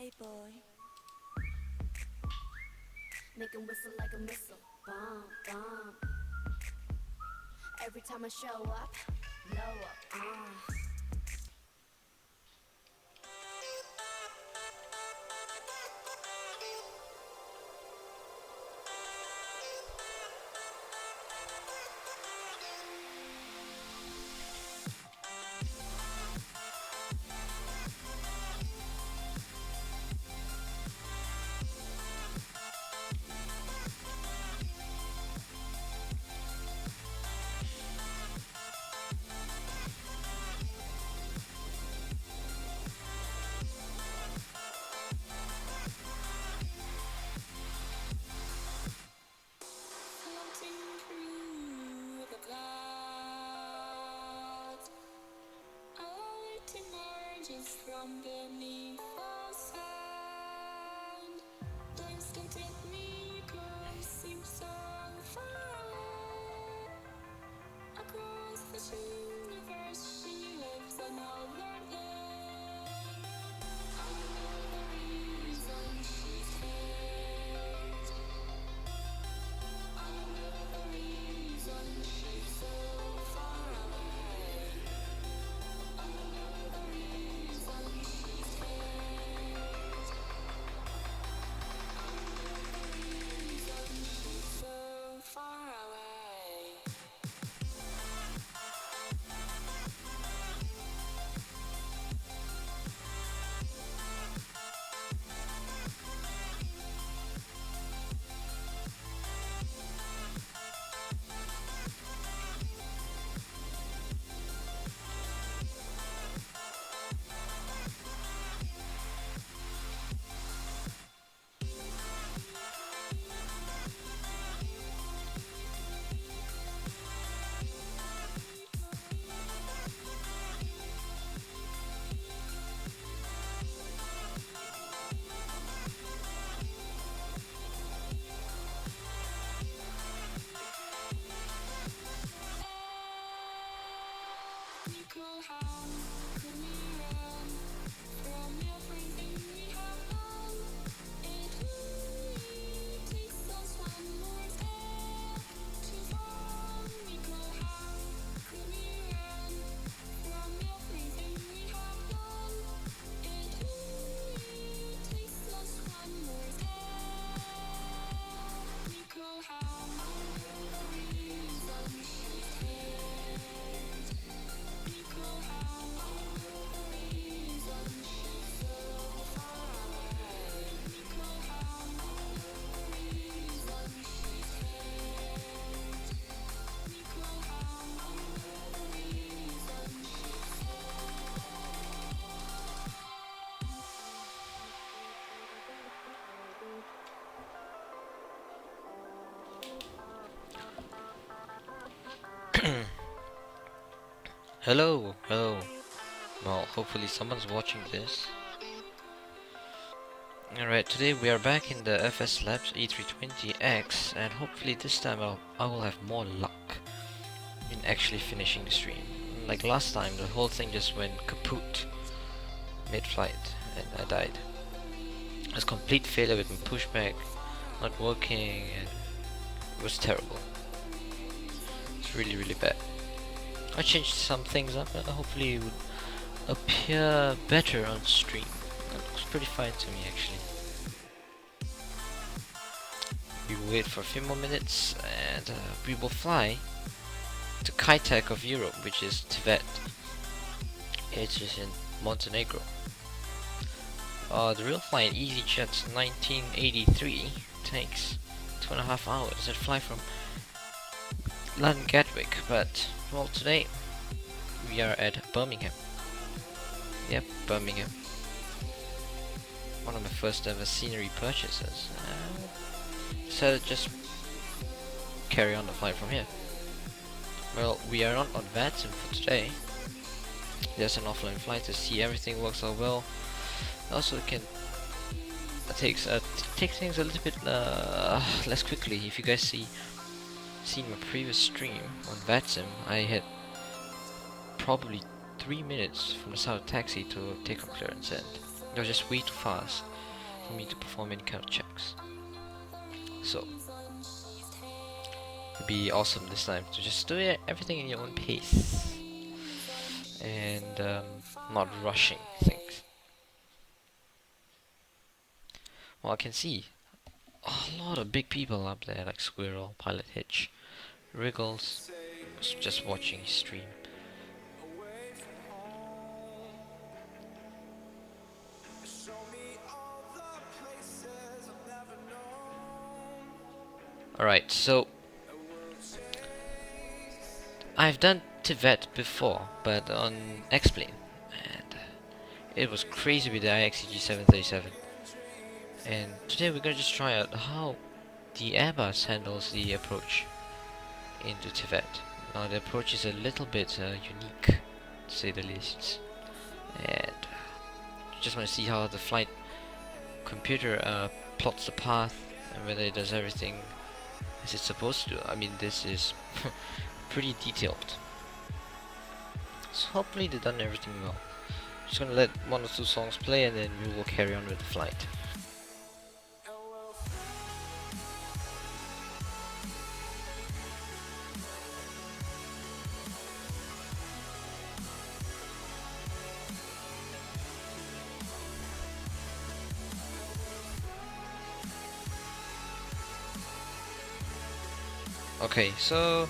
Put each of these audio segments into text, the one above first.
Hey boy, make him whistle like a missile. Bomb, bomb. Every time I show up, blow up. Floating through the clouds, a light emerges from beneath the sand. Dreams can take me, cause seem so far away. Across the universe, she lives another day. I know the reason she stays. I know the reason she's so far away. I know the reason she stays. I know the reason she's so far away. Nickel, how could we run from everything we have done? It only takes us one more step to fall. Nickel, how could we run from everything we have done? It only takes us one more step. Nickel, how the reason she stays. Nickel, how the reason she's so far away. Nickel, how the reason she stays. Nickel, how the reason she Hello, hello. Well, hopefully someone's watching this. Alright, today we are back in the FS Labs A320x, and hopefully this time I will have more luck in actually finishing the stream. Like last time, the whole thing just went kaput mid-flight, and I died. It was complete failure with my pushback not working, and it was terrible. It's really, really bad. I changed some things up, and hopefully it would appear better on stream. It looks pretty fine to me actually. We will wait for a few more minutes and we will fly to Kaitek of Europe, which is Tibet. It is in Montenegro. The real flight EasyJet 1983 takes 2.5 hours and fly from London Gatwick, but well, today we are at Birmingham. Yep, Birmingham. One of my first ever scenery purchases. So just carry on the flight from here. Well, we are not on VATSIM for today. There's an offline flight to see everything works out well. Also, can take things a little bit less quickly. If you guys seen my previous stream on VATSIM, I had probably 3 minutes from the start of taxi to take off clearance, and it was just way too fast. for me to perform any kind of checks. So it'd be awesome this time to just do everything in your own pace and not rushing things. Well, I can see a lot of big people up there, like Squirrel, Pilot Hitch, Wriggles, just watching his stream. Alright, so I've done Tibet before, but on X-Plane, and it was crazy with the IXCG 737. And today we're gonna just try out how the Airbus handles the approach into Tibet. Now the approach is a little bit unique, to say the least, and just want to see how the flight computer plots the path and whether it does everything as it's supposed to. I mean, this is pretty detailed, so hopefully they've done everything well. Just gonna let one or two songs play and then we will carry on with the flight. Okay, so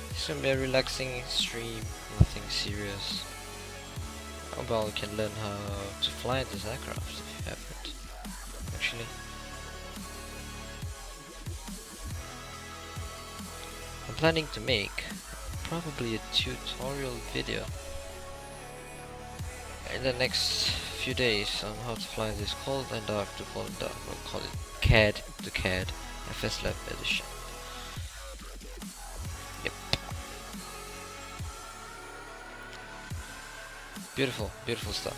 it's gonna be a relaxing stream, nothing serious. How about you can learn how to fly this aircraft if you haven't, actually. I'm planning to make probably a tutorial video in the next few days on how to fly this cold and dark to cold and dark. We'll call it CAD to CAD FSL edition. Yep. Beautiful, beautiful stuff.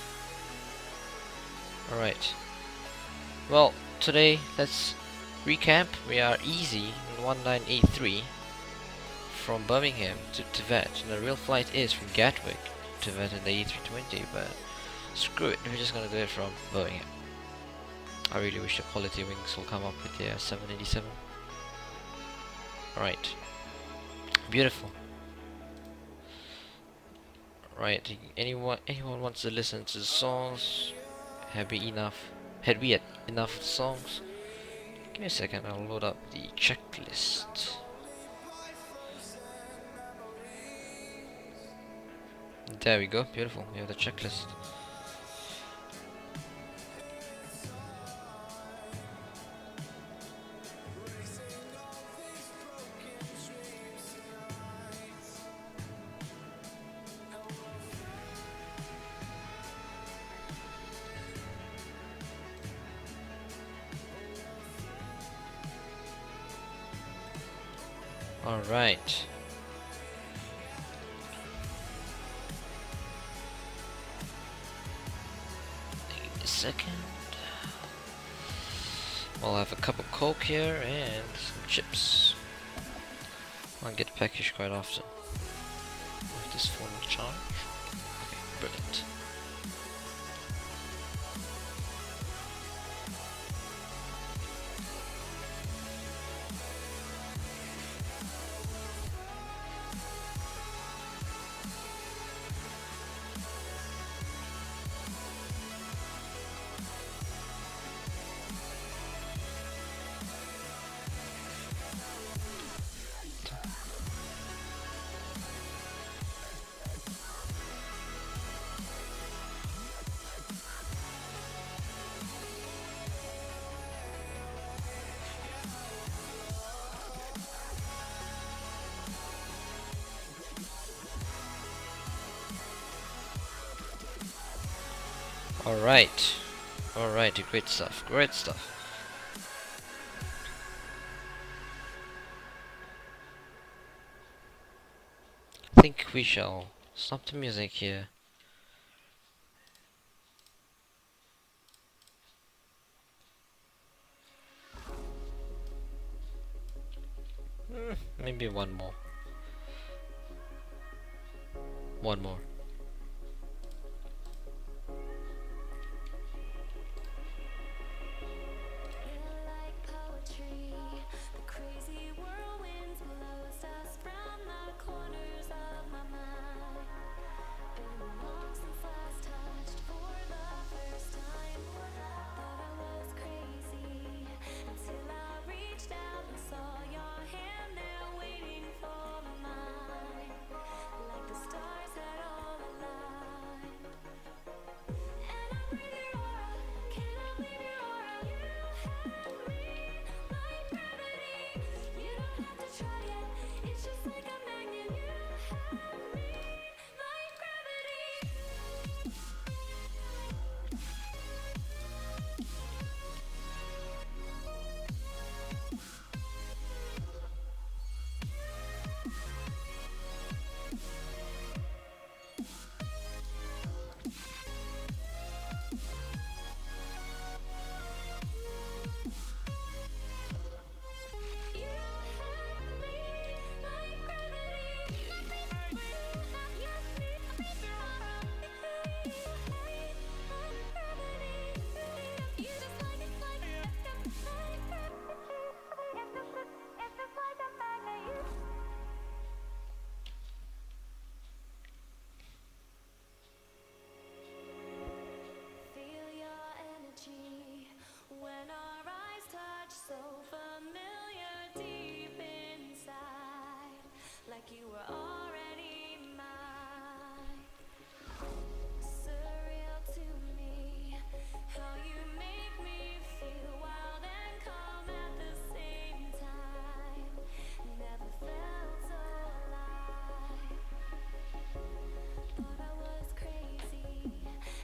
Alright. Well, today let's recap. We are easy in 1983 from Birmingham to Tibet. And the real flight is from Gatwick to Tibet in the A320, but screw it, we're just gonna do it from Birmingham. I really wish the Quality Wings will come up with the 787. Alright. Beautiful. Right, anyone wants to listen to the songs? Had we had enough songs? Give me a second, I'll load up the checklist. There we go, beautiful, we have the checklist. Alright. Give me a second. I'll have a cup of Coke here and some chips. I get a package quite often. With this phone will charge. Okay, brilliant. Alright, great stuff, great stuff. I think we shall stop the music here. Maybe one more. One more. like you were already mine. Surreal to me, how you make me feel wild and calm at the same time. Never felt so alive. Thought I was crazy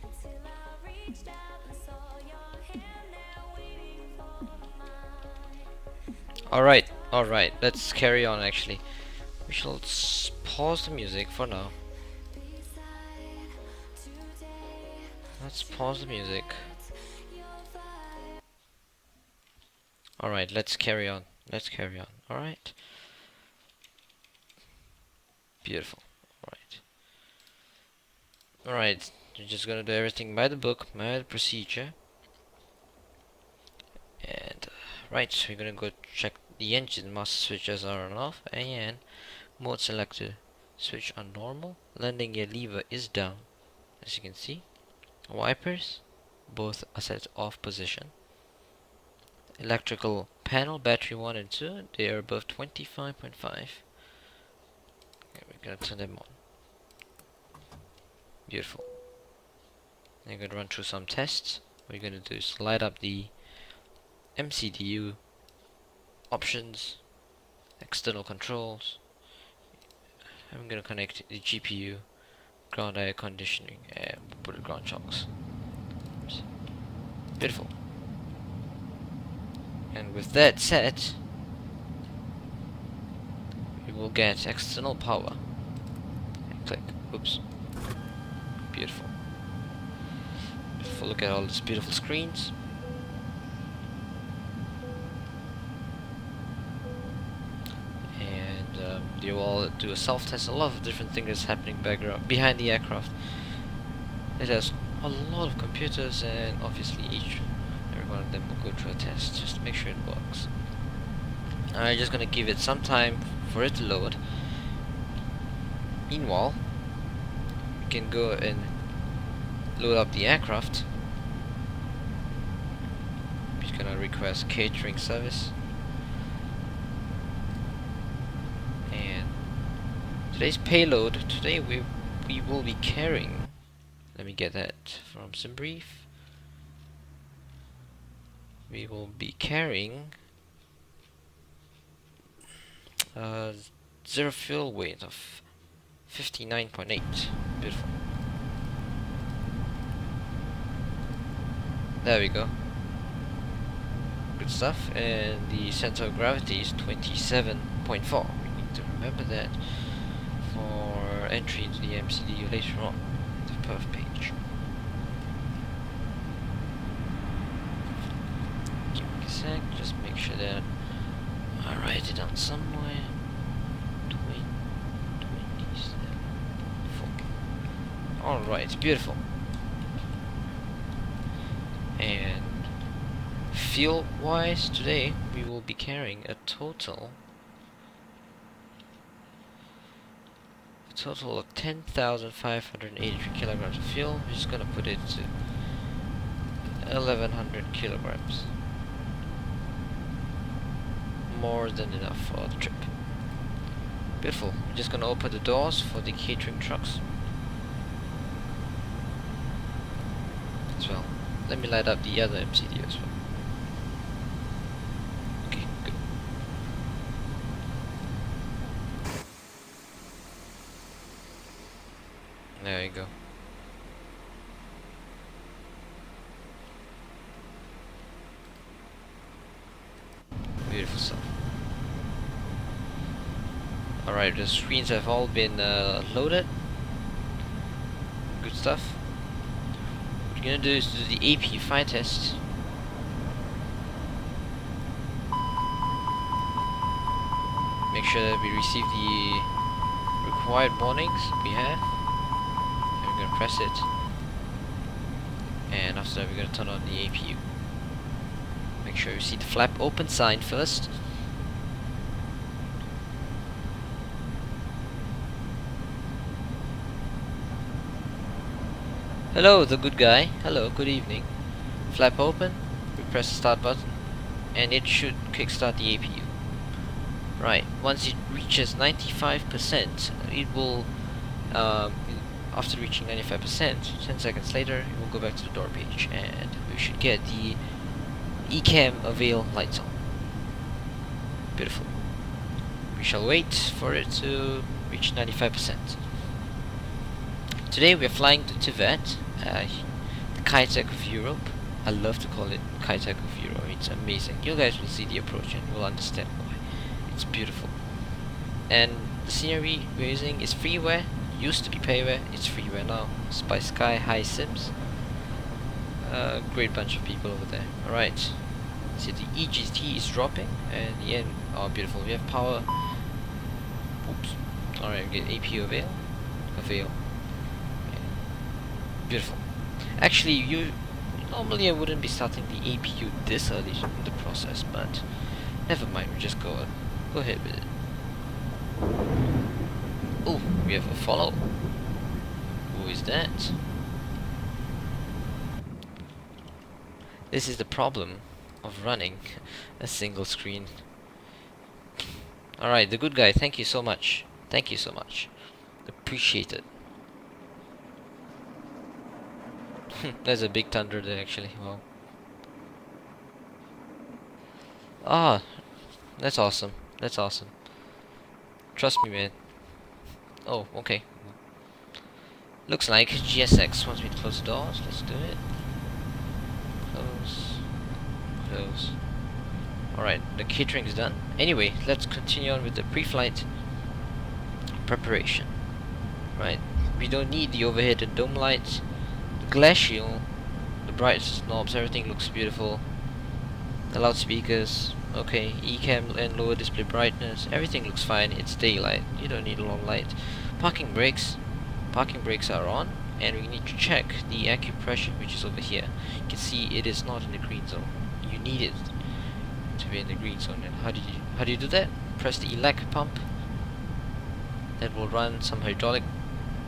until I reached out and saw your hand there waiting for mine. Alright, let's carry on actually. We shall pause the music for now. Beside today, Let's pause the music. your vibe. Alright, let's carry on. Alright. Beautiful. Alright, you're just gonna do everything by the book, by the procedure. And right, so we're gonna go check the engine master switches are on off, and mode selector switch on normal. Landing gear lever is down, as you can see. Wipers both are set off position. Electrical panel battery 1 and 2, they are above 25.5. Okay, we're gonna turn them on. Beautiful. I'm gonna run through some tests. What you're gonna do is light up the MCDU options, external controls. I'm gonna connect the GPU, ground air conditioning, and put ground shocks. Beautiful. And with that set, we will get external power. And click. Oops. Beautiful. Beautiful. Look at all these beautiful screens. And you all do a self-test. A lot of different things is happening behind the aircraft. It has a lot of computers, and obviously every one of them will go through a test just to make sure it works. I'm just gonna give it some time for it to load. Meanwhile, we can go and load up the aircraft. I'm just gonna request catering service. And today's payload, today we will be carrying, let me get that from some brief. We will be carrying zero fuel weight of 59.8. Beautiful. There we go. Good stuff. And the center of gravity is 27.4. We need to remember that for entry into the MCDU later on, the perf page. Give me a sec, just make sure that I write it down somewhere. 27.4. Alright, beautiful. And fuel wise, today we will be carrying a total of 10,583 kilograms of fuel. We're just gonna put it to 1,100 kilograms. More than enough for the trip. Beautiful. We're just gonna open the doors for the catering trucks as well. Let me light up the other MCD as well. Okay, good. There you go. Beautiful stuff. Alright, the screens have all been loaded. Good stuff. What we're gonna do is do the AP fire test. Make sure that we receive the required warnings we have. And we're gonna press it. And after that we're gonna turn on the APU. Make sure you see the flap open sign first. Hello, the good guy. Hello, good evening. Flap open. We press the start button, and it should kickstart the APU. Right, once it reaches 95%, it will, um, after reaching 95%, 10 seconds later, it will go back to the door page, and we should get the eCam avail lights on. Beautiful. We shall wait for it to reach 95%. Today we are flying to Tibet, the Kitech of Europe. I love to call it Kitech of Europe. It's amazing. You guys will see the approach and will understand why. It's beautiful. And the scenery we're using is freeware. Used to be payware. It's freeware now. It's by Sky High Sims. Great bunch of people over there. Alright. See, the EGT is dropping, and the end. Oh, beautiful. We have power. Oops. Alright, we get AP avail. Avail. Beautiful. Actually, normally I wouldn't be starting the APU this early in the process, but never mind. We just go ahead with it. Oh, we have a follow. Who is that? This is the problem of running a single screen. Alright, the good guy, thank you so much. Thank you so much. Appreciate it. There's a big thunder there actually. Wow. Ah, that's awesome. That's awesome. Trust me, man. Oh, okay. Looks like GSX wants me to close the doors. Let's do it. Close. Close. Alright, the catering is done. Anyway, let's continue on with the pre-flight preparation. Right. We don't need the overhead and dome lights. The glacial, the bright knobs, everything looks beautiful. The loudspeakers, okay, eCam and lower display brightness, everything looks fine. It's daylight, you don't need a long light. Parking brakes are on, and we need to check the acupressure, which is over here. You can see it is not in the green zone. You need it to be in the green zone. And how do you do that? Press the elect pump. That will run some hydraulic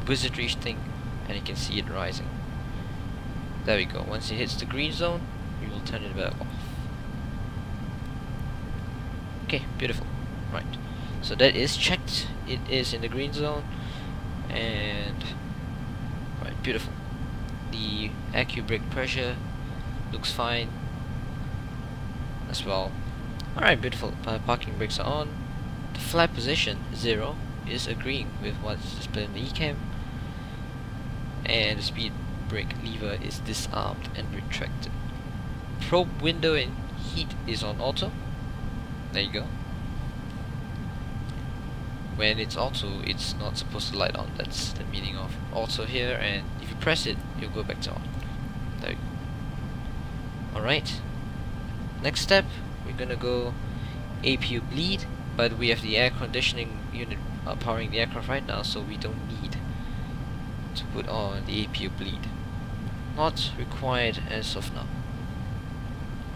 wizardry thing, and you can see it rising. There we go. Once it hits the green zone, we will turn it back off. Okay, beautiful. Right. So that is checked. It is in the green zone. And right, beautiful. The acu brake pressure looks fine as well. Alright, beautiful. Parking brakes are on. The flat position 0 is agreeing with what's displayed in the eCam. And the speed brake lever is disarmed and retracted. Probe window and heat is on auto. There you go. When it's auto, it's not supposed to light on. That's the meaning of auto here, and if you press it, you'll go back to on. There you go. Alright. Next step, we're gonna go APU bleed, but we have the air conditioning unit powering the aircraft right now, so we don't need to put on the APU bleed. Not required as of now.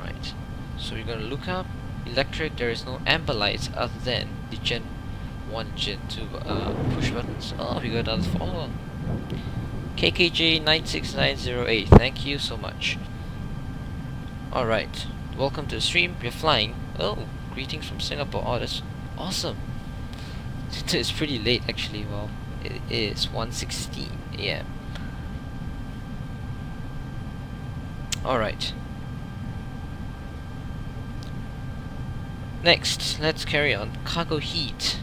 Right. So we're gonna look up electric. There is no amber lights other than the Gen 1, Gen 2 push buttons. Oh, we got another follow-up. KKJ96908, thank you so much. Alright, welcome to the stream. We're flying. Oh, greetings from Singapore. Oh, that's awesome. It's pretty late actually. Well, it is 1:16 AM. Alright. Next, let's carry on. Cargo heat.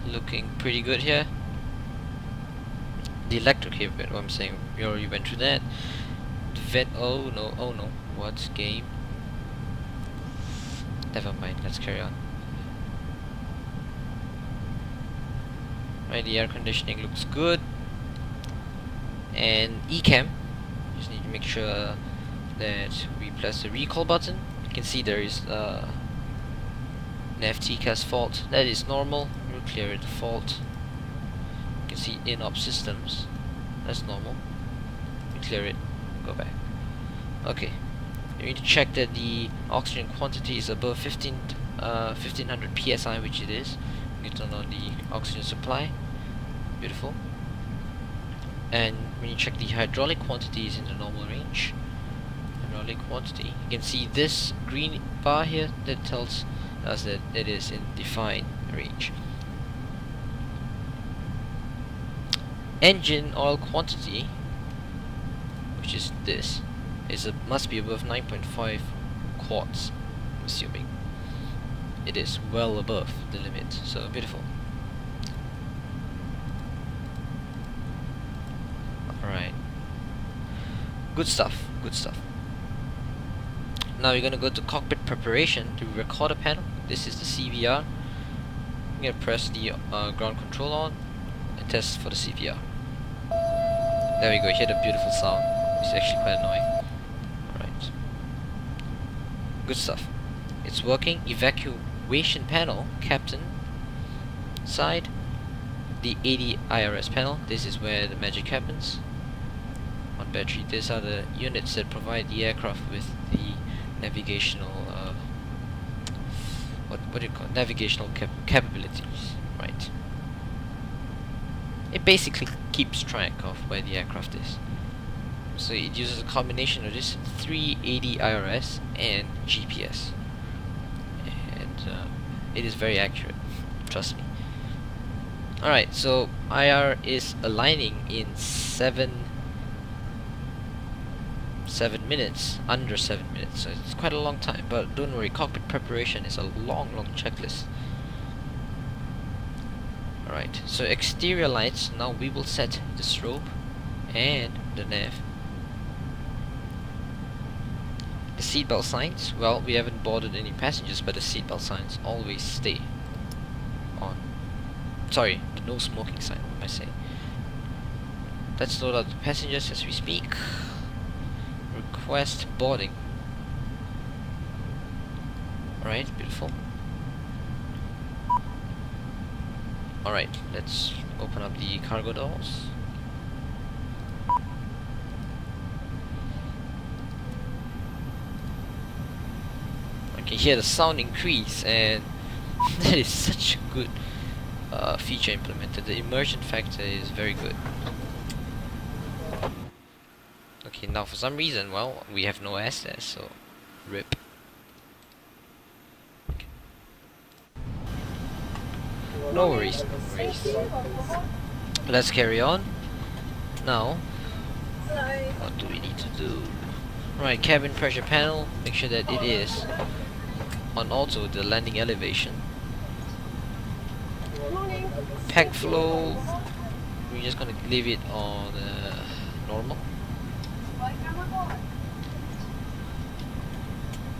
Looking pretty good here. The electric here, what I'm saying, we already went through that. The vent, oh no, what game? Never mind, let's carry on. Right, the air conditioning looks good. And eCam, just need to make sure that we press the recall button. You can see there is an FTCAS fault. That is normal. We'll clear it. Fault. You can see in-op systems. That's normal. We clear it. Go back. Okay. You need to check that the oxygen quantity is above 1500 psi, which it is. You turn on the oxygen supply. Beautiful. And when you check the hydraulic quantity is in the normal range. Hydraulic quantity. You can see this green bar here that tells as that it is in defined range. Engine oil quantity, which is this, must be above 9.5 quarts, I'm assuming. It is well above the limit, so beautiful. Alright. Good stuff, good stuff. Now we're gonna go to cockpit preparation to recorder panel. This is the CVR. I'm gonna press the ground control on and test for the CVR. There we go, hear the beautiful sound. It's actually quite annoying. Alright. Good stuff. It's working. Evacuation panel, captain side. The 80 IRS panel. This is where the magic happens. On battery, these are the units that provide the aircraft with the navigational what do you call it? Navigational capabilities, right? It basically keeps track of where the aircraft is. So it uses a combination of this 380 IRS and GPS, and it is very accurate. Trust me. Alright, so IR is aligning in 7 minutes, under 7 minutes, so it's quite a long time, but don't worry, cockpit preparation is a long checklist. Alright, so exterior lights, now we will set the strobe and the nav. The seatbelt signs, well, we haven't boarded any passengers, but the seatbelt signs always stay on. Sorry, the no smoking sign, what am I saying? Let's load out the passengers as we speak. Request boarding. Alright, beautiful. Alright, let's open up the cargo doors. I can hear the sound increase, and that is such a good feature implemented. The immersion factor is very good. Okay, now for some reason, well, we have no SS, so rip. Okay. No worries, no worries. Let's carry on. Now, what do we need to do? Right, cabin pressure panel, make sure that it is on auto, the landing elevation. Pack flow, we're just gonna leave it on normal.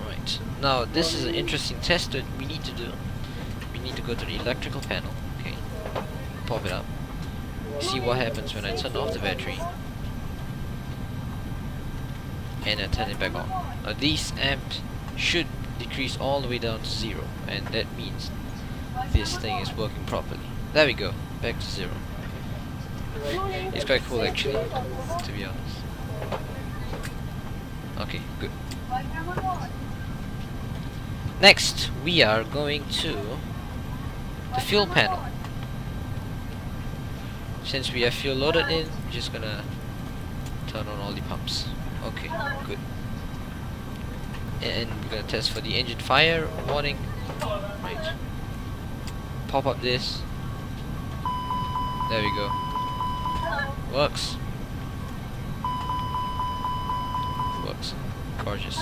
Right, now this is an interesting test that we need to do. We need to go to the electrical panel, okay, pop it up, see what happens when I turn off the battery and then turn it back on. Now these amps should decrease all the way down to 0, and that means this thing is working properly. There we go, back to 0. It's quite cool actually, to be honest. Okay, good. Next, we are going to the fuel panel. Since we have fuel loaded in, we're just gonna turn on all the pumps. Okay, good. And we're gonna test for the engine fire warning. Right. Pop up this. There we go. Works. Works. Gorgeous.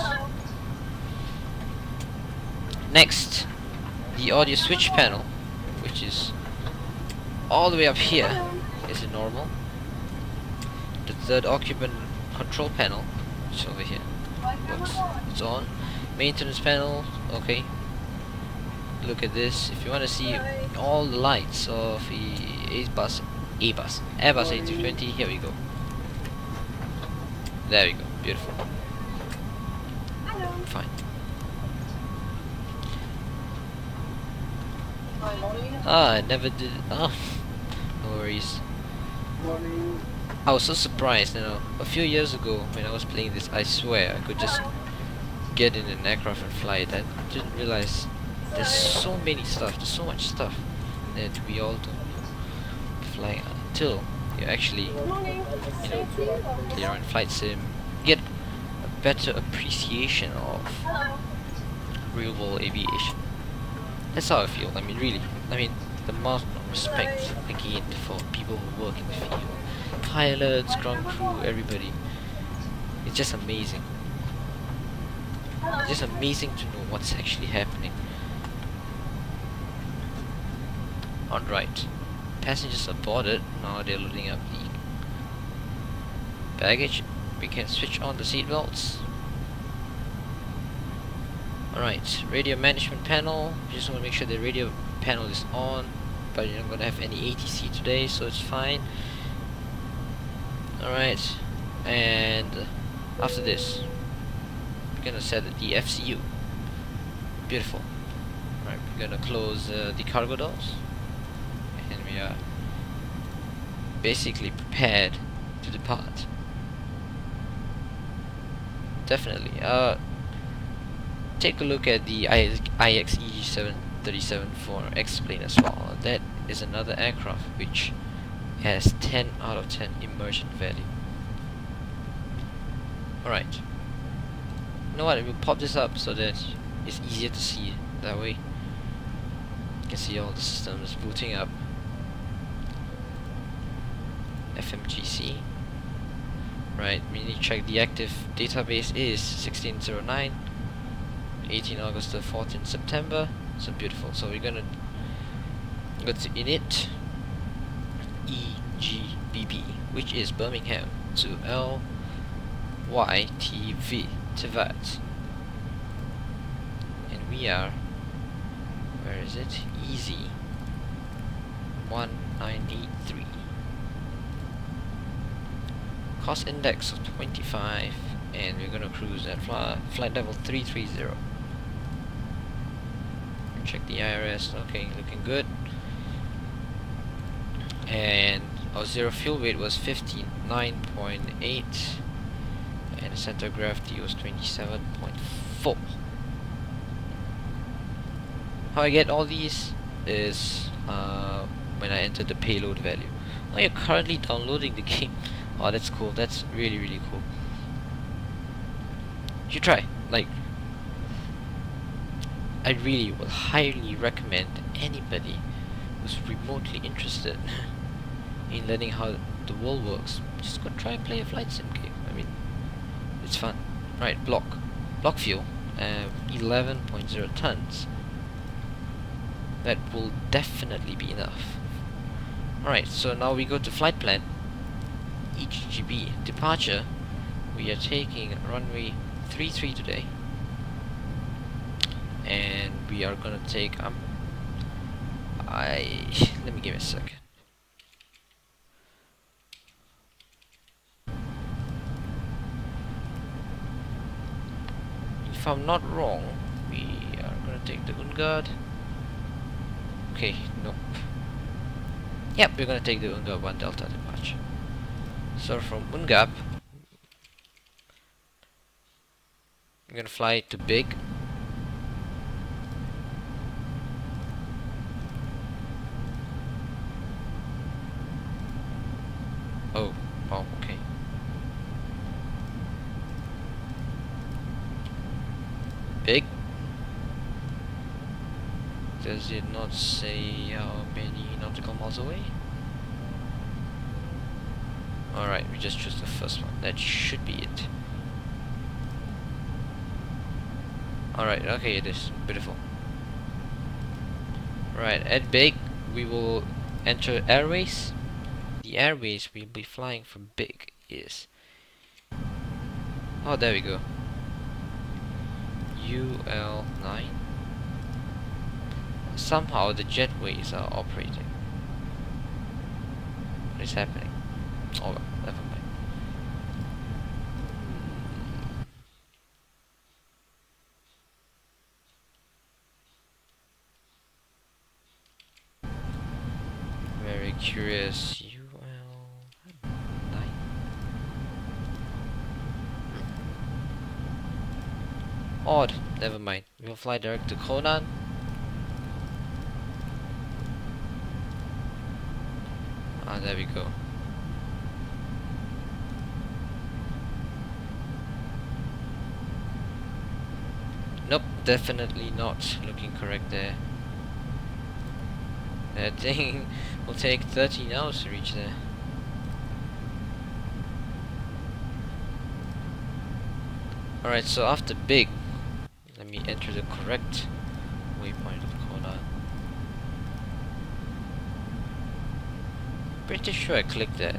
Next, the audio switch panel, which is all the way up here, is in normal. The third occupant control panel, which is over here, works. It's on. Maintenance panel, okay. Look at this. If you want to see all the lights of the Airbus A320, here we go. There we go. Beautiful. Fine. Ah, I never did. Oh, no worries. I was so surprised, you know. A few years ago, when I was playing this, I swear I could just get in an aircraft and fly it. I didn't realize there's so many stuff, there's so much stuff that we all don't know flying until you actually, you know, play around flight sim, get a better appreciation of real world aviation. That's how I feel. I mean, really. I mean, the amount of respect I gained for people who work in the field, pilots, ground crew, everybody. It's just amazing. It's just amazing to know what's actually happening. Alright. Passengers are boarded. Now they're loading up the baggage. We can switch on the seatbelts. Alright, radio management panel. Just want to make sure the radio panel is on, but you're not going to have any ATC today, so it's fine. Alright, and after this, we're going to set the FCU. Beautiful. Alright, we're going to close the cargo doors, and we are basically prepared to depart. Definitely. Take a look at the IXE737 for X-plane as well. That is another aircraft which has 10 out of 10 immersion value. Alright. You know what, we'll pop this up so that it's easier to see that way. You can see all the systems booting up. FMGC. Right, we need to check the active database is 1609. 18 August to 14 September. So beautiful. So we're gonna go to init EGBB, which is Birmingham, to LYTV Tivat, and we are, where is it? Easy 1983. Cost index of 25, and we're gonna cruise at flight level 330. Check the IRS. Okay, looking good. And our zero fuel weight was 59.8, and the center of gravity was 27.4. How I get all these is when I enter the payload value. Now you're currently downloading the game. Oh, that's cool. That's really, really cool. You should try. Like, I really would highly recommend anybody who's remotely interested in learning how the world works, just go try and play a flight sim game. I mean, it's fun. Right, block fuel, 11.0 tons. That will definitely be enough. Alright, so now we go to flight plan. HGB departure. We are taking runway 33 today, and we are gonna take let me give it a second. If I'm not wrong, we are gonna take the Ungard. Okay, nope. Yep, we're gonna take the Ungard 1 Delta departure. So from Ungap, we're gonna fly to Big. Oh, wow, okay. Big? Does it not say how many nautical miles away? Alright, we just choose the first one. That should be it. Alright, okay, it is. Beautiful. Right, at Big, we will enter airways. The airways we'll be flying from Big is... oh, there we go. UL9. Somehow the jetways are operating. What is happening? Oh well, never mind. Very curious. UL9. Odd. Never mind. We'll fly direct to Conan. Ah, there we go. Nope, definitely not looking correct there. That thing will take 13 hours to reach there. Alright, so after big, let me enter the correct waypoint of Kona. Pretty sure I clicked that.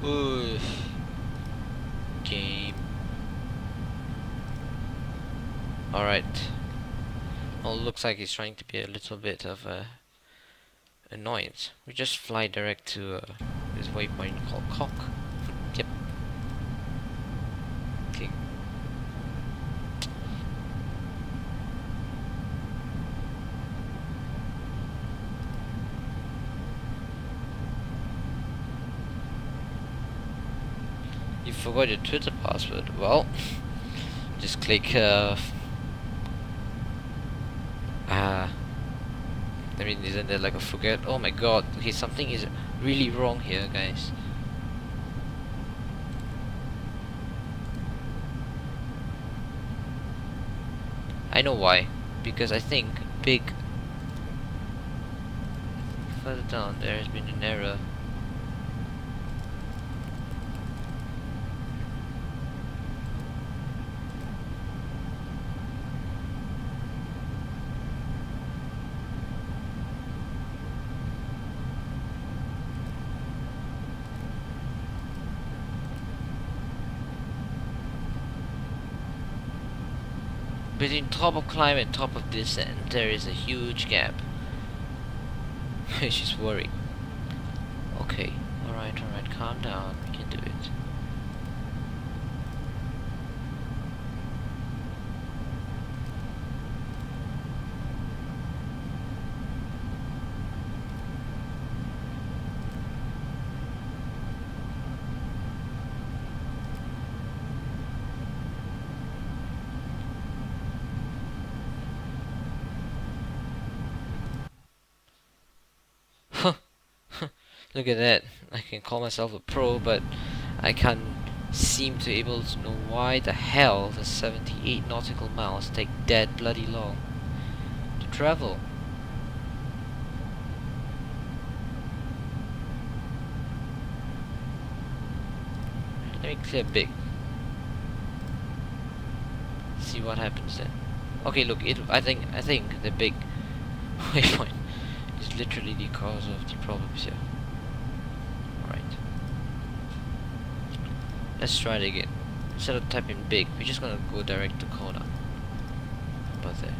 Ooh. Game. Alright. Well, looks like he's trying to be a little bit of a annoyance. We just fly direct to this waypoint called Cock. Yep. Okay. You forgot your Twitter password. Well, just click I mean, isn't there like a forget? Oh my god, okay, something is really wrong here, guys. I know why. Because I think big further down there has been an error. Between top of climb and top of descent, there is a huge gap. She's worried. Okay, alright, calm down, we can do it. Look at that. I can call myself a pro, but I can't seem to able to know why the hell the 78 nautical miles take that bloody long to travel. Let me clear big. See what happens then. Okay, look, I think the big waypoint is literally the cause of the problems here. Alright. Let's try it again. Instead of typing big, we're just gonna go direct to Kona. How about that?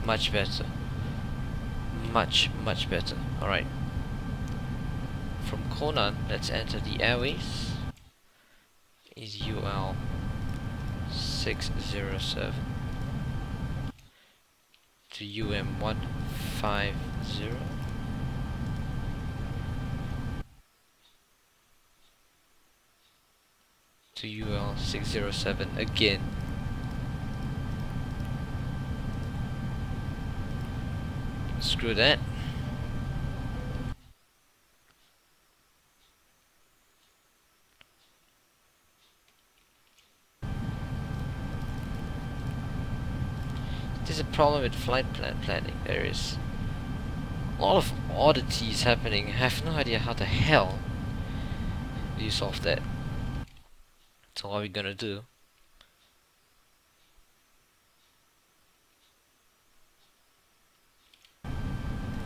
Much better. Much better. Alright. From Kona, let's enter the airways. Is UL 607 to UM 150 to UL 607 again. Screw that. There's a problem with flight planning. There is a lot of oddities happening. I have no idea how the hell do you solve that. So what are we gonna do?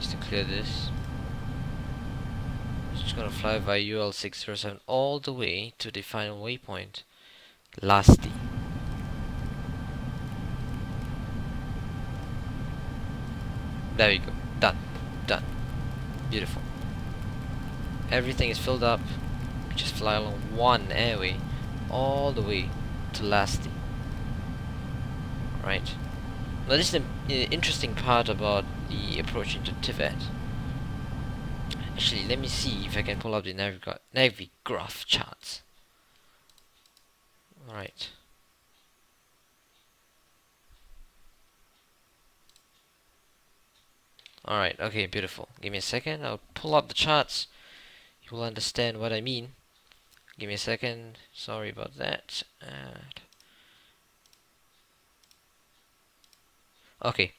Just to clear this. Just gonna fly by UL 607 all the way to the final waypoint. Lasti. There we go. Done. Beautiful. Everything is filled up. We just fly along one airway all the way to Lasti. Right. Now this is the interesting part about the approach into Tibet. Actually, let me see if I can pull up the Navigraph charts. Alright. Alright, okay, beautiful. Give me a second, I'll pull up the charts. You will understand what I mean. Give me a second, sorry about that. Okay.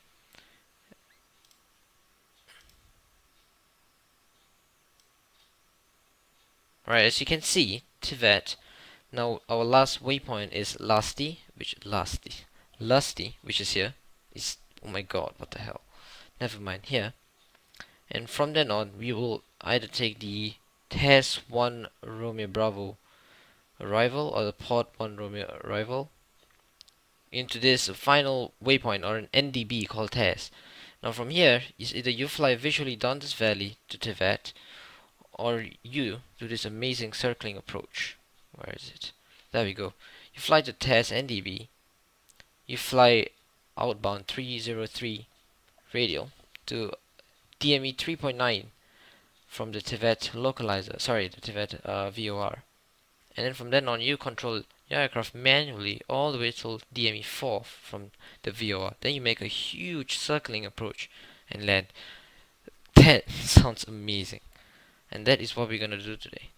Right, as you can see, Tivet. Now our last waypoint is Lusty, which is here. Is oh my god, what the hell? Never mind here. And from then on, we will either take the Test 1 Romeo Bravo arrival or the Pod 1 Romeo arrival into this final waypoint or an NDB called Test. Now from here, is either you fly visually down this valley to Tivet or you do this amazing circling approach. Where is it? There we go. You fly to Test NDB. You fly outbound 303 radial to DME 3.9 from the Tivet localizer, sorry, the Tivet VOR. And then from then on, you control your aircraft manually all the way till DME 4 from the VOR. Then you make a huge circling approach and land. That sounds amazing. And that is what we're gonna do today.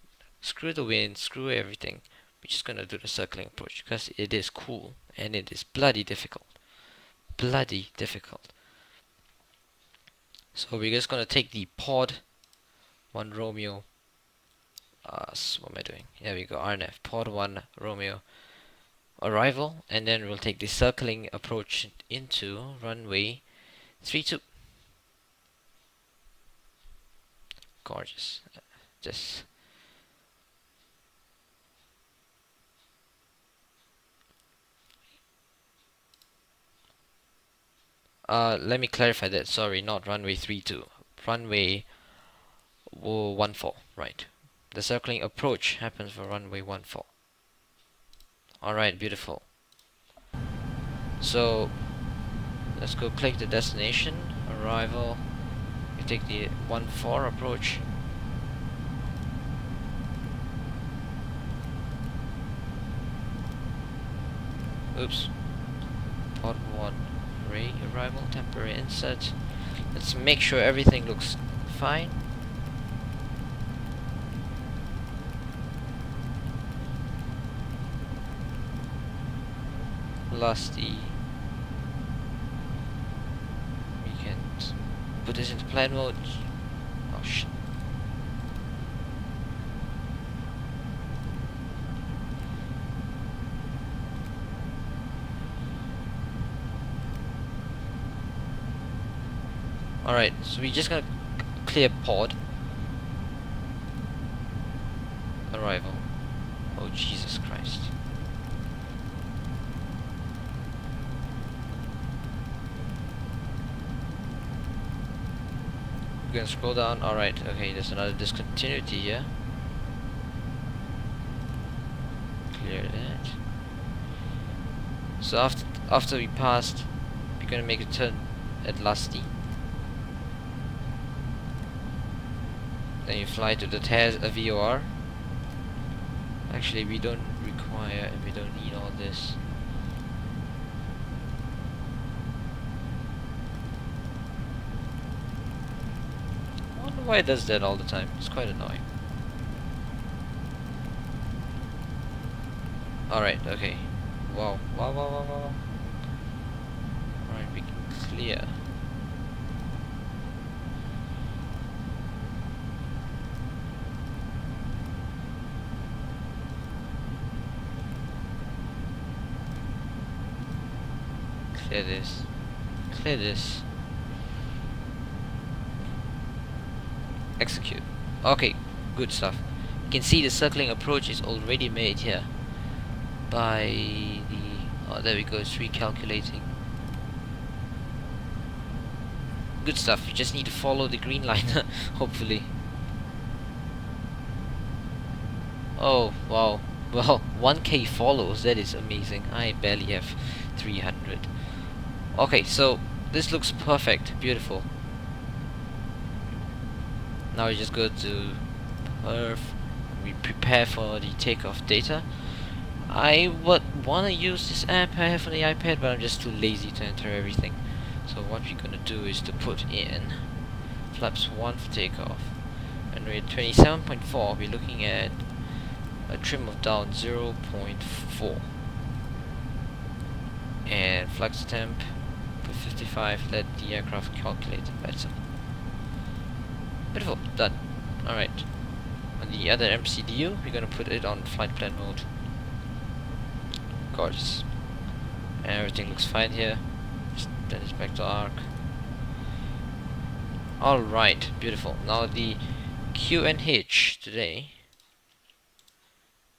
Screw the wind, screw everything. We're just gonna do the circling approach because it is cool and it is bloody difficult. Bloody difficult. So we're just gonna take the Pod 1 Romeo. What am I doing? Here we go. RNF Pod 1 Romeo arrival, and then we'll take the circling approach into runway 32. Gorgeous. Just let me clarify that. Sorry, not runway 32. Runway 14. Right. The circling approach happens for runway 14. Alright, beautiful. So let's go click the destination, arrival. We take the 14 approach. Oops. Pod 1 Ray arrival, temporary insert. Let's make sure everything looks fine. Lusty. We can put this into plan mode. Oh shit. Alright, so we're just gonna clear pod. Arrival. Oh Jesus Christ. We're gonna scroll down. Alright, okay, there's another discontinuity here. Clear that. So after we passed, we're gonna make a turn at Lusty. Then you fly to the TAS VOR. Actually, we don't require, we don't need all this. I wonder why it does that all the time. It's quite annoying. Alright, okay. Wow. Alright, we can clear. Clear this. Clear this. Execute. Okay, good stuff. You can see the circling approach is already made here by the... oh, there we go, it's recalculating. Good stuff, you just need to follow the green line, hopefully. Oh, wow. Well, 1k follows, that is amazing. I barely have 300. Okay, so this looks perfect, beautiful. Now we just go to Perf. We prepare for the takeoff data. I would wanna use this app I have on the iPad, but I'm just too lazy to enter everything. So what we're gonna do is to put in flaps 1 for takeoff. And we're at 27.4, we're looking at a trim of down 0.4. And flux temp 55. Let the aircraft calculate it better. Beautiful, done. Alright. On the other MCDU, we're gonna put it on flight plan mode. Gorgeous. And everything looks fine here. Just turn this back to arc. Alright, beautiful. Now the QNH today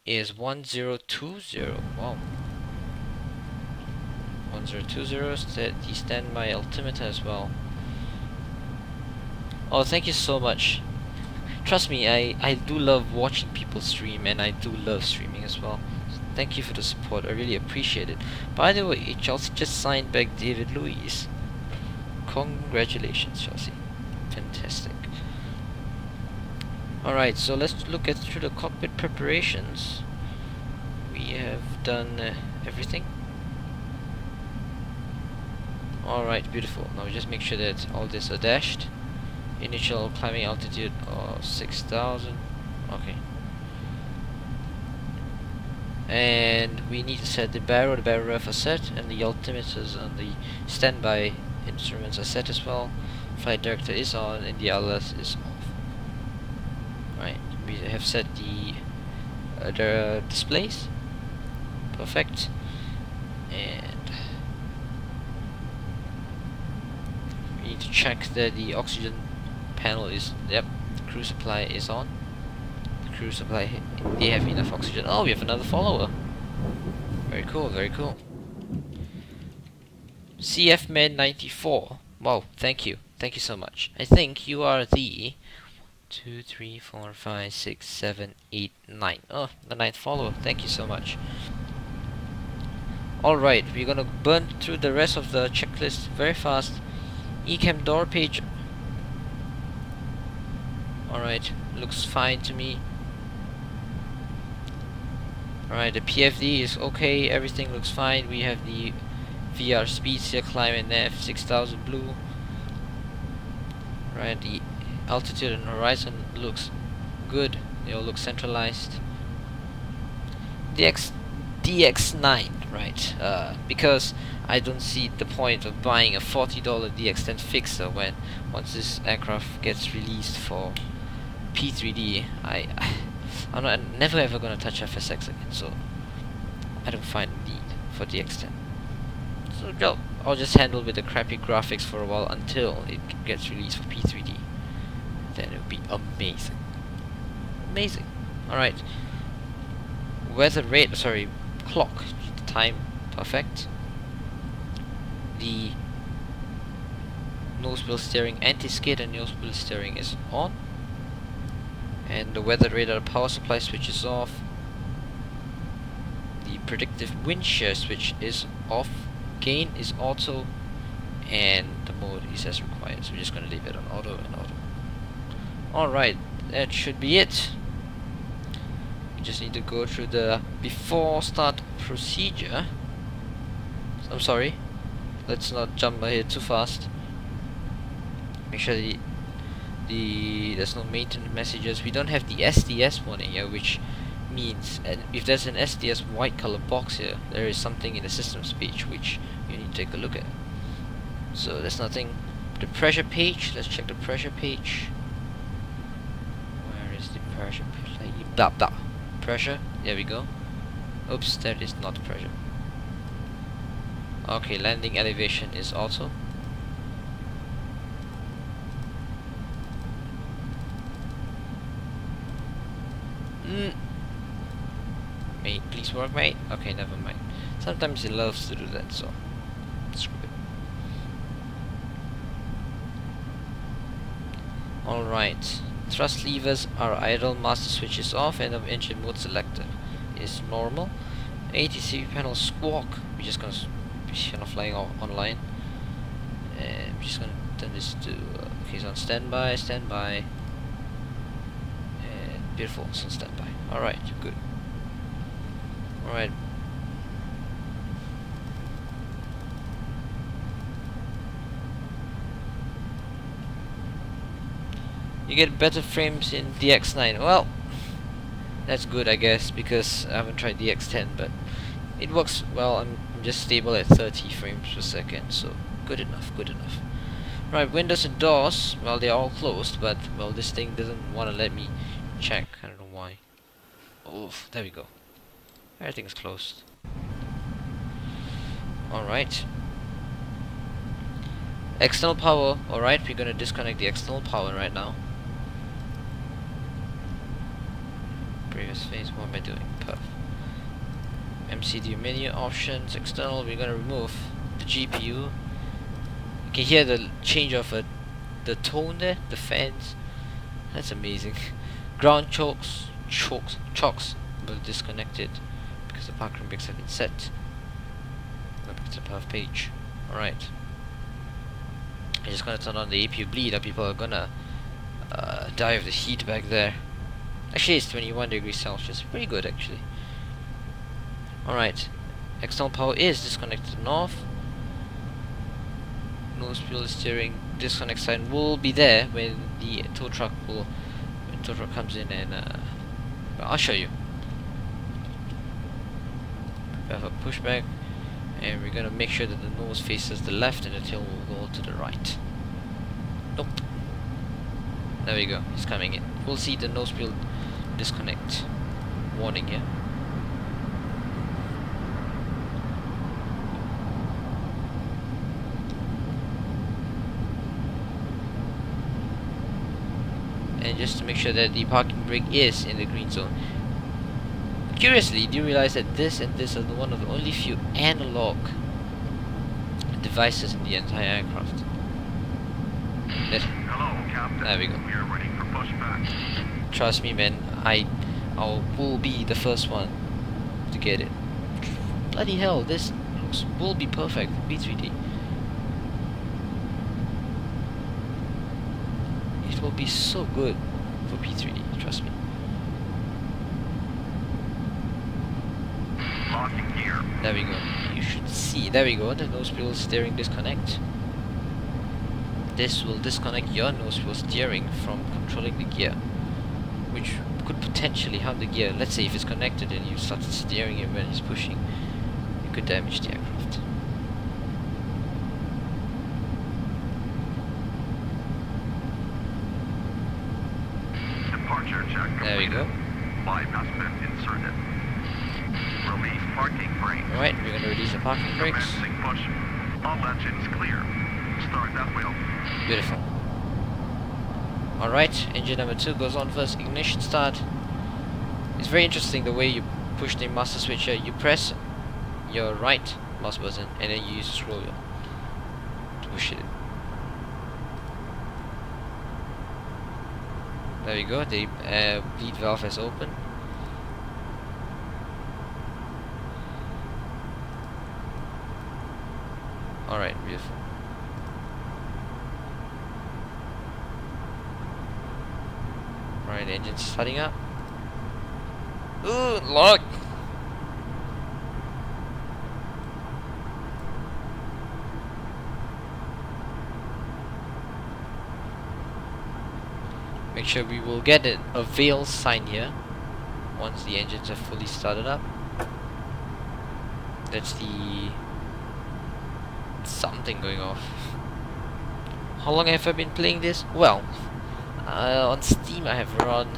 is 1020. Wow. 1020 is the standby altimeter as well. Oh, thank you so much. Trust me, I do love watching people stream, and I do love streaming as well. Thank you for the support, I really appreciate it. By the way, Chelsea just signed back David Luiz. Congratulations, Chelsea. Fantastic. Alright, so let's look at through the cockpit preparations. We have done everything. Alright, beautiful. Now we just make sure that all this are dashed. Initial climbing altitude of 6,000. Okay. And we need to set the barrel ref are set, and the altimeters on the standby instruments are set as well. Flight director is on, and the LS is off. Right, we have set the displays. Perfect. And we need to check that the oxygen panel is, yep, the crew supply is on. The crew supply, they have enough oxygen. Oh, we have another follower. Very cool, very cool. CFman 94. Wow, thank you so much. I think you are the 2, 3, 4, 5, 6, 7, 8, 9. Oh, the 9th follower. Thank you so much. Alright, we're gonna burn through the rest of the checklist very fast. Ecam door page. Alright, looks fine to me. Alright, the PFD is okay, everything looks fine. We have the VR speeds here, climb and nav 6000 blue. Right, the altitude and horizon looks good. They all look centralized. DX9, right? Because I don't see the point of buying a $40 DX10 fixer when once this aircraft gets released for P3D, I'm never ever gonna touch FSX again. So I don't find a need for DX10. So I'll just handle with the crappy graphics for a while until it gets released for P3D. Then it'll be amazing. Amazing. Alright. Weather rate, sorry, clock, time, perfect. The nose wheel steering, anti-skid and nose wheel steering is on. And the weather radar power supply switch is off. The predictive wind shear switch is off. Gain is auto, and the mode is as required, so we're just gonna leave it on auto and auto. Alright, that should be it. We just need to go through the before start procedure. I'm sorry, let's not jump ahead too fast. Make sure there's no maintenance messages. We don't have the SDS warning here, which means if there's an SDS white color box here, there is something in the system's page which you need to take a look at. So there's nothing. The pressure page, let's check the pressure page. Where is the pressure page? Blah blah. Pressure, there we go. Oops, that is not pressure. Okay, landing elevation is auto. Mate, please work, mate. Okay, never mind. Sometimes he loves to do that, so screw it. Alright. Thrust levers are idle, master switch is off, and the engine mode selector is normal. ATC panel squawk. We're just gonna be flying online. And we're just gonna turn this to okay, it's on standby, and beautiful, it's on standby. Alright, good. Alright. You get better frames in DX9. Well, that's good, I guess, because I haven't tried DX10, but it works well. I'm just stable at 30 frames per second, so Good enough, good enough. Right, windows and doors, well, they're all closed, but, well, this thing doesn't want to let me check. I don't know why. Oof, there we go. Everything's closed. Alright. External power. Alright, we're gonna disconnect the external power right now. Previous phase, what am I doing? Perf. MCD menu options, external, we're gonna remove the GPU. You can hear the change of the tone there, the fans. That's amazing. Ground chokes, will disconnect it because the parking brakes have been set. Go back to the perf page. Alright. I'm just gonna turn on the APU bleed, or people are gonna die of the heat back there. Actually, it's 21 degrees Celsius. Pretty good, actually. Alright. External power is disconnected and off. Nose wheel steering disconnect sign will be there when the tow truck comes in, and I'll show you. We have a pushback, and we're gonna make sure that the nose faces the left and the tail will go to the right. Nope. There we go. He's coming in. We'll see the nose wheel disconnect warning here. And just to make sure that the parking brake is in the green zone. Curiously, do you realize that this and this are one of the only few analog devices in the entire aircraft? Hello, Captain. There we go. We are ready for pushback. Trust me, man. I will be the first one to get it. Bloody hell, this will be perfect for P3D. It will be so good for P3D, trust me. Locking gear. There we go. You should see. There we go. The nose wheel steering disconnect. This will disconnect your nose wheel steering from controlling the gear, which could potentially harm the gear. Let's say if it's connected and you start steering it when it's pushing, it could damage the aircraft. Departure check. There we go. Bypass been inserted. Release parking brake. Alright, we're going to release the parking brakes. Commencing push. All engines clear. Start that wheel. Beautiful. Alright, engine number 2 goes on first. Ignition start. It's very interesting the way you push the master switch here. You press your right mouse button and then you use the scroll wheel to push it. There we go, the bleed valve has opened. Alright, beautiful. Alright, the engine's starting up. Ooh, lock! Make sure we will get a veil sign here once the engines are fully started up. That's the something going off. How long have I been playing this? Well, on Steam I have around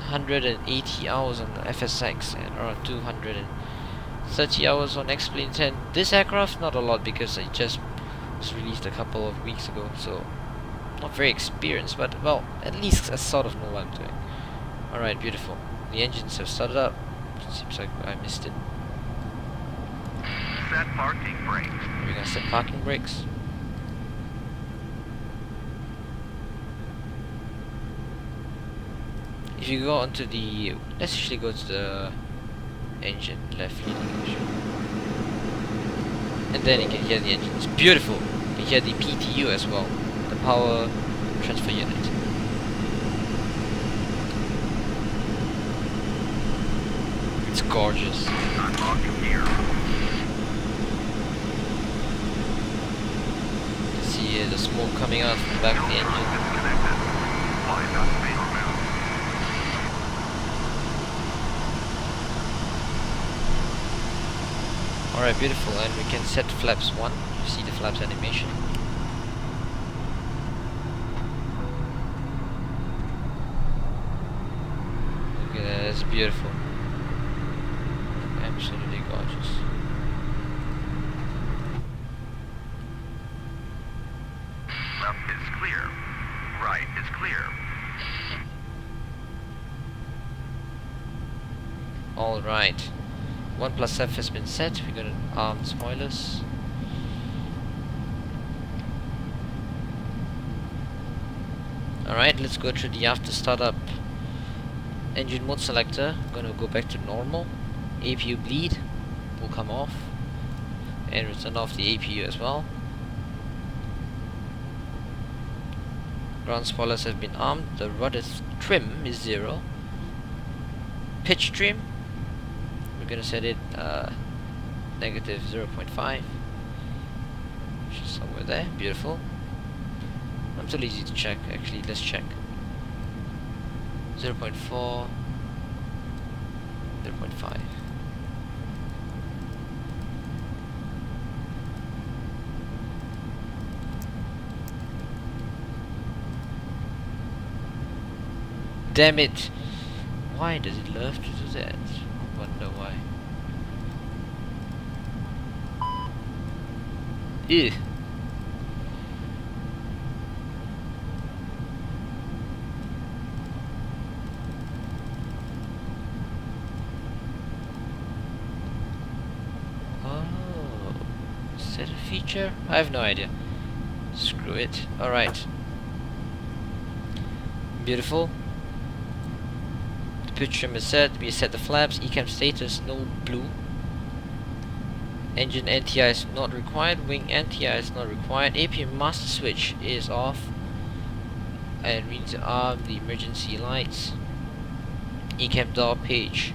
180 hours on the FSX and around 230 hours on X-Plane 10. This aircraft, not a lot because it just was released a couple of weeks ago, so not very experienced, but well, at least I sort of know what I'm doing. Alright, beautiful. The engines have started up. Seems like I missed it. Set parking brakes. We're gonna set parking brakes. If you go onto the, let's actually go to the engine left lead indication, and then you can hear the engine. It's beautiful. You can hear the PTU as well, the power transfer unit. It's gorgeous. Unlocking gear. You can see the smoke coming out from the back of the engine. Disconnected. Bypass main removed. Alright, beautiful, and we can set flaps 1. You see the flaps animation. Look at that, that's beautiful. Absolutely gorgeous. Left is clear. Right is clear. Alright. 1 plus F has been set. We're gonna arm spoilers. Alright, let's go through the after startup engine mode selector. I'm gonna go back to normal. APU bleed will come off. And we'll turn off the APU as well. Ground spoilers have been armed. The rudder trim is 0. Pitch trim, we're gonna set it negative 0.5, which is somewhere there. Beautiful. I'm too lazy to check. Actually, let's check. 0.4, 0.5. Damn it! Why does it love to do that? I wonder why. Ew. Oh, is that a feature? I have no idea. Screw it. Alright. Beautiful. Pitch trim is set. We set the flaps. ECAM status no blue. Engine NTI is not required. Wing NTI is not required. APU master switch is off. And we need to arm the emergency lights. ECAM door page.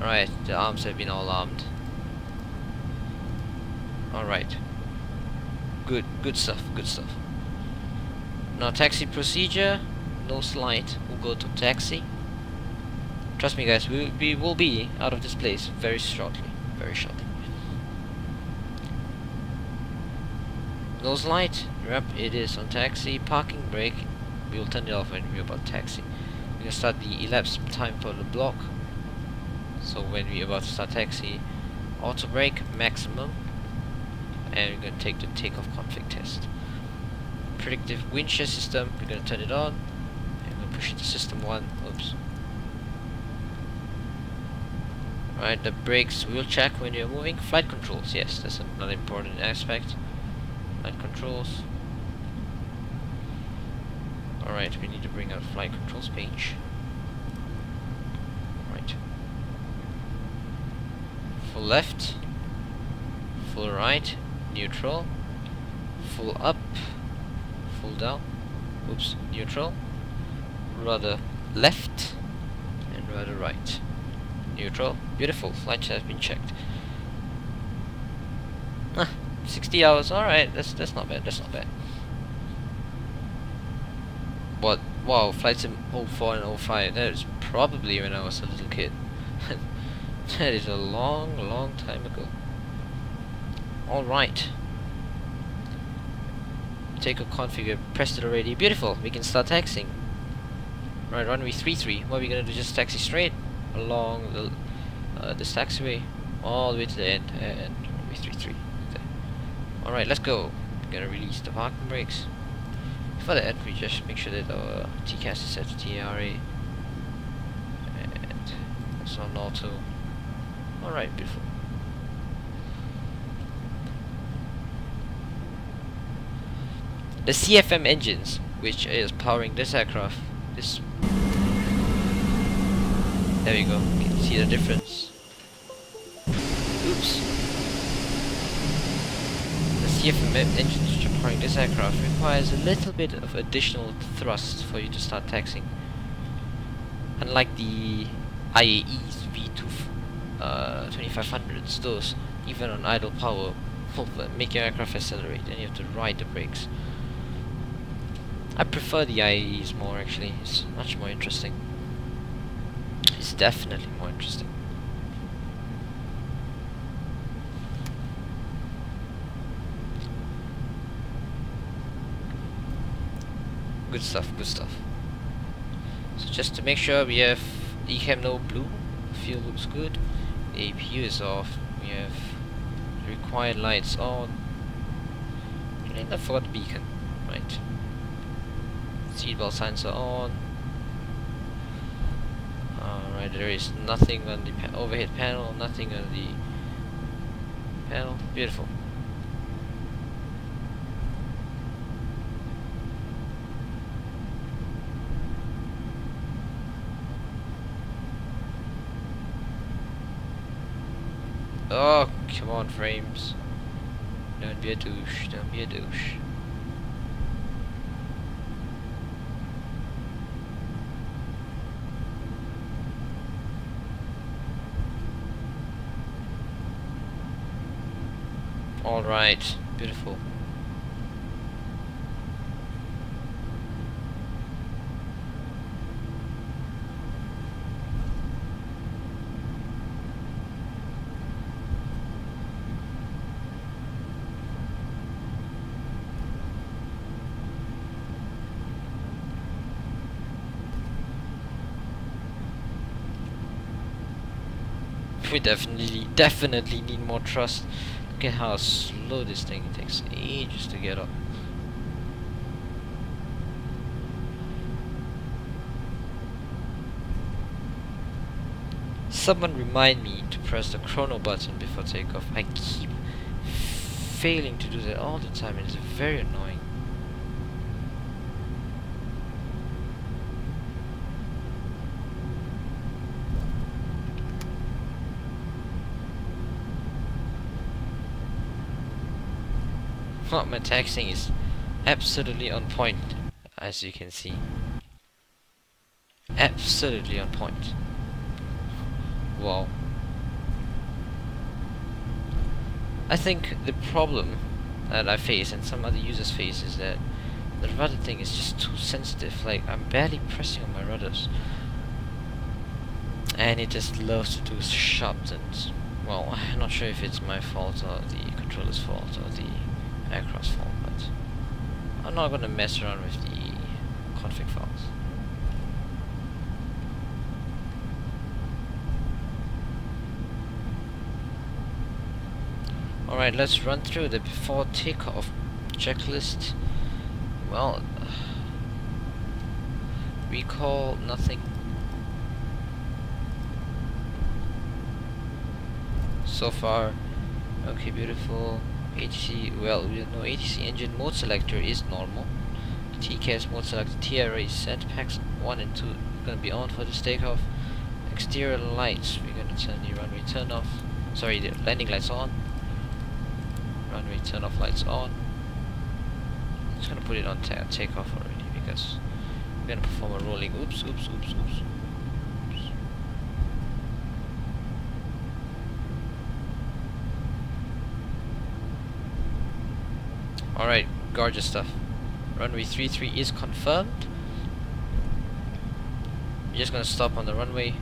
Alright, the arms have been all armed. Alright. Good stuff, good stuff. Now taxi procedure. No slide. We'll go to taxi. Trust me guys, we will be out of this place very shortly. Very shortly. No slide. Yep, it is on taxi. Parking brake. We will turn it off when we're about taxi. We're gonna start the elapsed time for the block. So when we're about to start taxi, auto brake maximum. And we're gonna take the takeoff config test. Predictive wind shear system, we're gonna turn it on. Push it to system 1. Oops. Right, the brakes we'll check when you're moving. Flight controls, yes, that's another important aspect. Flight controls. Alright, we need to bring out flight controls page. Right. Full left. Full right. Neutral. Full up. Full down. Oops, neutral. Rudder left and rudder right. Neutral. Beautiful. Flights have been checked. 60 hours. Alright, that's not bad. That's not bad. What? Wow, flights in 04 and 05. That is probably when I was a little kid. That is a long time ago. Alright. Take a configure. Pressed it already. Beautiful. We can start taxiing. Right, runway 33. What are we gonna do? Just taxi straight along this taxiway all the way to the end, and runway 33. Alright, let's go. We're gonna release the parking brakes. For that, we just make sure that our TCAS is set to TRA, and it's on auto. Alright, beautiful. The CFM engines, which is powering this aircraft, this. There we go. You can see the difference. Oops. The CFM engines which are powering this aircraft requires a little bit of additional thrust for you to start taxiing. Unlike the IAE's V2 2500s, those even on idle power will make your aircraft accelerate, and you have to ride the brakes. I prefer the IAEs more actually. It's much more interesting. It's definitely more interesting. Good stuff, good stuff. So just to make sure we have ECAM no blue, fuel looks good, APU is off, we have required lights on, and I forgot the beacon, right. Seatbelt signs are on. Alright, there is nothing on the overhead panel, nothing on the panel, beautiful. Oh, come on, frames. Don't be a douche, don't be a douche. Alright, beautiful. We definitely need more thrust. Look at how slow this thing takes ages to get up. Someone remind me to press the chrono button before takeoff. I keep failing to do that all the time and it's very annoying. My taxing is absolutely on point, as you can see. Absolutely on point. Wow. I think the problem that I face and some other users face is that the rudder thing is just too sensitive. Like, I'm barely pressing on my rudders. And it just loves to do sharp turns. Well, I'm not sure if it's my fault or the controller's fault or the aircraft's fault, but I'm not gonna mess around with the config files. Alright, let's run through the before takeoff checklist. Well, recall nothing. So far, okay, beautiful. ATC, well, we don't know. ATC engine mode selector is normal. TCAS mode selector, TRA is set. Packs 1 and 2 gonna be on for this takeoff. Exterior lights, we're gonna turn the runway turn off. Sorry, the landing lights on. Runway turn off lights on. I'm just gonna put it on takeoff already because we're gonna perform a rolling. Oops. Alright, gorgeous stuff. Runway 33 is confirmed. We're just gonna stop on the runway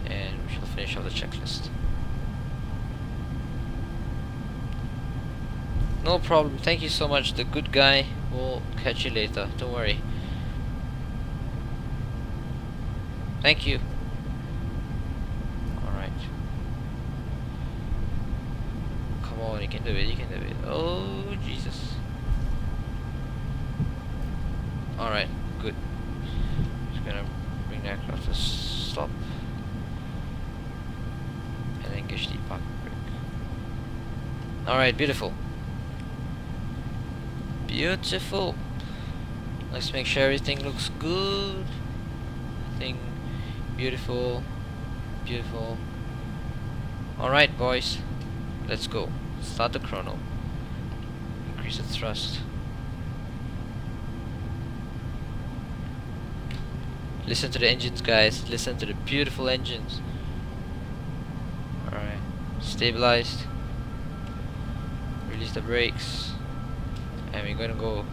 and we shall finish off the checklist. No problem, thank you so much, the good guy. We'll catch you later, don't worry. Thank you. Alright. Come on, you can do it, you can do it. Oh, Jesus. Alright, good. Just gonna bring the aircraft to stop. And then engage the parking brake. Alright, beautiful. Beautiful. Let's make sure everything looks good. Everything beautiful. Beautiful. Alright, boys. Let's go. Start the chrono. Increase the thrust. Listen to the engines, guys. Listen to the beautiful engines. Alright. Stabilized. Release the brakes. And we're gonna go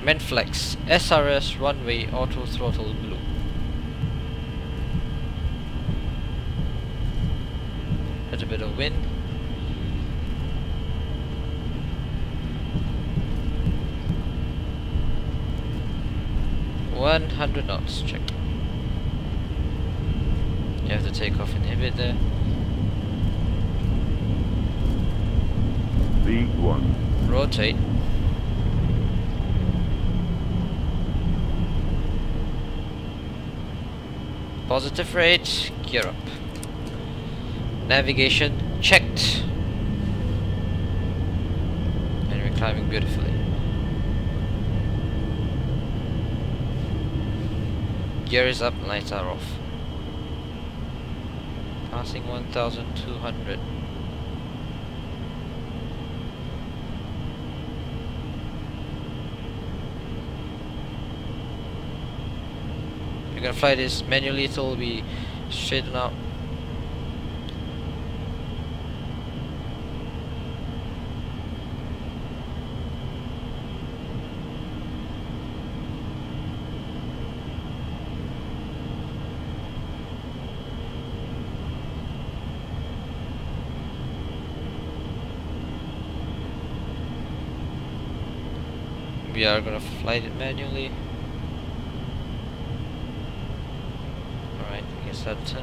Menflex SRS runway auto throttle blue. A bit of wind. 100 knots, check. You have the takeoff inhibitor. V1. Rotate. Positive rate, gear up. Navigation checked. And we're climbing beautifully. Gear is up, lights are off. Passing 1,200. We're gonna fly this manually till we straighten out. We are gonna fly it manually. Alright, I guess that's it.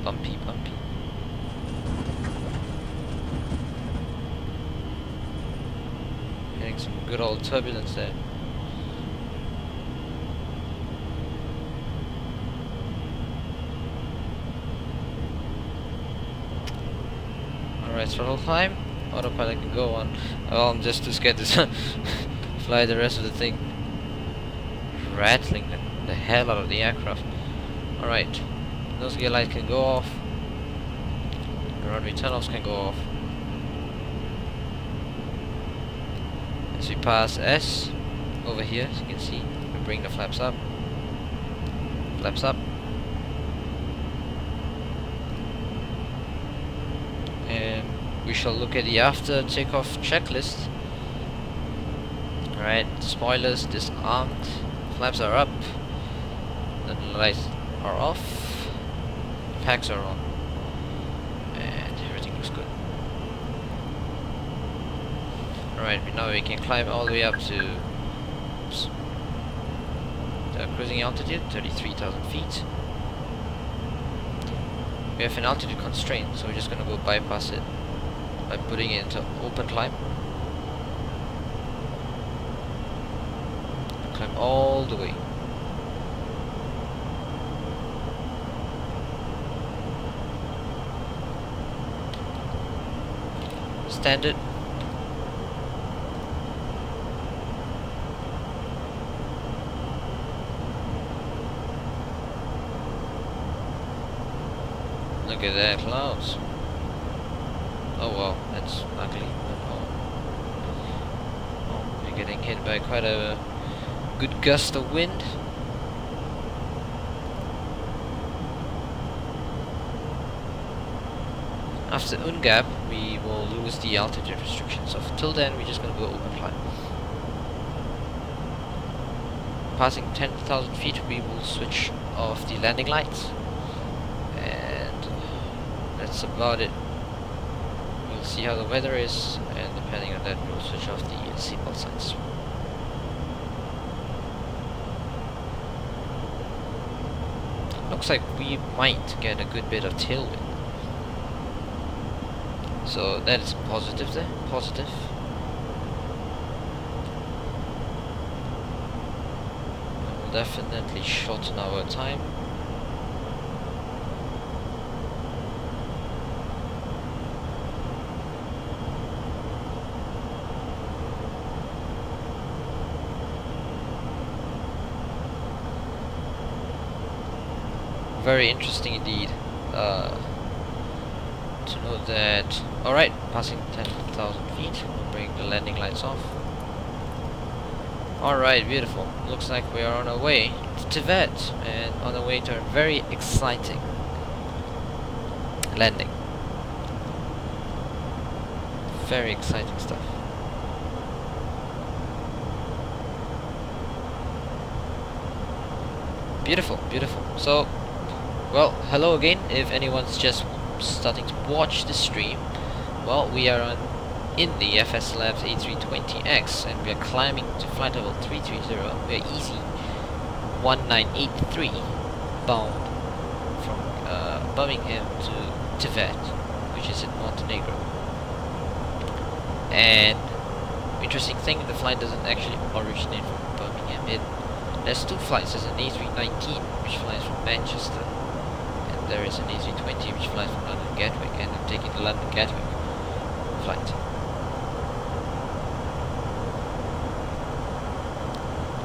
Bumpy, bumpy. Getting some good old turbulence there. Alright, throttle climb. Autopilot can go on. Oh, I'm just too scared to fly the rest of the thing. Rattling the hell out of the aircraft. Alright. Nose gear light can go off. The runway tunnels can go off. As we pass S over here, as you can see, we bring the flaps up. Flaps up. And we shall look at the after takeoff checklist. Alright, spoilers disarmed, flaps are up, the lights are off, packs are on, and everything looks good. Alright, now we can climb all the way up to the cruising altitude, 33,000 feet. We have an altitude constraint, so we're just gonna go bypass it by putting it into open climb. Climb all the way. Standard. Look at that, clouds. Oh wow, that's ugly. Oh, we're getting hit by quite a good gust of wind. After UNGAP, we will lose the altitude restriction, so till then we're just gonna go open climb. Passing 10,000 feet, we will switch off the landing lights, and that's about it. We'll see how the weather is, and depending on that, we'll switch off the seatbelt signs. Looks like we might get a good bit of tailwind. So that is positive there, positive. It will definitely shorten our time. Very interesting indeed. To know that. Alright, passing 10,000 feet. We'll bring the landing lights off. Alright, beautiful. Looks like we are on our way to Tibet and on our way to a very exciting landing. Very exciting stuff. Beautiful, beautiful. So, well, hello again. If anyone's just starting to watch the stream, well, we are on in the FSL A320x, and we are climbing to flight level 330. We are easy 1983, bound from Birmingham to Tibet, which is in Montenegro. And interesting thing, the flight doesn't actually originate from Birmingham. There's two flights. There's an A319 which flies from Manchester, and there is an A320 which flies from London Gatwick, and I'm taking the London Gatwick flight.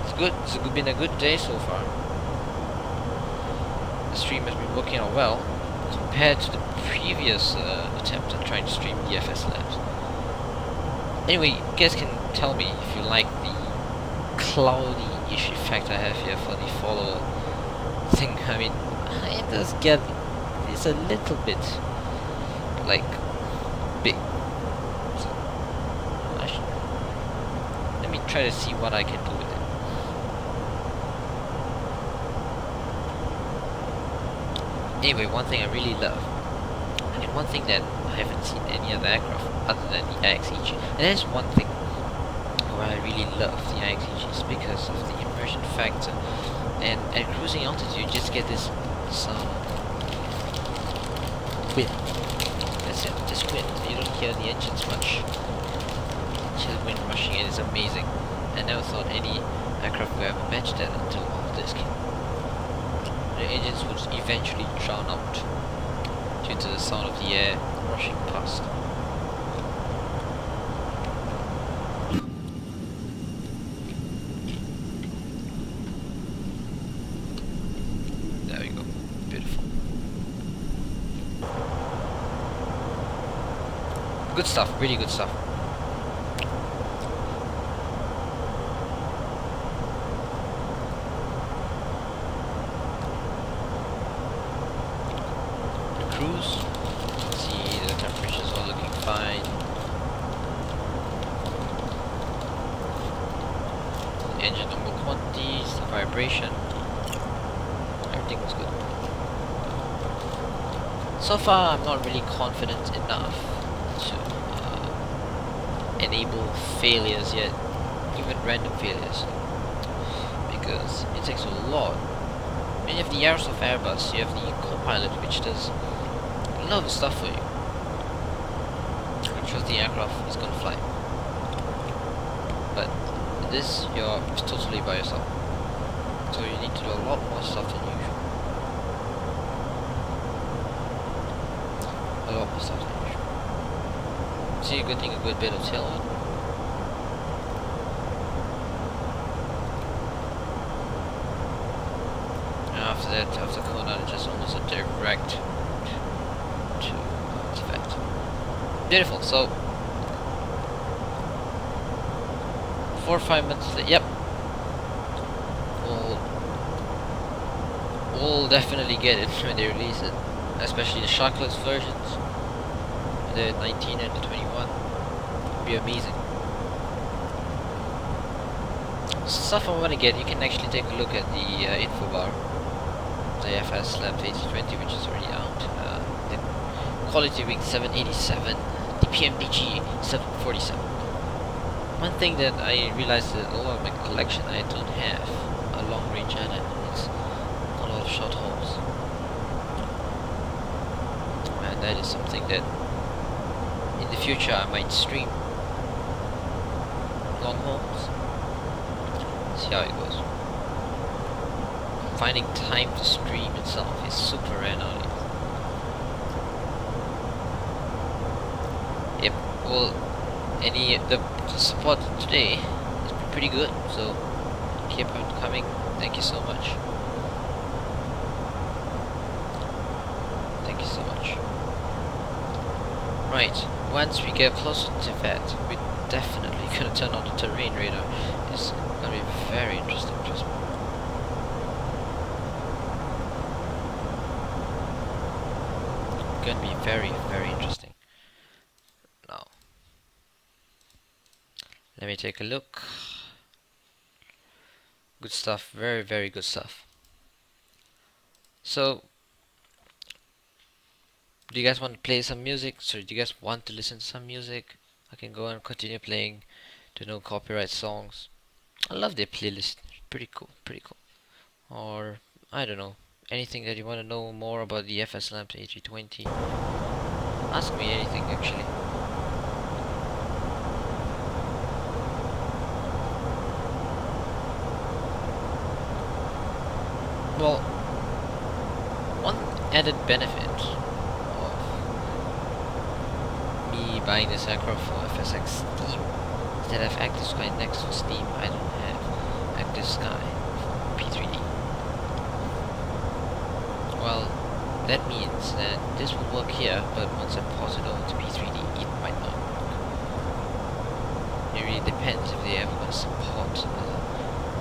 It's good. It's been a good day so far. The stream has been working out well compared to the previous attempt at trying to stream the FS Labs. Anyway, you guys can tell me if you like the cloudy-ish effect I have here for the follow thing. I mean, it does get, it's a little bit like big. So let me try to see what I can do with it. Anyway, one thing I really love, and one thing that I haven't seen any other aircraft other than the IXEG, and there's one thing where I really love the IXEG is because of the immersion factor, and at cruising altitude you just get this sound wind. That's it, just wind. You don't hear the engines much. Just wind rushing in is amazing. I never thought any aircraft would ever match that until all this came. The engines would eventually drown out due to the sound of the air rushing past. There we go. Beautiful. Good stuff, really good stuff. Cruise. See, the temperature's all looking fine. The engine number quantities, the vibration, everything was good. So far, I'm not really confident enough to enable failures yet, even random failures, because it takes a lot. I mean, you have the Airs of Airbus, you have the co-pilot, which does a lot of stuff for you. Which shows the aircraft is gonna fly. But this, you're totally by yourself. So you need to do a lot more stuff than usual. A lot more stuff than usual. See, you're getting a good bit of tailwind. And after that, after Kona, it's just almost a direct to Tibet. Beautiful. So 4 or 5 minutes later, yep, we'll definitely get it when they release it, especially the Sharkless versions, the 19 and the 21. It'll be amazing. Stuff I want to get, you can actually take a look at the info bar. The FS Lab 8020, which is already out. The quality wing 787, the PMDG 747. One thing that I realized that a lot of my collection I don't have a long range antenna. It's a lot of short hauls, and that is something that in the future I might stream long hauls. See how it goes. Finding time to stream itself is super rare nowadays. Yep, well, the support today has been pretty good, so keep on coming. Thank you so much. Thank you so much. Right, once we get closer to Tibet, we're definitely gonna turn on the terrain radar. It's gonna be very interesting, trust me. Gonna be very, very interesting. Now, let me take a look. Good stuff, very, very good stuff. So, do you guys want to play some music? So, do you guys want to listen to some music? I can go and continue playing to no copyright songs. I love their playlist. Pretty cool, pretty cool. Or, I don't know, anything that you want to know more about the FSL A320. Ask me anything actually. Well, one added benefit of me buying this aircraft for FSX Steam is that I have Active Sky next to Steam. I don't have Active Sky for P3D. Well, that means that this will work here, but once I pause it over to P3D, it might not work. It really depends if they ever going to support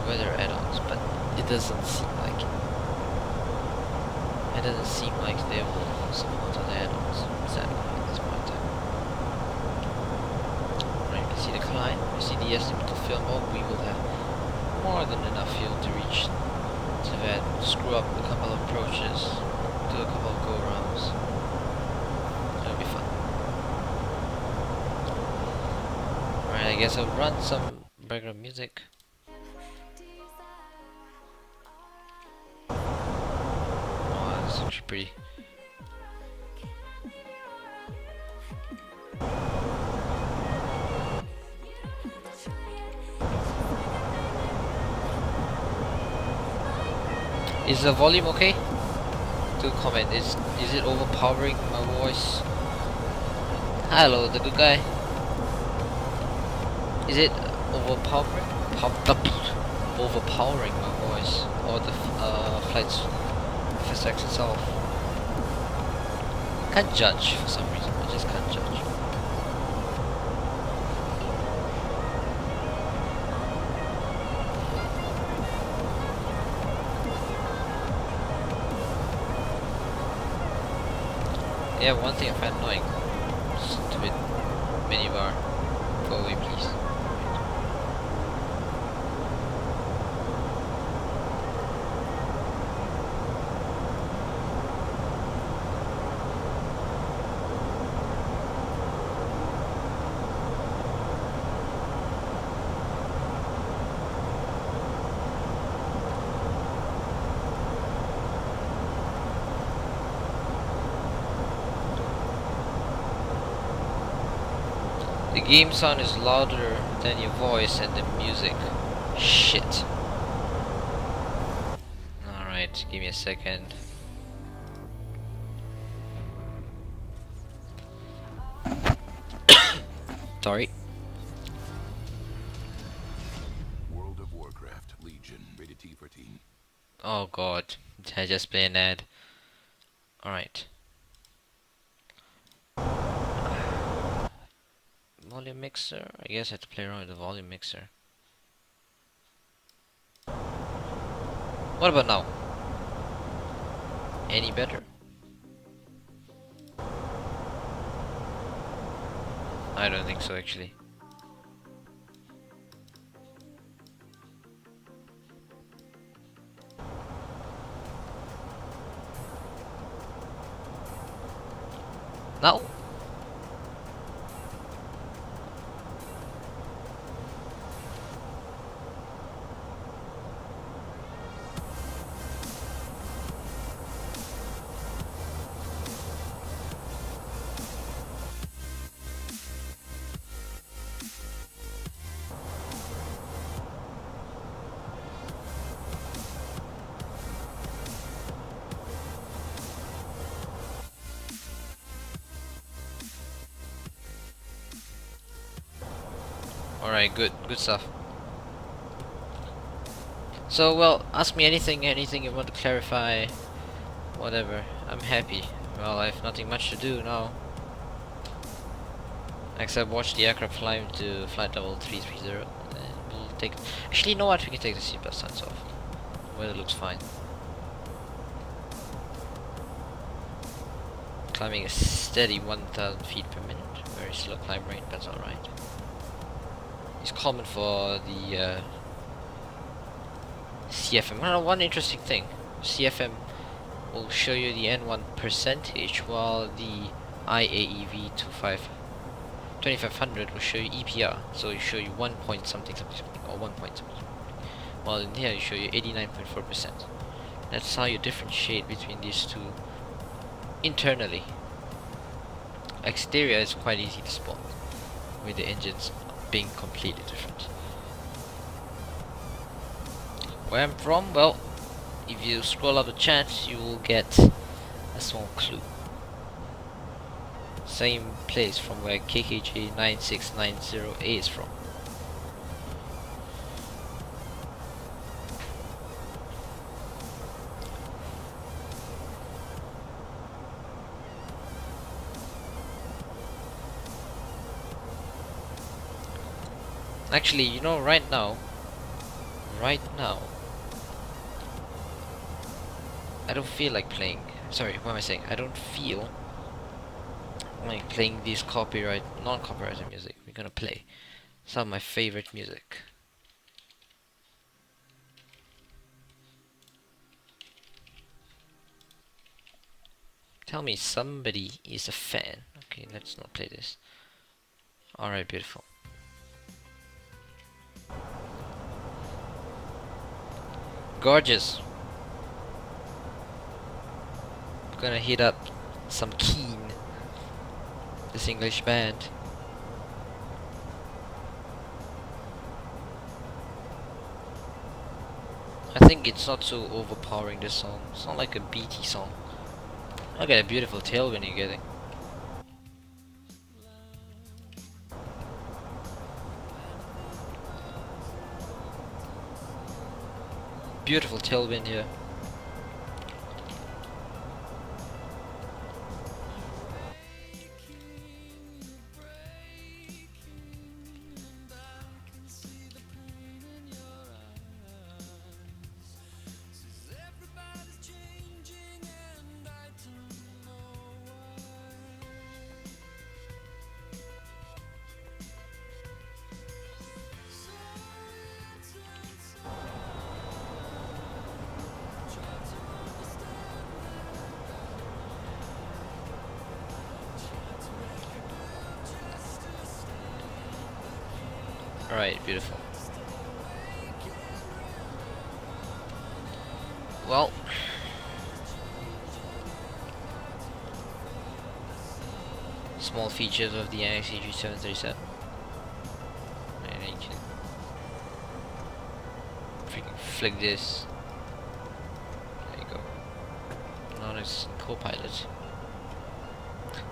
weather add-ons, but it doesn't seem like it. It doesn't seem like they will support other add-ons, sadly, at this point in time. Right, you can see the climb, you see the estimated fuel mode. We will have more than enough fuel to reach to that, screw up a couple of approaches, do a couple of go-rounds. It'll be fun. Alright, I guess I'll run some background music. Oh, that's actually pretty. Is the volume okay? Do comment. Is it overpowering my voice? Hello, the good guy. Is it overpowering? Overpowering my voice, or the flight's FSX itself? Can't judge for some reason. I just can't judge. Yeah, one thing I find annoying. Stupid minibar. Go away, please. The game sound is louder than your voice and the music. Shit. Alright, give me a second. Sorry. World of Warcraft, Legion, rated T for teen. Oh god. Did I just play an ad? Alright. Volume mixer? I guess I have to play around with the volume mixer. What about now? Any better? I don't think so actually. Now? Alright, good stuff. So, well, ask me anything you want to clarify, whatever. I'm happy. Well, I have nothing much to do now. Except watch the aircraft climb to flight level 330, and we'll take... Actually, you know what? We can take the seatbelt signs off. Weather looks fine. Climbing a steady 1,000 feet per minute. Very slow climb rate, that's alright. It's common for the CFM. Well, one interesting thing. CFM will show you the N1 percentage, while the IAEV 2500 will show you EPR, so it show you 1 point something something something, or 1 point something, while in here it show you 89.4%. That's how you differentiate between these two internally. Exterior is quite easy to spot, with the engines being completely different. Where I'm from, well, if you scroll up the chat, you will get a small clue. Same place from where KKJ 9690A is from. Actually, you know, right now, I don't feel like playing. Sorry, what am I saying? I don't feel like playing these non-copyrighted music. We're gonna play some of my favorite music. Tell me somebody is a fan. Okay, let's not play this. Alright, beautiful. Gorgeous. Gonna hit up some Keen, this English band. I think it's not so overpowering, this song. It's not like a BT song. Look at a beautiful tailwind you're getting. Beautiful tailwind here. Alright, beautiful. Well, small features of the NXT 737. And then you can freaking flick this. There you go. Now it's co-pilot.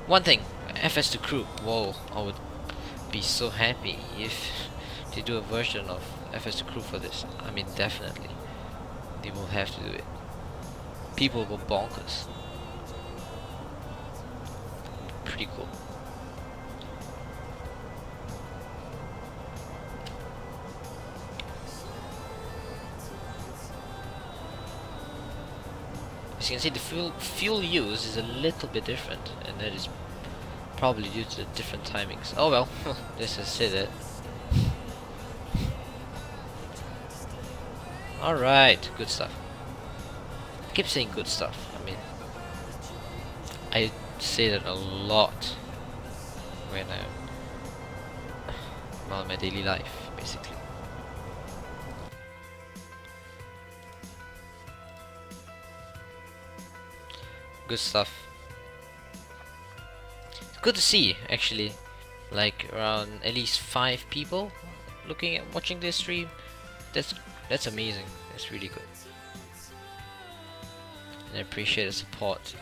One thing, FS to crew. Whoa, I would be so happy if they do a version of FS to crew for this. I mean, definitely they will have to do it. People go bonkers. Pretty cool. As you can see, the fuel use is a little bit different, and that is probably due to the different timings. Oh well, let's just say that. Alright, good stuff. I keep saying good stuff. I mean, I say that a lot when well, in my daily life, basically. Good stuff. It's good to see, actually, like around at least 5 people watching this stream. That's amazing. That's really good. And I appreciate the support.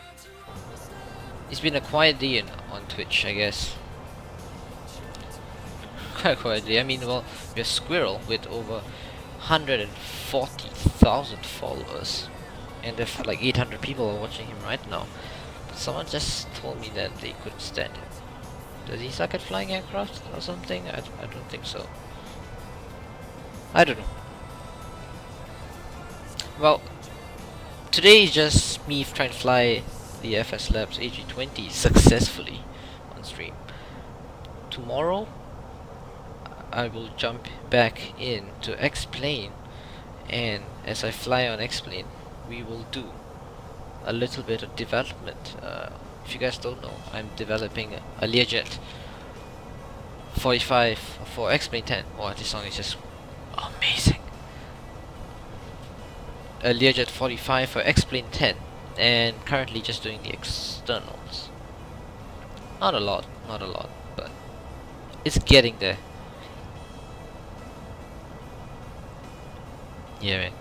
It's been a quiet day on Twitch, I guess. Quite a quiet day. I mean, well, we're Squirrel with over 140,000 followers, and there's like 800 people watching him right now. But someone just told me that they couldn't stand him. Does he suck at flying aircraft or something? I don't think so. I don't know. Well, today is just me trying to fly the FS Labs A320 successfully on stream. Tomorrow I will jump back in to X-Plane, and as I fly on X-Plane we will do a little bit of development. If you guys don't know, I'm developing a Learjet 45 for X-Plane 10. Wow, this song is just amazing. A Learjet 45 for X-Plane 10, and currently just doing the externals. Not a lot, but it's getting there. Yeah, man.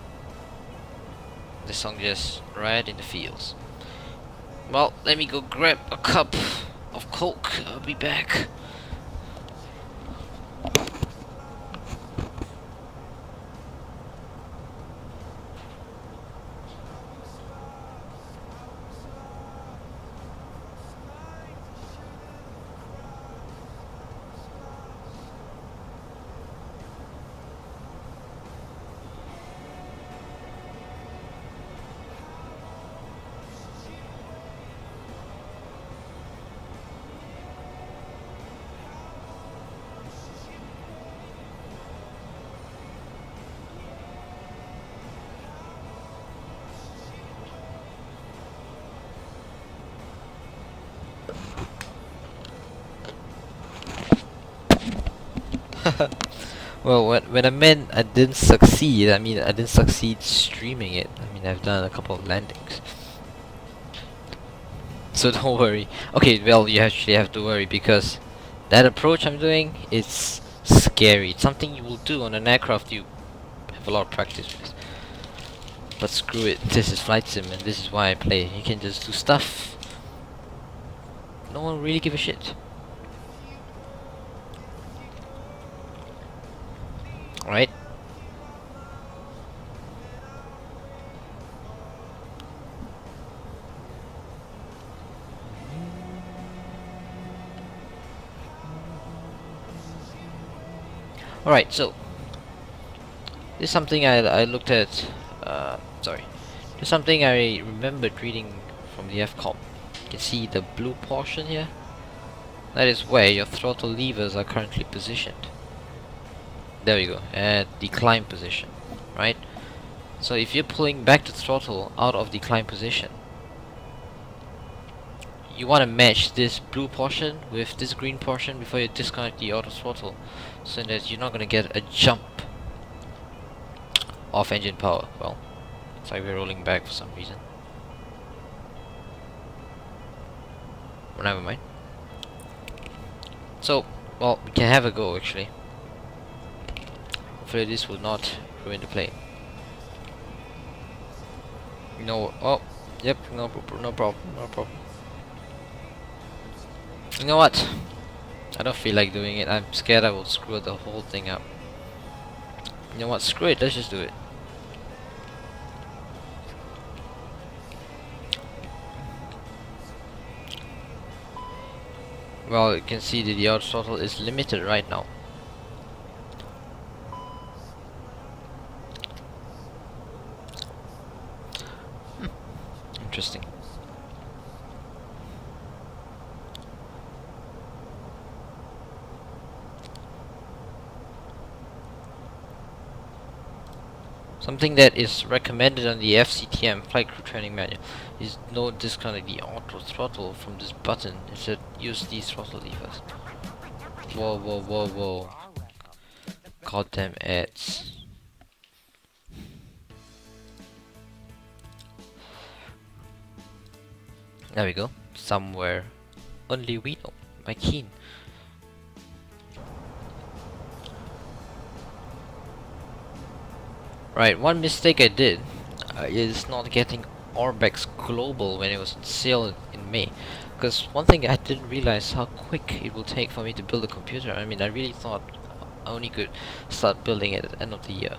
This song just right in the feels. Well, let me go grab a cup of Coke. I'll be back. Well, when I meant I didn't succeed, I mean I didn't succeed streaming it. I mean I've done a couple of landings. So don't worry. Okay, well you actually have to worry because that approach I'm doing is scary. It's something you will do on an aircraft you have a lot of practice with. But screw it, this is flight sim and this is why I play. You can just do stuff. No one really give a shit. Right? Alright, so this is something I looked at, sorry. This is something I remembered reading from the FCOM. You can see the blue portion here. That is where your throttle levers are currently positioned. There we go, at the climb position, right? So if you're pulling back the throttle out of the climb position, you want to match this blue portion with this green portion before you disconnect the auto throttle, so that you're not going to get a jump off engine power. Well, it's like we're rolling back for some reason. Well, never mind. So, well, we can have a go actually. Hopefully this will not ruin the plane. No, oh, yep, no problem. You know what? I don't feel like doing it. I'm scared I will screw the whole thing up. You know what? Screw it. Let's just do it. Well, you can see that the auto throttle is limited right now. Interesting. Something that is recommended on the FCTM flight crew training manual is no disconnect the auto throttle from this button. Instead, use these throttle levers. Whoa. Goddamn ads. There we go. Somewhere only we know. My keen. Right, one mistake I did is not getting Orbex Global when it was on sale in May. Because one thing I didn't realize how quick it will take for me to build a computer. I mean, I really thought I only could start building it at the end of the year.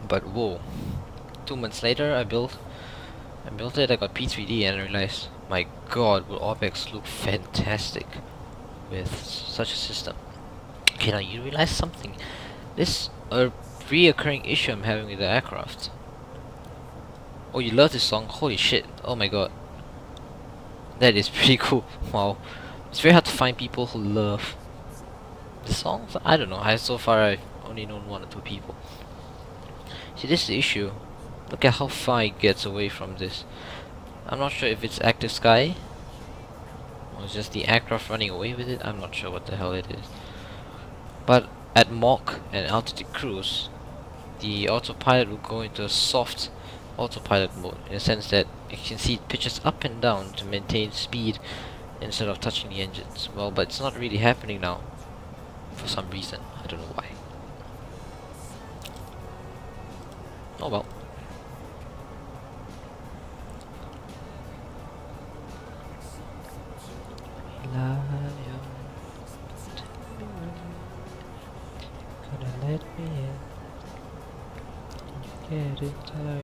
But whoa. 2 months later I built it, I got P3D and I realized, my god, will Orbex look fantastic with such a system. Okay, now you realize something. This a reoccurring issue I'm having with the aircraft. Oh, you love this song? Holy shit! Oh my god, that is pretty cool. Wow, it's very hard to find people who love the songs. I don't know. So far I've only known 1 or 2 people. See, this is the issue. Look at how far it gets away from this. I'm not sure if it's active sky or it's just the aircraft running away with it. I'm not sure what the hell it is. But at Mach and altitude cruise, the autopilot will go into a soft autopilot mode in the sense that you can see it pitches up and down to maintain speed instead of touching the engines. Well, but it's not really happening now for some reason. I don't know why. Oh well. Gonna let me in. Get it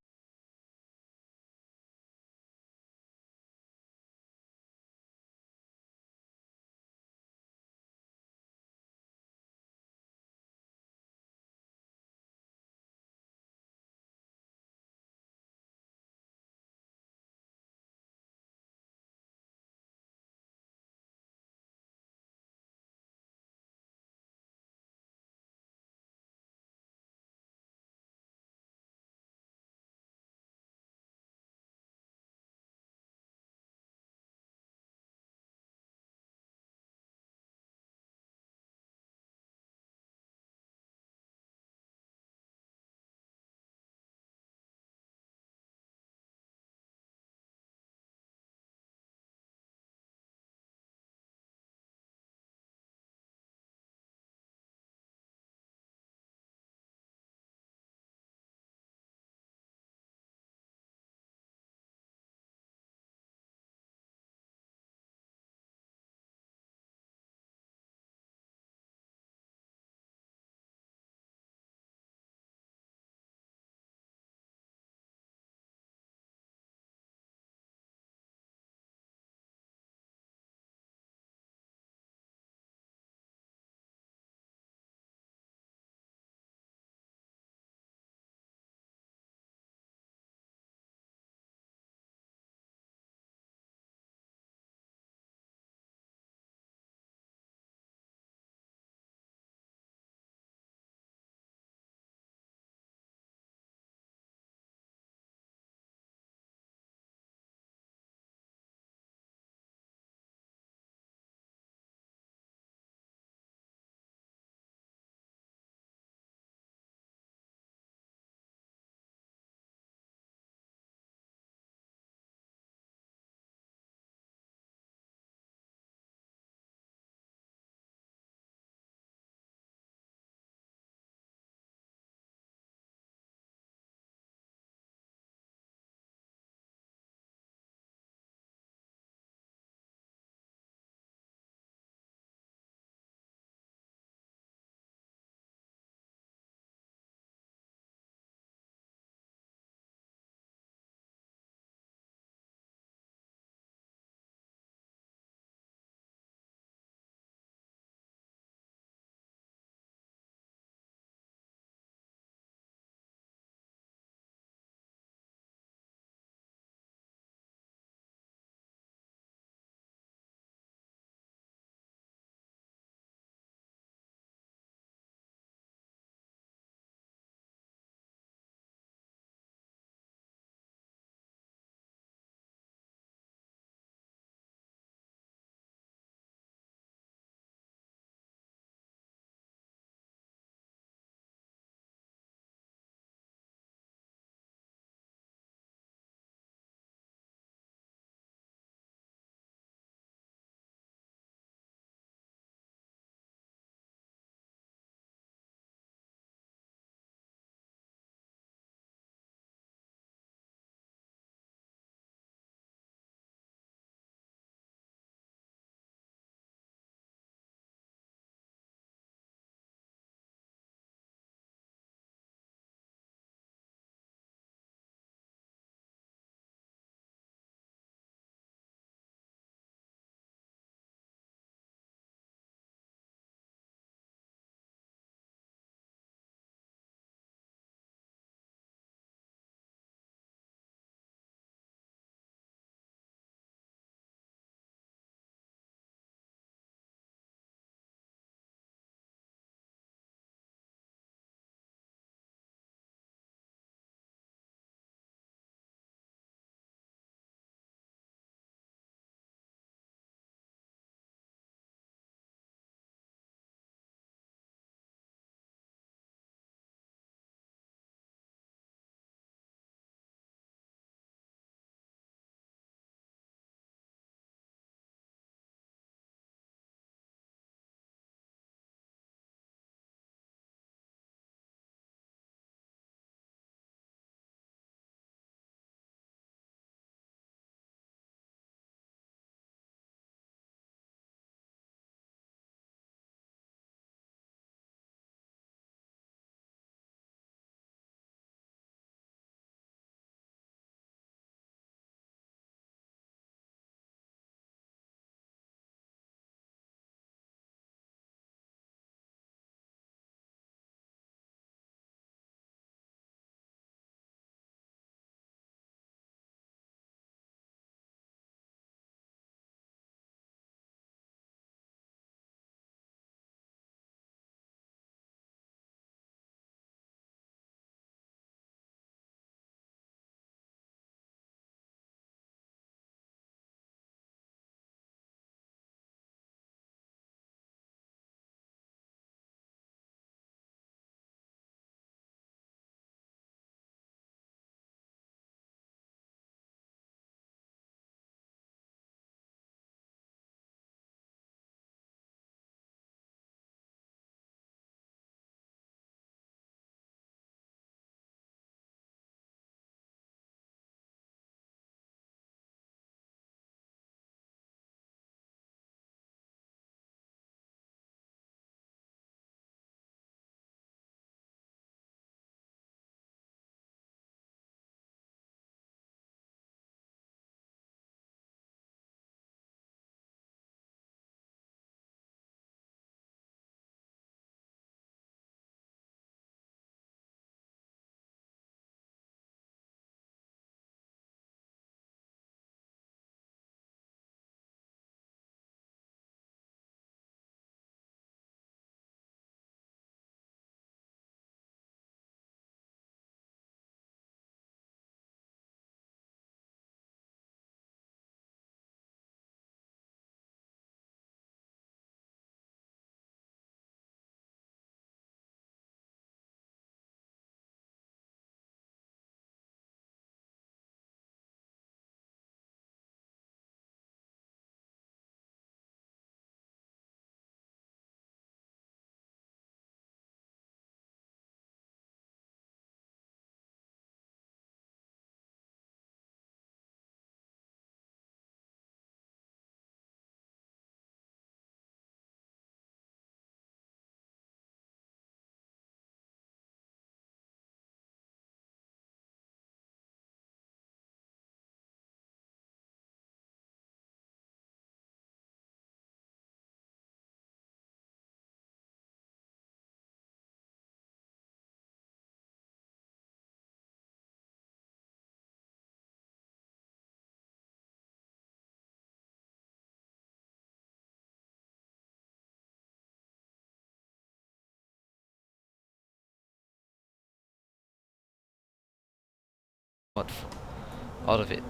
out of it.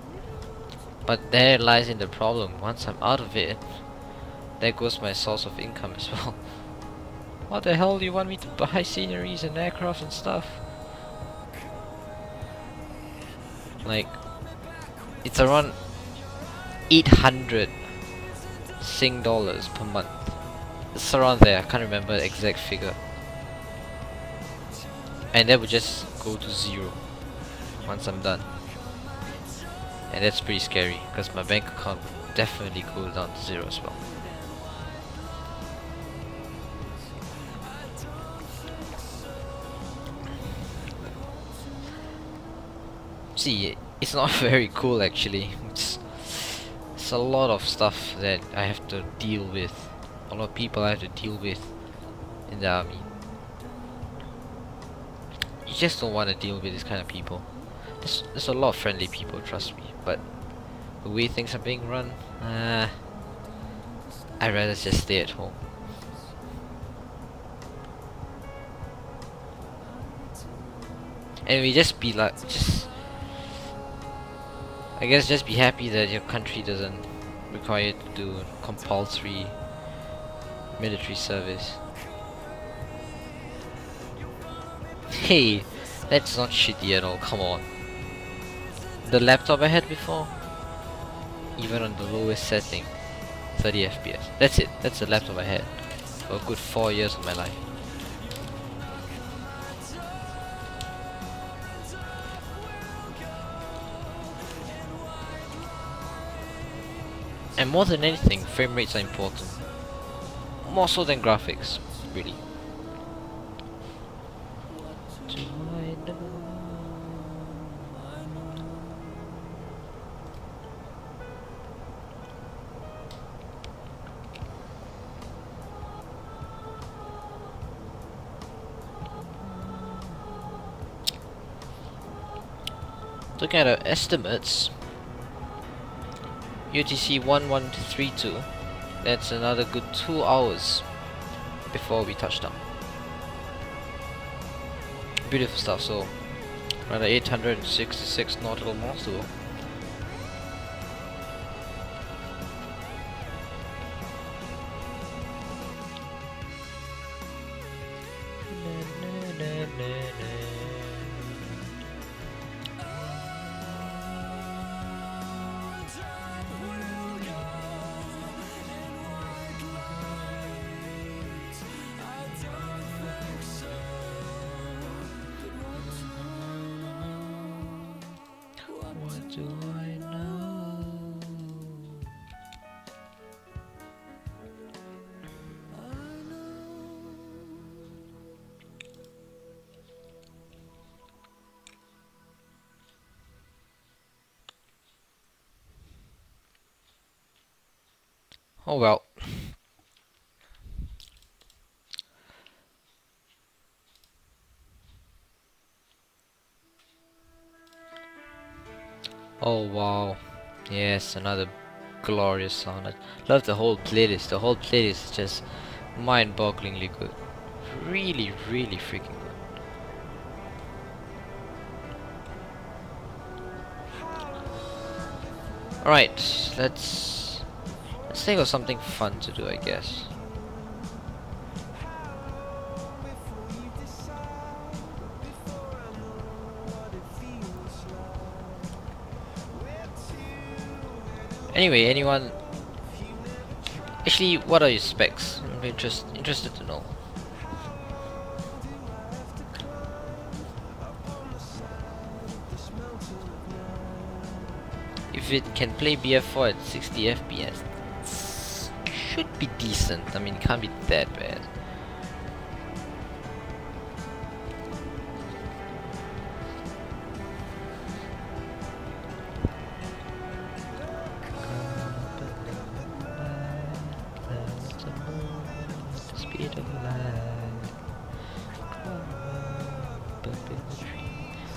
But there lies in the problem. Once I'm out of it, there goes my source of income as well. What the hell do you want me to buy sceneries and aircraft and stuff? Like, it's around 800 Sing dollars per month. It's around there, I can't remember the exact figure. And that would just go to zero once I'm done. And that's pretty scary, because my bank account will definitely go down to zero as well. See, it's not very cool actually. It's a lot of stuff that I have to deal with. A lot of people I have to deal with in the army. You just don't want to deal with this kind of people. There's a lot of friendly people, trust me, but the way things are being run, I'd rather just stay at home. And we just be like, I guess just be happy that your country doesn't require you to do compulsory military service. Hey, that's not shitty at all, come on. The laptop I had before, even on the lowest setting, 30 FPS. That's it, that's the laptop I had for a good 4 years of my life. And more than anything, frame rates are important. More so than graphics, really. Do I know? Looking at our estimates, UTC 1132, that's another good 2 hours before we touch down. Beautiful stuff, so another 866 nautical miles to go. What do I know? Oh well. Oh wow. Yes, another glorious sound. I love the whole playlist. The whole playlist is just mind-bogglingly good. Really, really freaking good. Alright, let's think of something fun to do, I guess. Anyway, anyone? Actually, what are your specs? I'm interested to know. If it can play BF4 at 60 FPS, should be decent. I mean, it can't be that bad.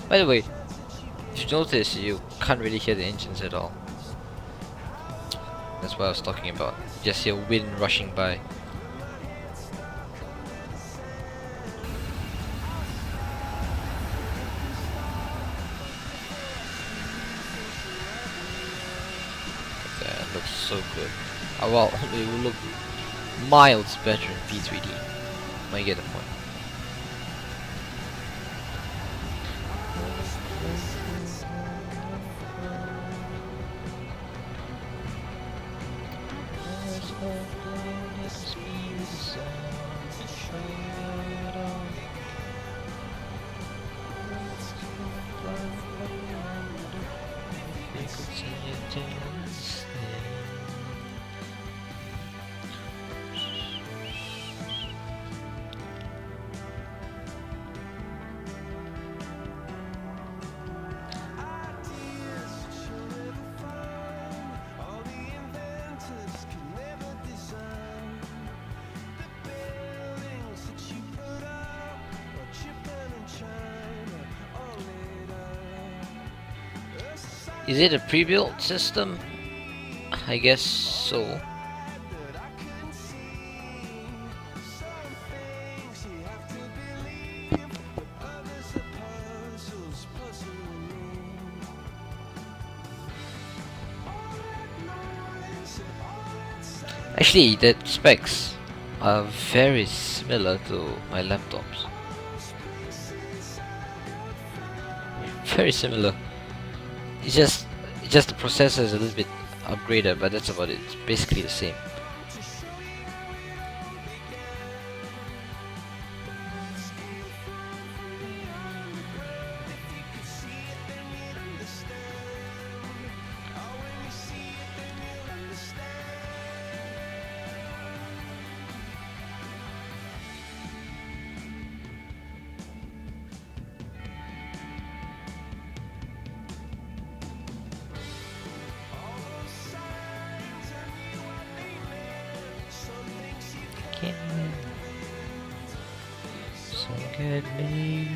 By the way, if you notice, you can't really hear the engines at all. That's what I was talking about. Just hear wind rushing by. so good. Well, it will look miles better in P3D. Might get the point. Is it a pre-built system? I guess so. Actually, the specs are very similar to my laptops. Very similar. It's just the processor is a little bit upgraded, but that's about it. It's basically the same. So get me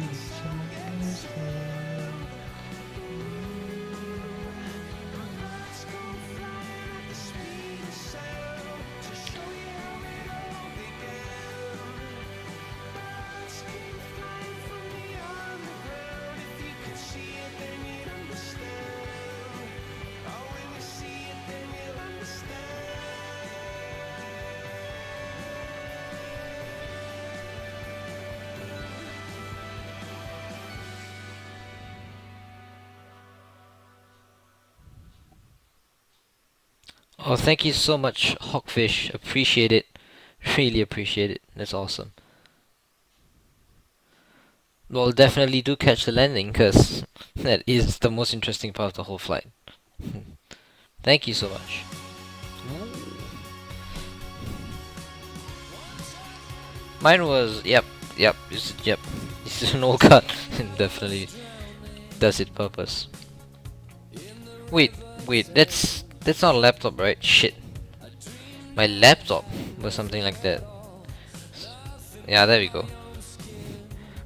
Oh, thank you so much, Hawkfish. Appreciate it. Really appreciate it. That's awesome. Well, definitely do catch the landing, because that is the most interesting part of the whole flight. Thank you so much. Mine was, yep, yep. It's an old cut. Definitely does it purpose. Wait, that's not a laptop, right? Shit. My laptop was something like that. Yeah, there we go.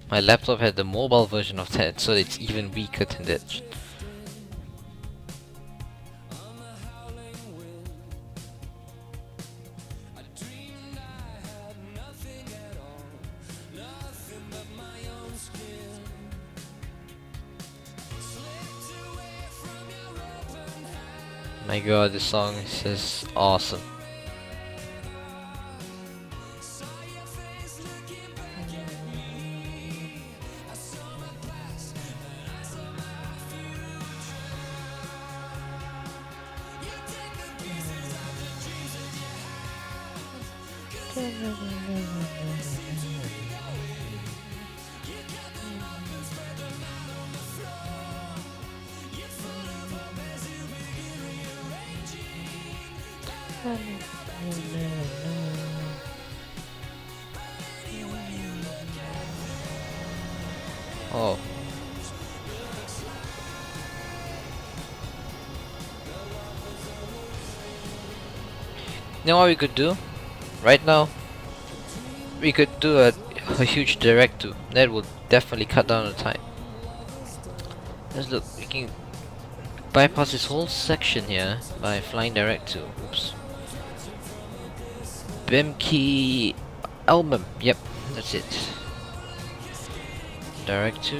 My laptop had the mobile version of that, so it's even weaker than that. My god, this song is just awesome. Oh. You know what we could do? Right now, we could do a huge direct to. That would definitely cut down the time. Let's look, we can bypass this whole section here by flying direct to. Oops. Bimkey album. Yep, that's it. Direct to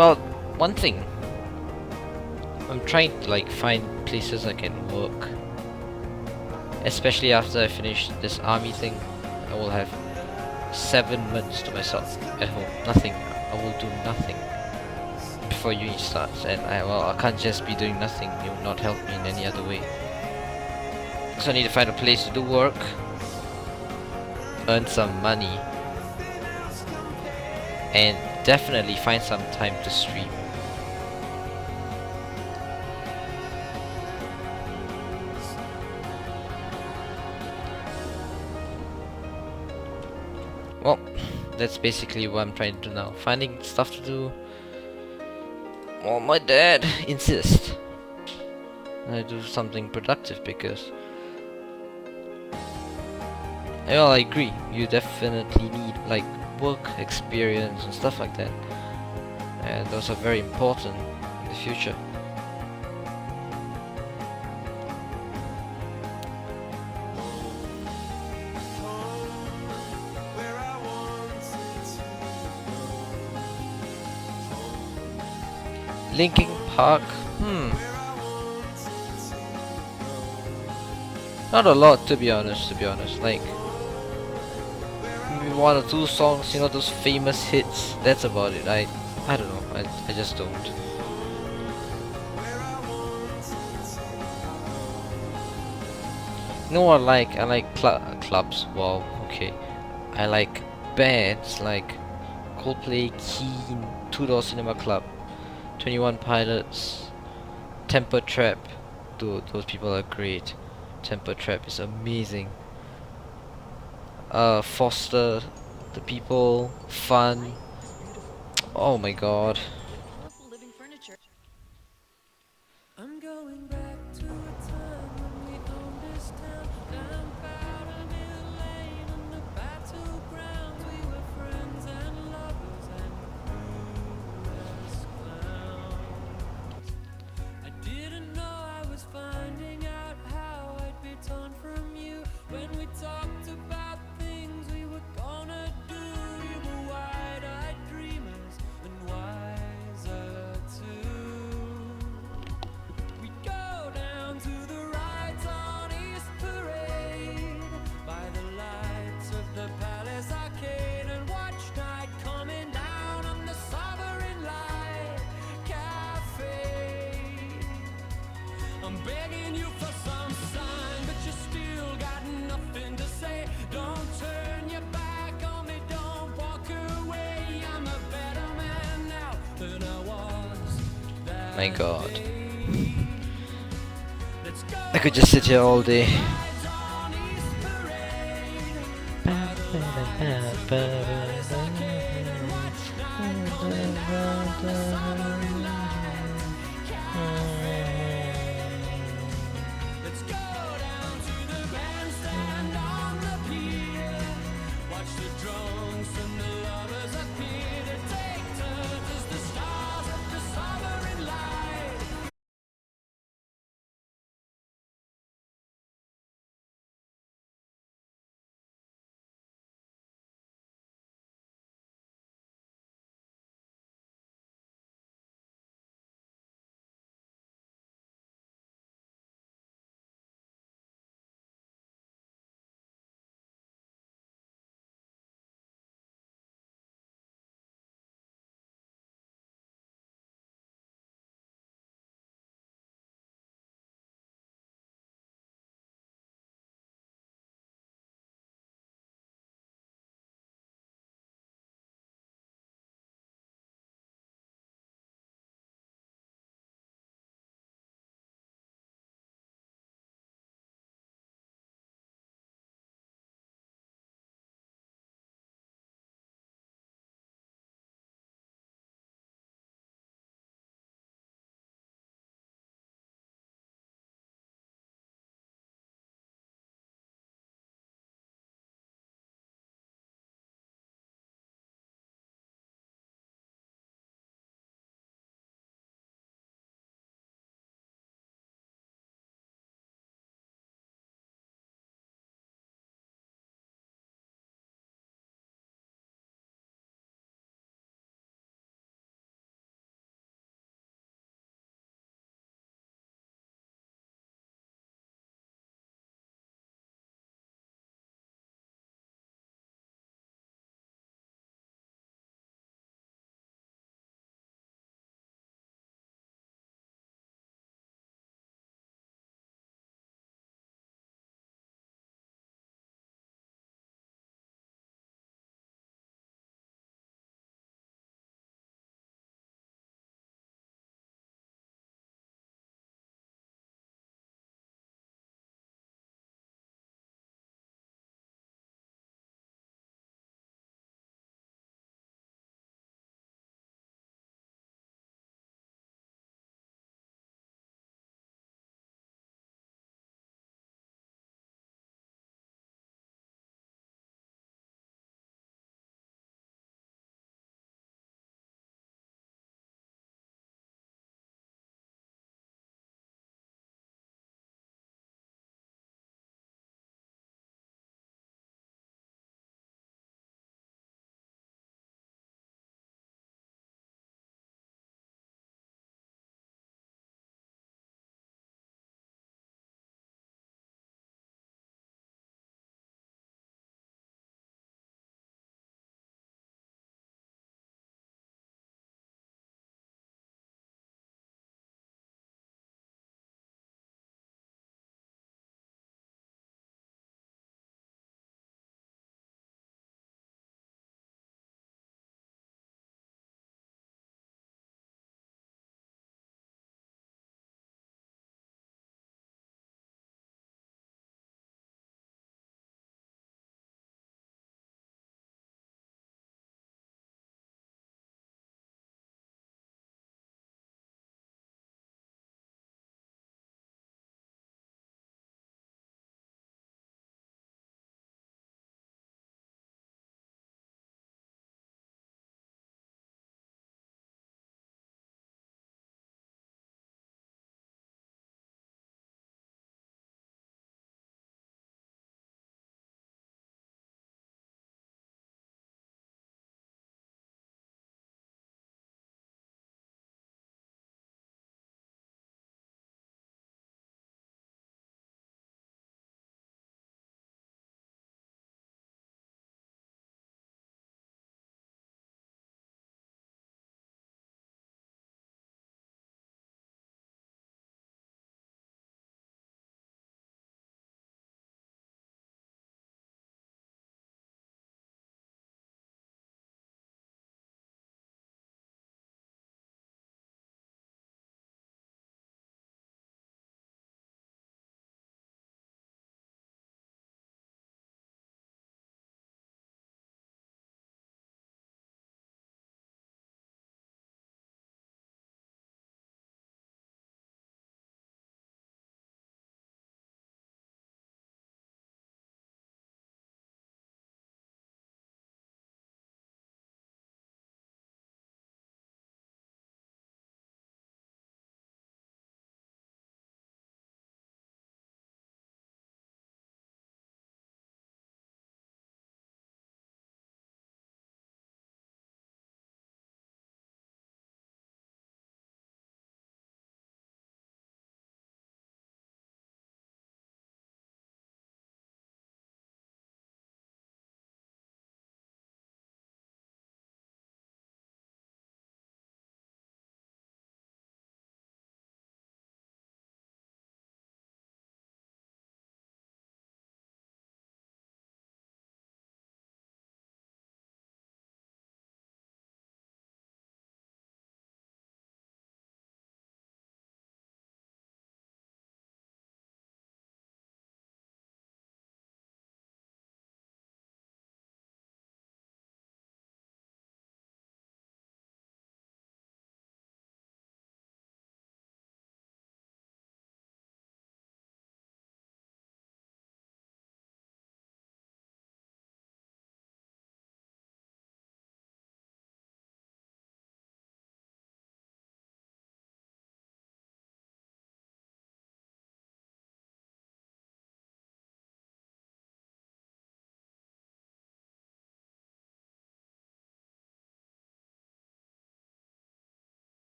Well, one thing, I'm trying to like find places I can work. Especially after I finish this army thing, I will have 7 months to myself at home. Nothing. I will do nothing before uni starts, and I can't just be doing nothing. It will not help me in any other way. So I need to find a place to do work, earn some money, and definitely find some time to stream. Well, that's basically what I'm trying to do now. Finding stuff to do. Well, my dad insists I do something productive because, well, I agree. You definitely need like work experience and stuff like that, and those are very important in the future. Linkin Park, not a lot to be honest. Like maybe 1 or 2 songs, you know, those famous hits. That's about it. I don't know. I just don't. You know what I like clubs. Wow, okay. I like bands like Coldplay, Keen, Two Door Cinema Club, 21 Pilots, Temper Trap. Dude, those people are great. Temper Trap is amazing. Foster, the people, Fun. Oh my god. I'm going back to a time when we owned this town, down Powder Mill Lane on the battlegrounds. We were friends and lovers and cool as clowns. I didn't know I was finding out how I'd be torn from you when we talked about things we were gonna do. We were wide-eyed dreamers and wiser too. We go down to the rides on East Parade by the lights of the Palace Arcade and watch night coming down on the Sovereign Light Cafe. I'm begging you for some sign, but you still got nothing to say. Don't turn your back on me, don't walk away. I'm a better man now than I was that My god. day. I could just sit here all day.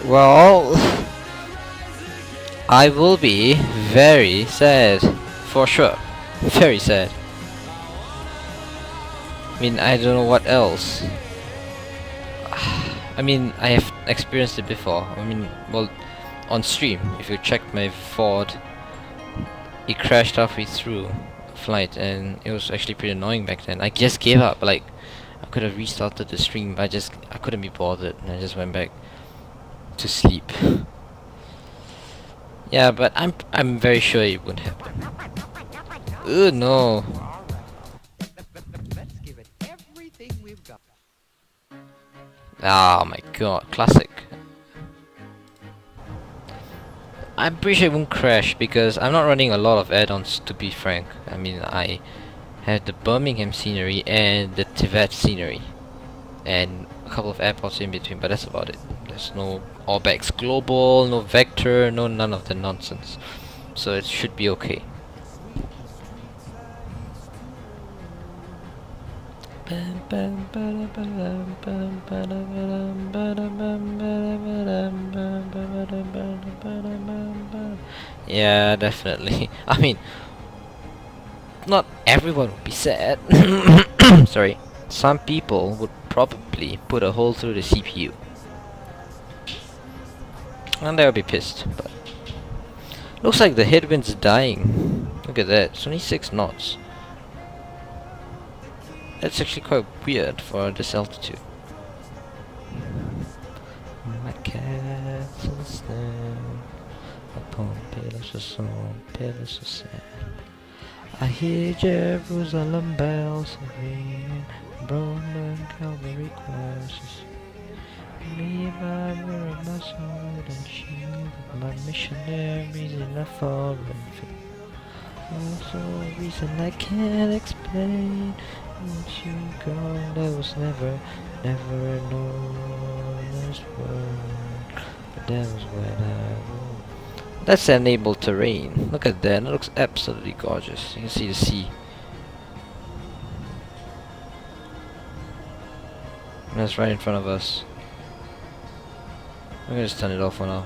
Well, I will be very sad, for sure. Very sad. I mean, I don't know what else. I mean, I have experienced it before. I mean, well, on stream, if you checked my Ford, it crashed halfway through a flight, and it was actually pretty annoying back then. I just gave up. Like, I could have restarted the stream, but I couldn't be bothered, and I just went back to sleep. Yeah, but I'm very sure it won't happen. Oh no. Let's give it everything we've got. Oh my god, classic. I'm pretty sure it won't crash because I'm not running a lot of add-ons, to be frank. I mean, I have the Birmingham scenery and the Tibet scenery, and a couple of airports in between, but that's about it. There's no Orbex Global, no Vector, no none of the nonsense. So it should be okay. Yeah, definitely. I mean, not everyone would be sad. Sorry. Some people would probably put a hole through the CPU. And they would be pissed, but... Looks like the headwind's dying. Look at that, it's only 6 knots. That's actually quite weird for this altitude. My cats will stand upon pillars of stone, pillars of sand. I hear Jerusalem bells ringing, Roman Calvary choirs. Me, my mirror, my sword and shield, my missionaries in a foreign field. Also a reason I can't explain. Once you gone, there was never a northern's world. But that was when I ruled. That's enable terrain. Look at that. It looks absolutely gorgeous. You can see the sea. And that's right in front of us. I'm gonna just turn it off for now.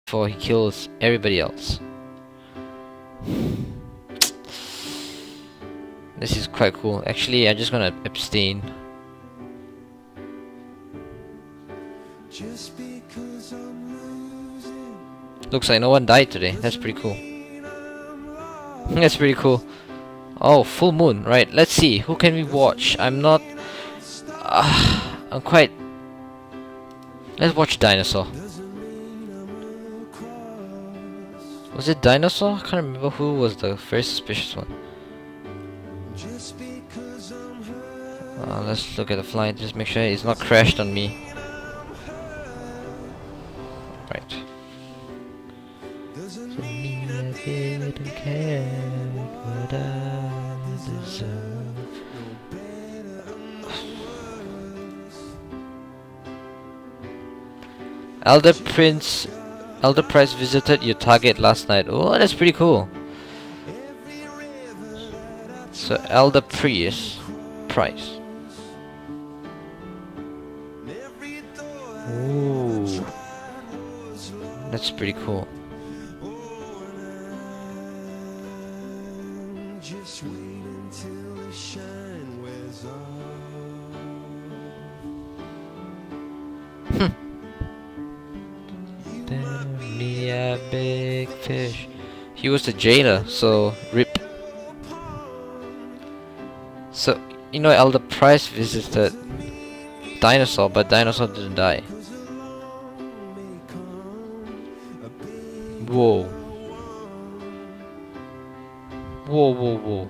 before he kills everybody else. This is quite cool. Actually, I'm just gonna abstain. Looks like no one died today. That's pretty cool. That's pretty cool. Oh, full moon. Right, let's see. Who can we watch? I'm not... I'm quite... Let's watch Dinosaur. Was it Dinosaur? I can't remember who was the very suspicious one. Let's look at the flight. Just make sure it's not crashed on me. Right. Elder Price visited your target last night. Oh, that's pretty cool. So Elder Price. Ooh, that's pretty cool. Me a big fish. He was the jailer, so rip. So you know, Elder Price visited Dinosaur, but Dinosaur didn't die. Whoa. Whoa, whoa, whoa.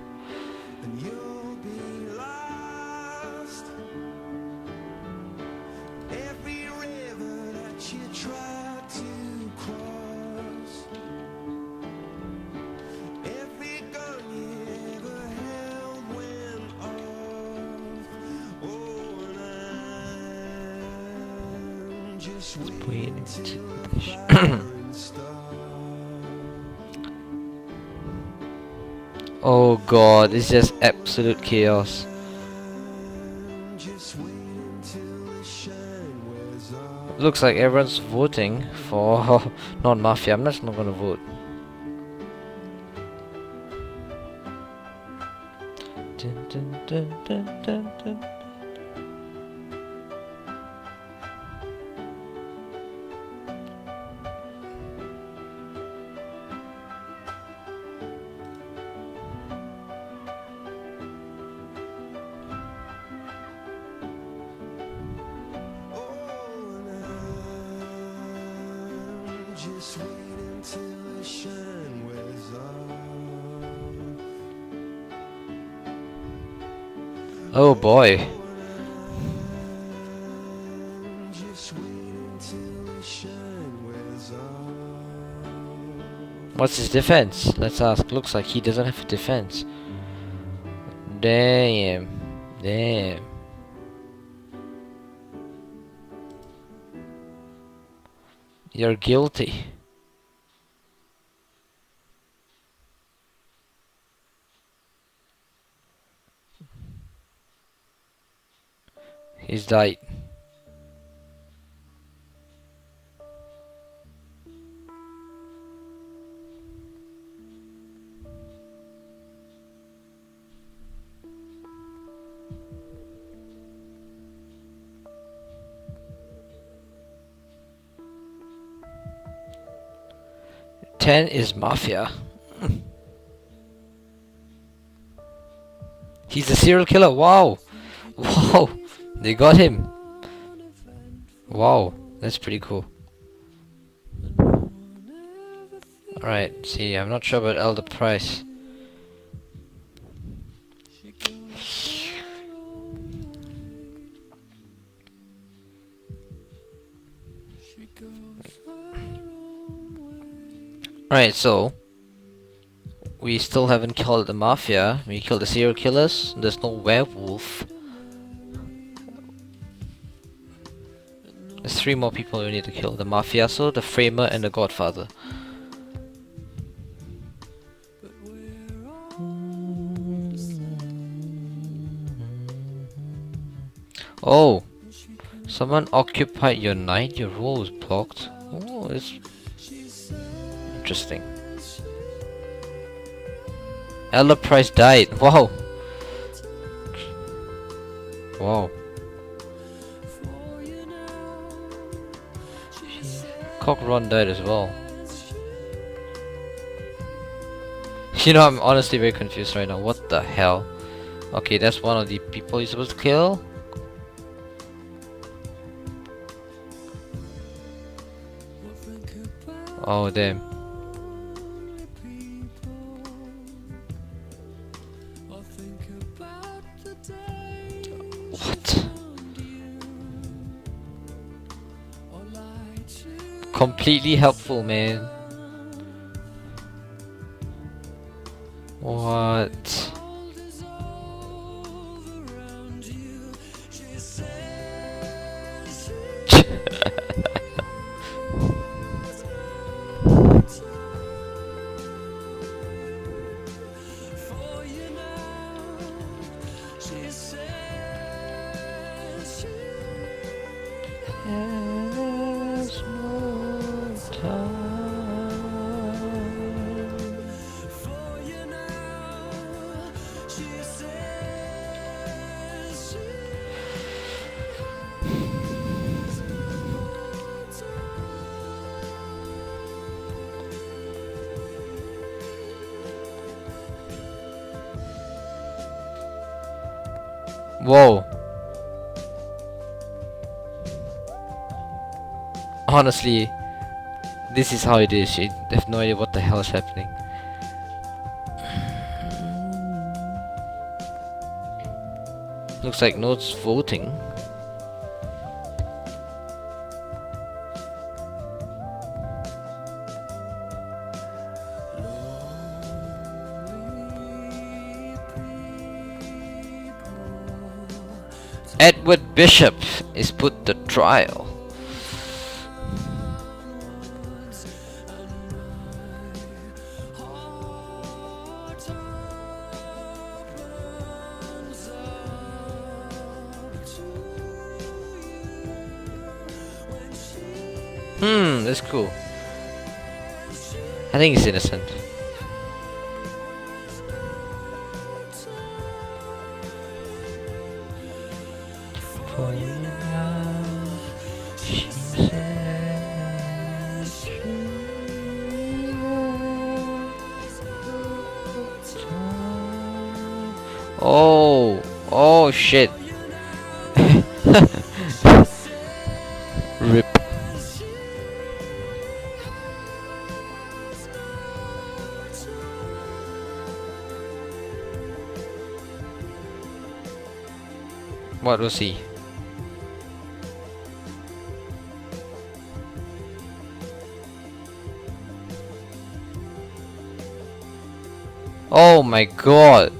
Oh god, it's just absolute chaos. Looks like everyone's voting for non-mafia. I'm just not gonna vote. Dun, dun, dun, dun, dun, dun. Oh boy. What's his defense? Let's ask. Looks like he doesn't have a defense. Damn. Damn. You're guilty. He's died. Ten is mafia. He's a serial killer. Wow. Wow. They got him. Wow. That's pretty cool. Alright, see, I'm not sure about Elder Price. Alright, so we still haven't killed the mafia. We killed the serial killers. There's no werewolf. There's 3 more people we need to kill. The mafioso, the framer, and the godfather. Oh! Someone occupied your night. Your role was blocked. Oh, it's... interesting. Elder Price died. Wow. Wow. Cockron died as well. You know, I'm honestly very confused right now. What the hell? Okay, that's one of the people you're supposed to kill. Oh damn. What? Completely helpful, man. What? There's no time. Whoa. Honestly, this is how it is. I have no idea what the hell is happening. Looks like no voting. Edward Bishop is put to trial. That's cool. I think he's innocent. For you now, she said she was time. Oh shit. Rip. What was he? Oh my god.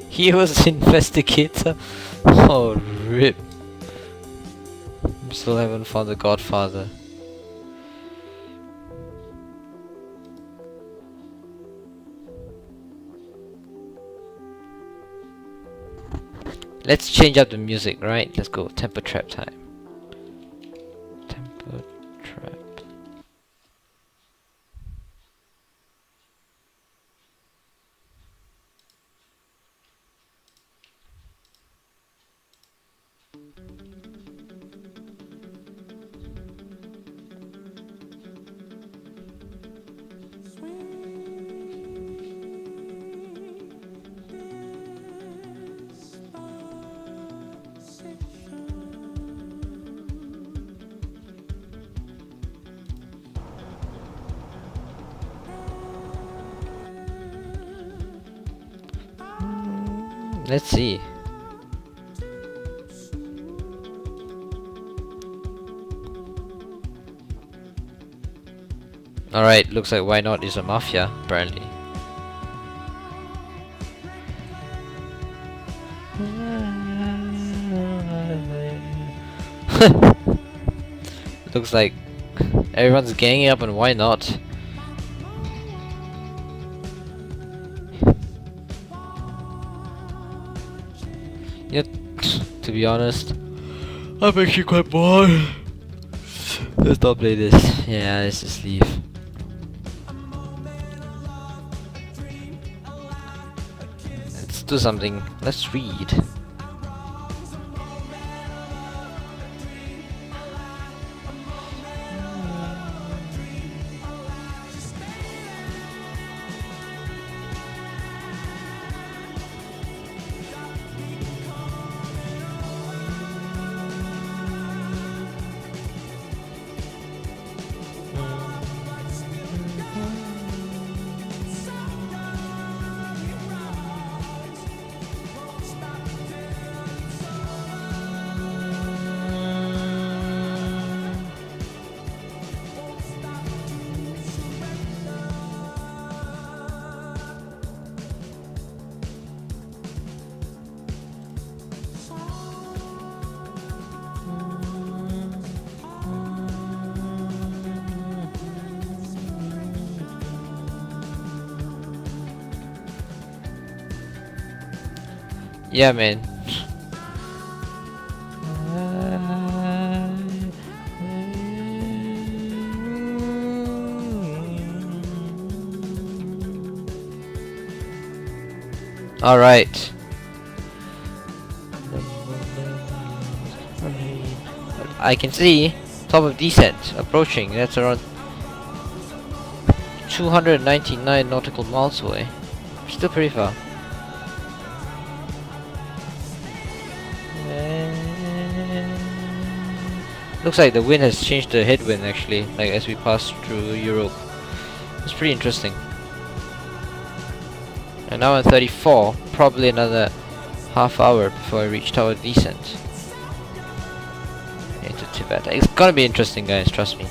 He was investigator. Oh rip. Still haven't found the Godfather. Let's change up the music, right? Let's go temper trap time. Temper trap. Let's see. Alright, looks like Why Not is a mafia, apparently. Looks like everyone's ganging up on Why Not. Yet, to be honest, I'm actually quite bored. Let's not play this. Yeah, let's just leave. Let's do something. Let's read. Yeah, man. All right. I can see top of descent approaching. That's around 299 nautical miles away. Still pretty far. Looks like the wind has changed the headwind actually, like as we pass through Europe. It's pretty interesting. And now I'm 34, probably another half hour before I reach tower descent into Tibet. It's gonna be interesting, guys, trust me.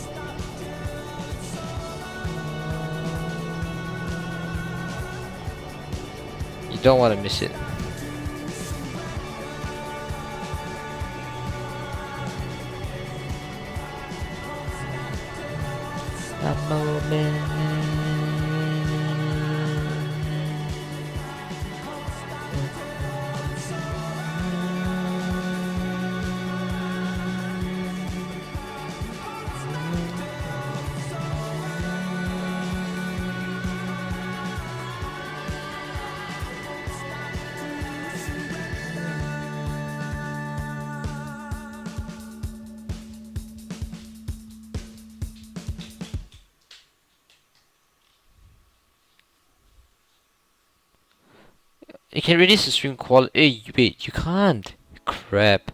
You don't want to miss it. A moment. You can reduce the stream quality. Wait, you can't. Crap.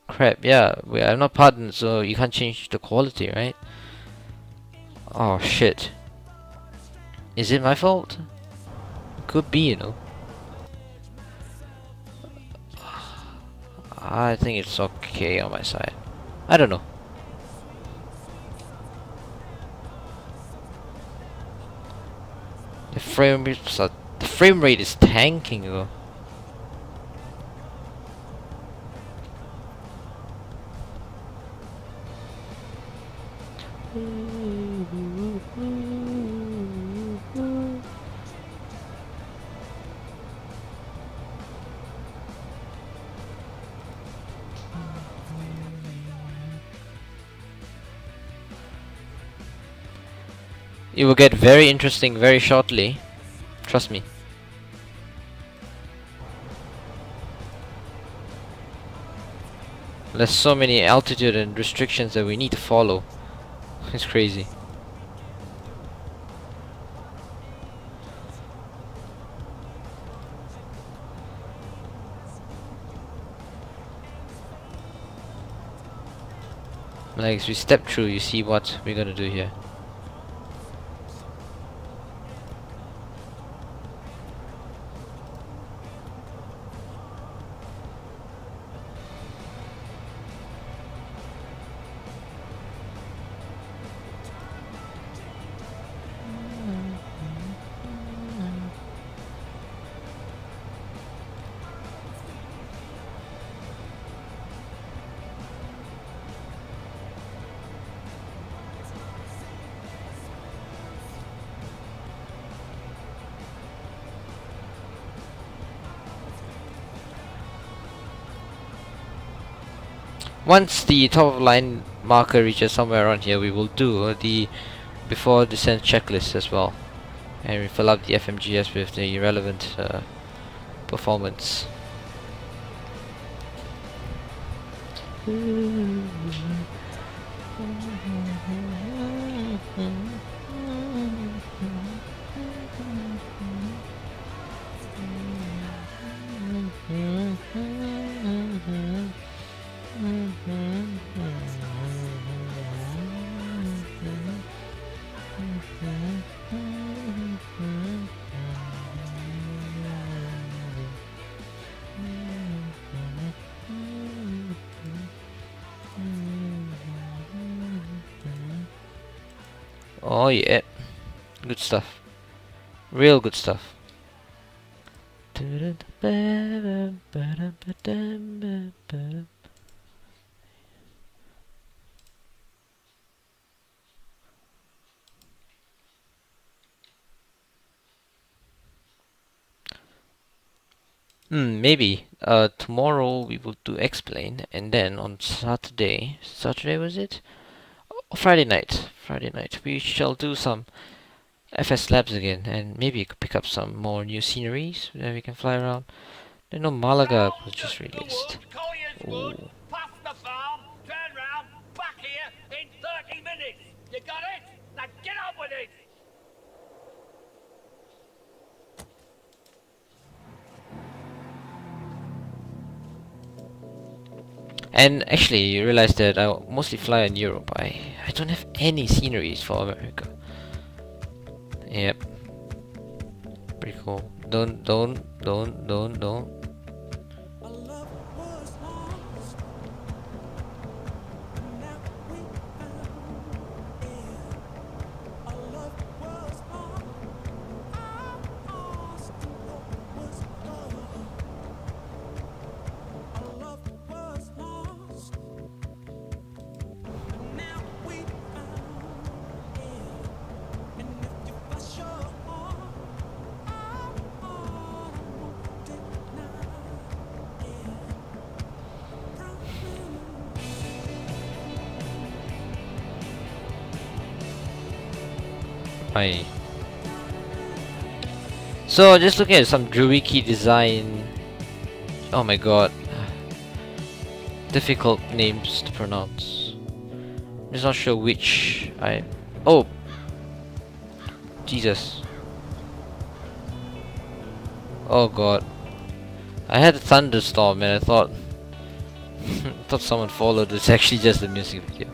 Crap, yeah. Wait, I'm not pardoned, so you can't change the quality, right? Oh, shit. Is it my fault? Could be, you know. I think it's okay on my side. I don't know. The frame rate is tanking though. It will get very interesting very shortly. Trust me. There's so many altitude and restrictions that we need to follow. It's crazy. Like as we step through, you see what we're gonna do here. Once the top of line marker reaches somewhere around here, we will do the before descent checklist as well, and we fill up the FMGS with the relevant performance. Oh yeah, good stuff, real good stuff. Maybe. Tomorrow we will do explain, and then on Saturday. Saturday was it? Oh, Friday night. Friday night. We shall do some FS labs again, and maybe pick up some more new sceneries that we can fly around. I know Malaga was just released. Ooh. Past the farm, turn round, back here in 30 minutes. You got it? Now get on with it. And actually, you realize that I mostly fly in Europe. I don't have any sceneries for America. Yep. Pretty cool. Don't. Hi. So just looking at some Druiki design. Oh my god. Difficult names to pronounce. I'm just not sure which oh! Jesus. Oh god. I had a thunderstorm and I thought thought someone followed. It's actually just a music video.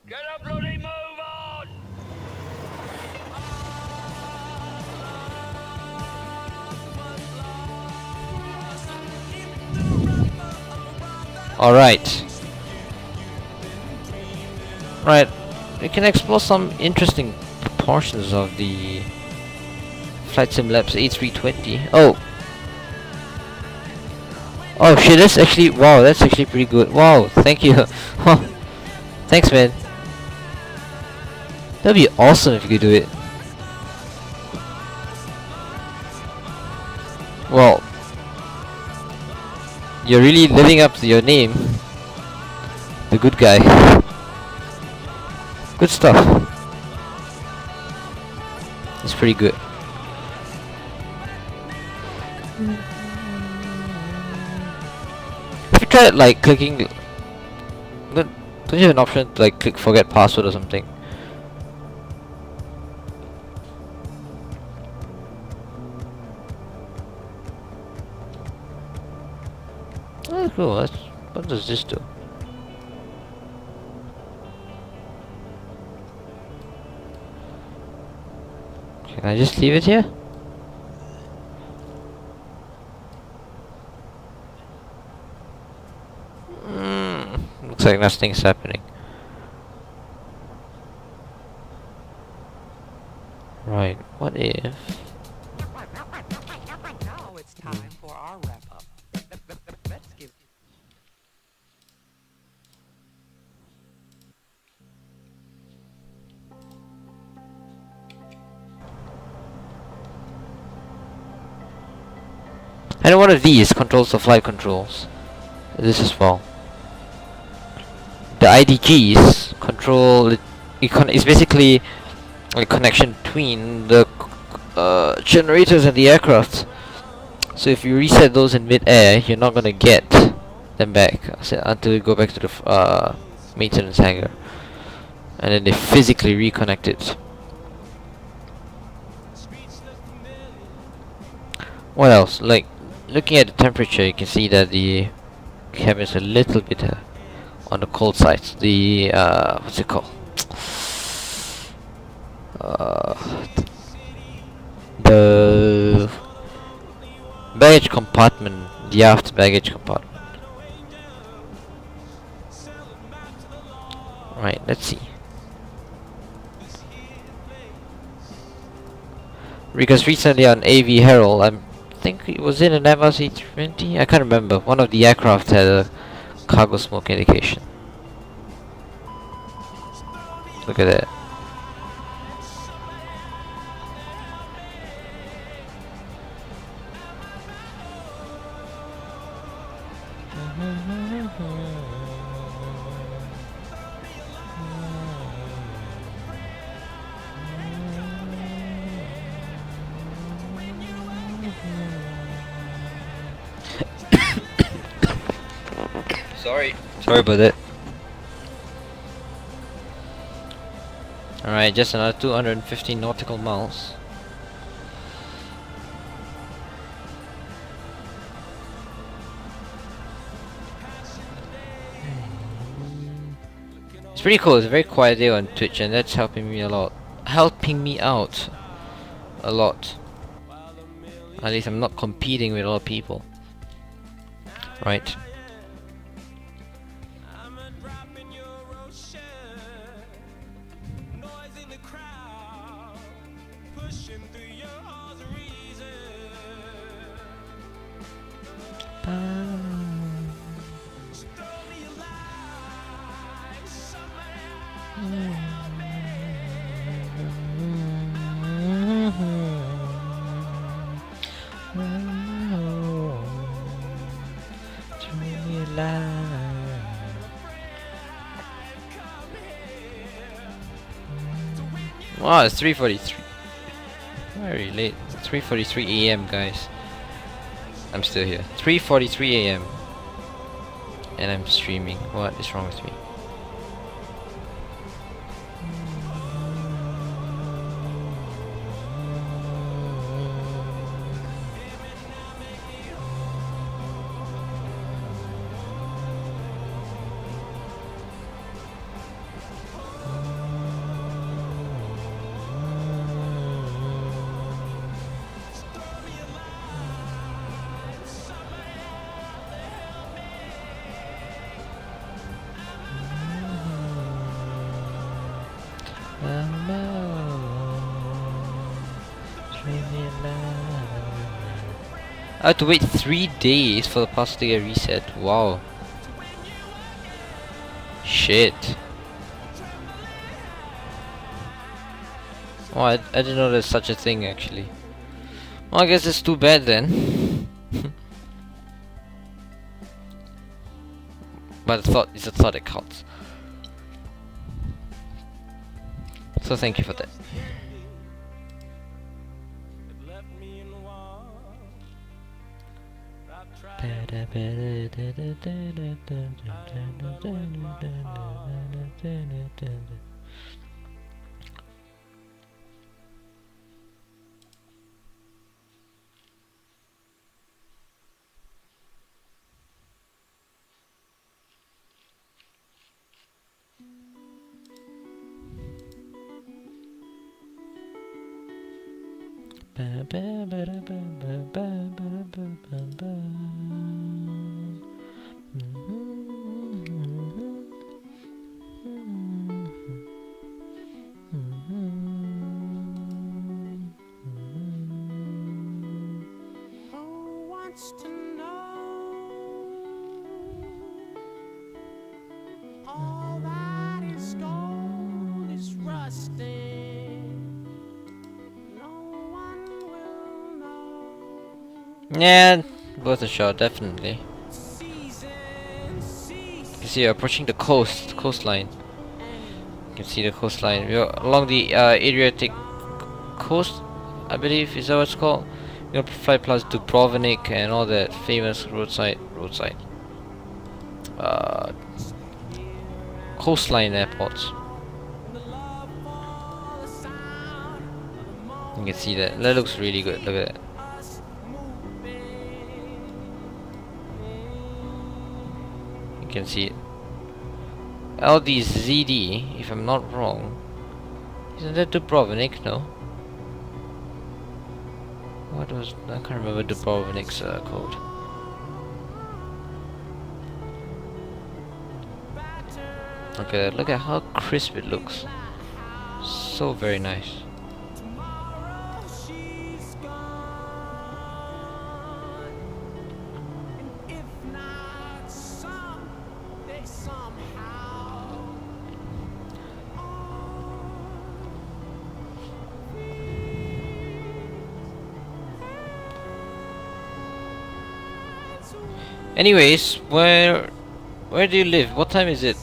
Get a bloody move on. Alright. Right. We can explore some interesting portions of the Flight Sim Labs A320. Oh! Oh shit, that's actually, wow, that's actually pretty good. Wow, thank you. Thanks, man. That'd be awesome if you could do it. Well, you're really living up to your name. The good guy. Good stuff. It's pretty good. Have you tried like clicking Don't you have an option to like click forget password or something? Oh, that's cool. What does this do? Can I just leave it here? Looks like nothing's happening. Right, what if... Now it's time for our wrap-up. Let's give... And one of these controls the flight controls. This as well. The IDGs control it. It's basically a connection between the generators and the aircraft. So if you reset those in mid-air, you're not gonna get them back until you go back to the maintenance hangar, and then they physically reconnect it. What else? Like looking at the temperature, you can see that the cabin is a little bit on the cold side. The what's it called? The baggage compartment, the aft baggage compartment. Right, let's see. Because recently on AV Herald, I think it was in an Airbus A320. I can't remember. One of the aircraft had a cargo smoke indication. Look at that. Sorry about that. Alright, just another 250 nautical miles. It's pretty cool. It's a very quiet day on Twitch, and that's helping me a lot. Helping me out a lot. At least I'm not competing with a lot of people. Right. Wow, it's 3:43. Very late. 3:43 AM, guys. I'm still here. 3:43 AM. And I'm streaming. What is wrong with me? I had to wait 3 days for the password to get reset. Wow. Shit. Oh, I didn't know there's such a thing actually. Well, I guess it's too bad then. But it's a thought that counts. So thank you for that. Who wants to know all that is gold is rusting? No one will know. Yeah, worth a shot, definitely. Season cease. You see, you're approaching the coastline. You can see the coastline. We're along the Adriatic coast, I believe, is that what it's called? You're gonna fly past Dubrovnik and all that famous roadside, uh, coastline airports. You can see that. That looks really good. Look at that. You can see it. LDZD, if I'm not wrong. Isn't that Dubrovnik? No. What was... I can't remember Dubrovnik's code. Look at how crisp it looks. So very nice. Tomorrow she's gone. And if not someday, somehow. Anyways, where do you live? What time is it?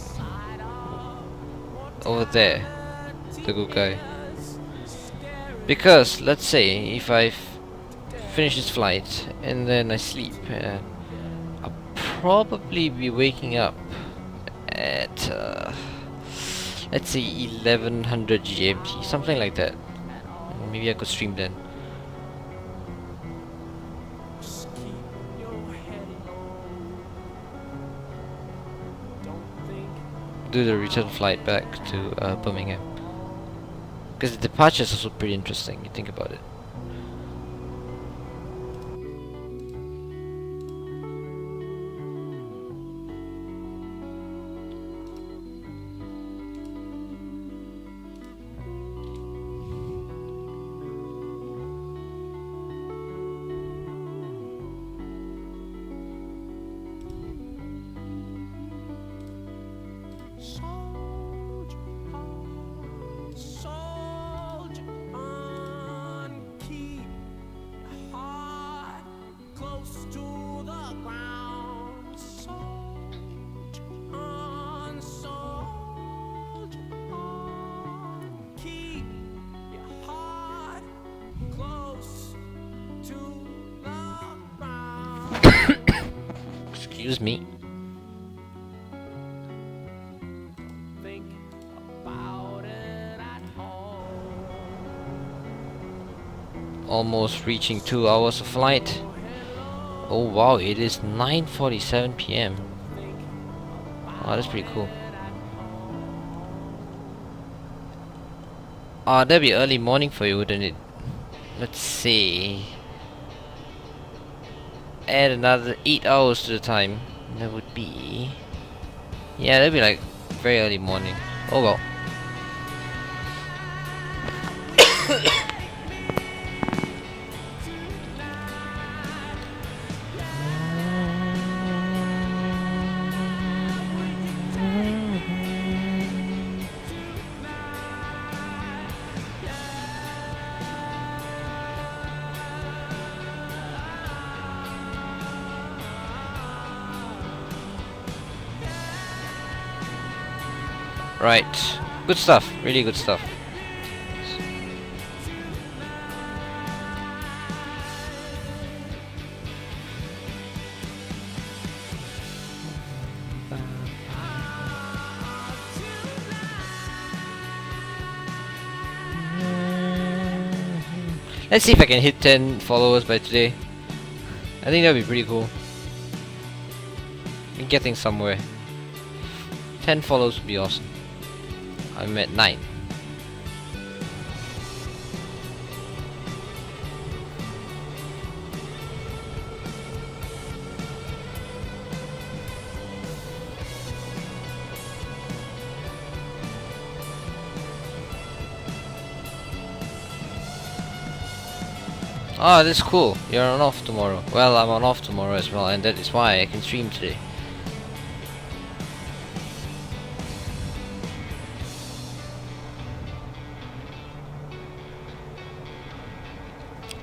Over there, the good guy. Because let's say if I finish this flight and then I sleep, I'll probably be waking up at let's say 1100 GMT, something like that. Maybe I could stream then. Just keep your head low. Don't think Do the return flight back to Birmingham. Because the departure is also pretty interesting, you think about it. soldier on, keep your heart close to the ground. Soldier on, keep your heart close to the ground. Excuse me. Think about it at home. Almost reaching 2 hours of flight. Oh wow, it is 9:47 p.m. Oh, that's pretty cool. Ah, that'd be early morning for you, wouldn't it? Let's see. Add another 8 hours to the time. That would be... Yeah, that'd be like very early morning. Oh well. Right. Good stuff. Really good stuff. Let's see if I can hit 10 followers by today. I think that'd be pretty cool. I'm getting somewhere. 10 followers would be awesome. I'm at 9. Ah, that's cool. You're on off tomorrow. Well, I'm on off tomorrow as well, and that is why I can stream today.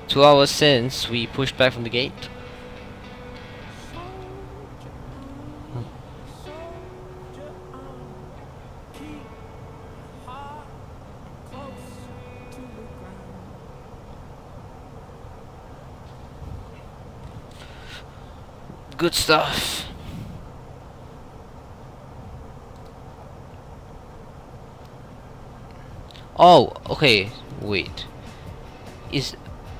Two hours since we pushed back from the gate. Good stuff. Oh, okay. Wait. If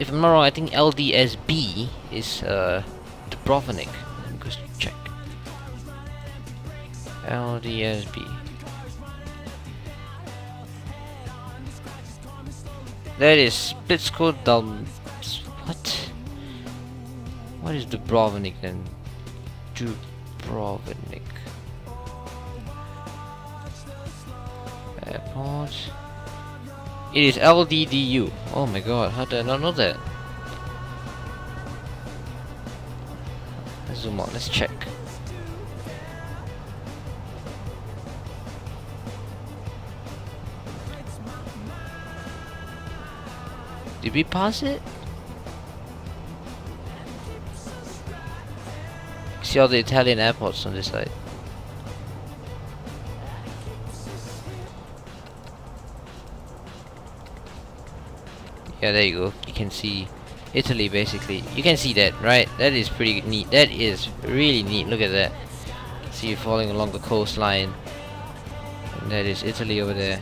I'm not wrong, I think LDSB is Dubrovnik. Let me just check. LDSB. That is Splitsko Dal. What? What is Dubrovnik then? Dubrovnik Airport. It is LDDU. Oh my god, how did I not know that? Let's zoom out, let's check. Did we pass it? See all the Italian airports on this side. Yeah, there you go. You can see Italy basically. You can see that, right? That is pretty neat. That is really neat. Look at that. See you falling along the coastline. And that is Italy over there.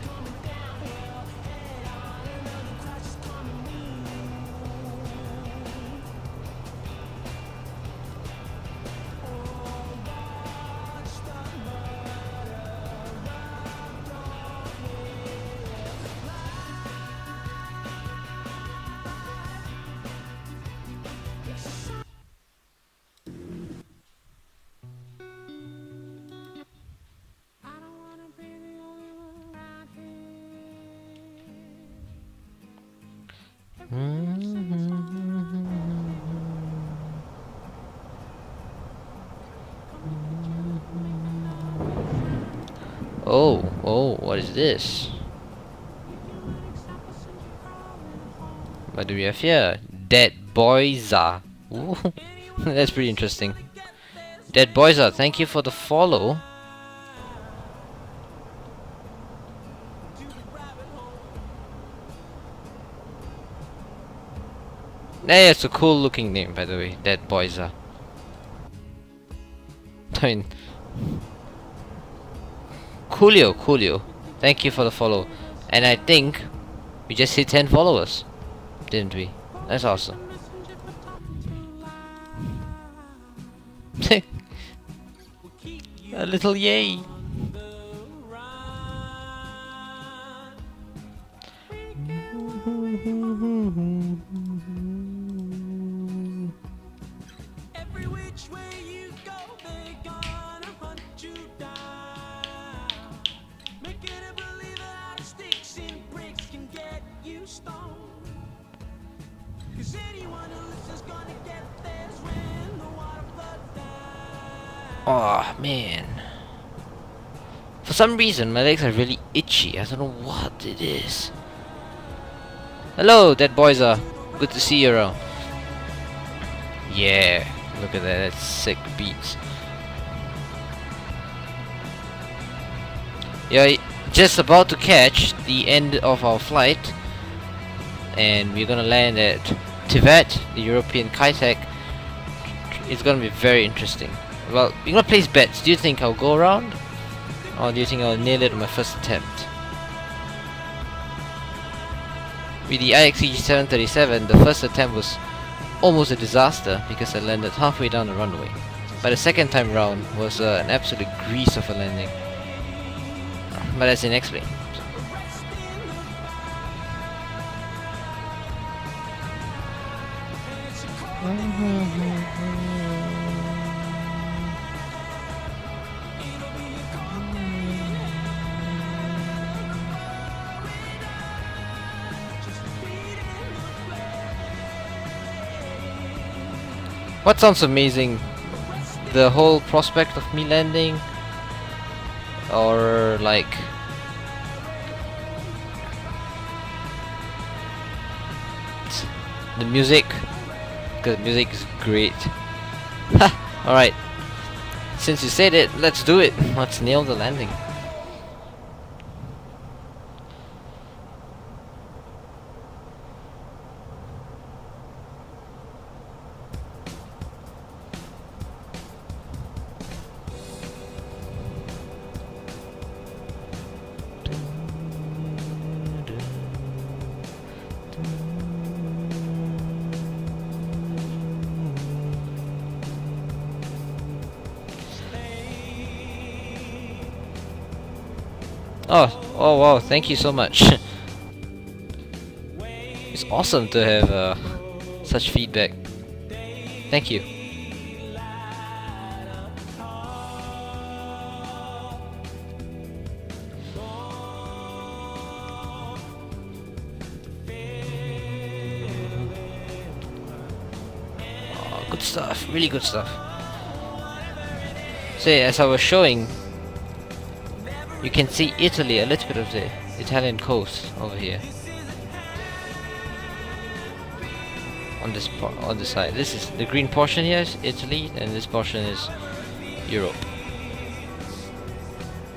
Oh, what is this? What do we have here? Dead Boyza. Ooh, that's pretty interesting. Dead Boyza, thank you for the follow. Hey, it's a cool looking name, by the way. Dead Boyza. I mean, Coolio, thank you for the follow. And I think we just hit 10 followers, didn't we? That's awesome. A little yay. Oh man. For some reason my legs are really itchy. I don't know what it is. Hello, Dead Boyza. Good to see you around. Yeah, look at that, that's sick beats. Yeah, just about to catch the end of our flight. And we're gonna land at Tibet, the European Kitec. It's gonna be very interesting. Well, we're gonna place bets. Do you think I'll go around? Or do you think I'll nail it on my first attempt? With the IXE-737, the first attempt was almost a disaster because I landed halfway down the runway. But the second time round was an absolute grease of a landing. But that's inexplained. What sounds amazing? The whole prospect of me landing, or like the music, because music is great. Ha! Alright, since you said it, let's do it. Let's nail the landing. Oh wow, thank you so much. It's awesome to have such feedback. Thank you. Oh, good stuff, really good stuff. So yeah, as I was showing, you can see Italy, a little bit of the Italian coast over here. On this on the side. This is the green portion here is Italy, and this portion is Europe.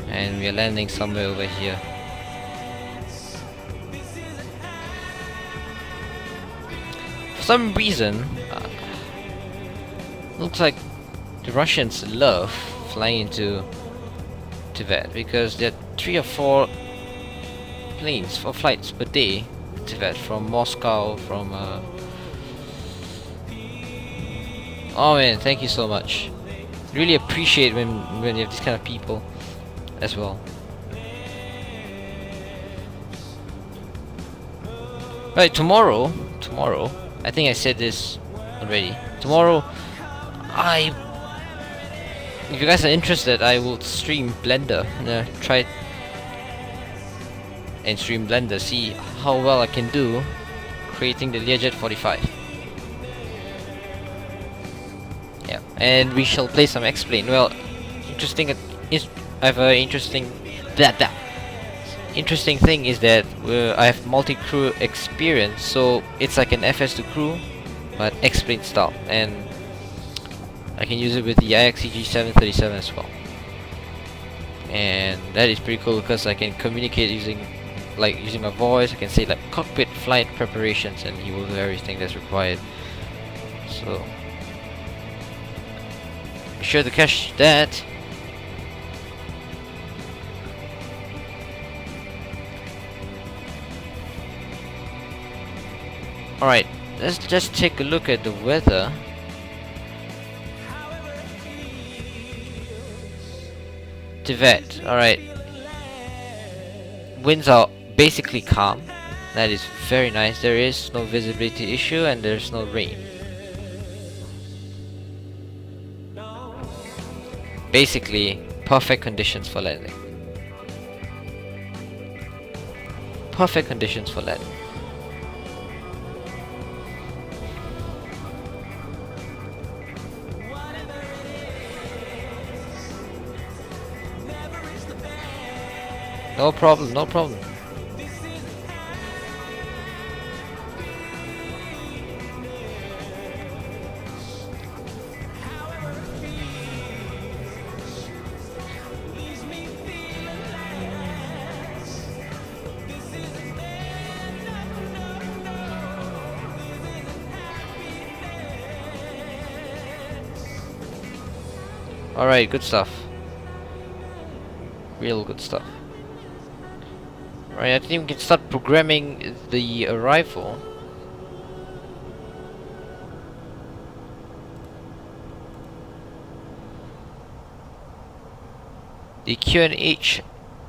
And we are landing somewhere over here. For some reason, looks like the Russians love flying into Tibet, because there are 3 or 4 planes or flights per day to Tibet from Moscow, from oh man, thank you so much. Really appreciate when you have these kind of people as well. Right, tomorrow, I think I said this already. Tomorrow, if you guys are interested, I will stream Blender. Try and stream Blender, see how well I can do creating the Learjet 45. Yeah, and we shall play some X-Plane. Well, interesting. I have a interesting thing is that I have multi-crew experience, so it's like an FS2 crew, but X-Plane style, and I can use it with the IXEG-737 as well. And that is pretty cool because I can communicate using my voice. I can say like cockpit flight preparations, and he will do everything that's required. So be sure to catch that. Alright, let's just take a look at the weather. Tibet, alright. Winds are basically calm. That is very nice. There is no visibility issue and there's no rain. Basically, perfect conditions for landing. Perfect conditions for landing. No problem, no problem. Alright, good stuff. Real good stuff. Alright, I think we can start programming the arrival. The QNH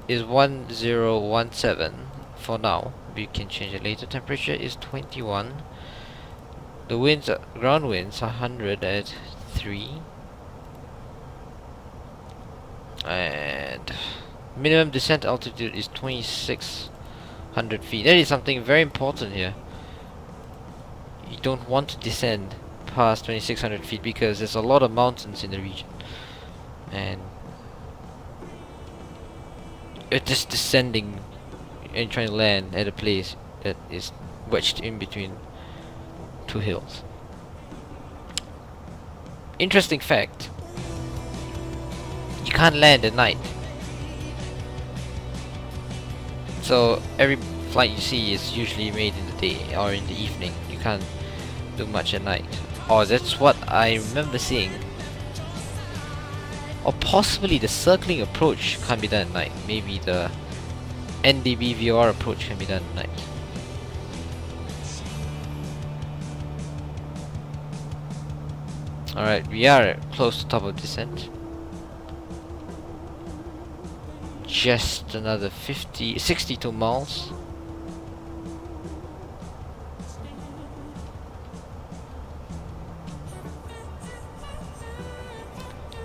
is 1017 for now. We can change it later. Temperature is 21. The winds, ground winds are 100 at 3. And minimum descent altitude is 2600 feet. That is something very important here. You don't want to descend past 2600 feet because there's a lot of mountains in the region. And you're just descending and trying to land at a place that is wedged in between two hills. Interesting fact. You can't land at night. So every flight you see is usually made in the day or in the evening. You can't do much at night. Or that's what I remember seeing. Or possibly the circling approach can't be done at night. Maybe the NDB VOR approach can be done at night. Alright, we are close to top of descent. Just another 62 miles.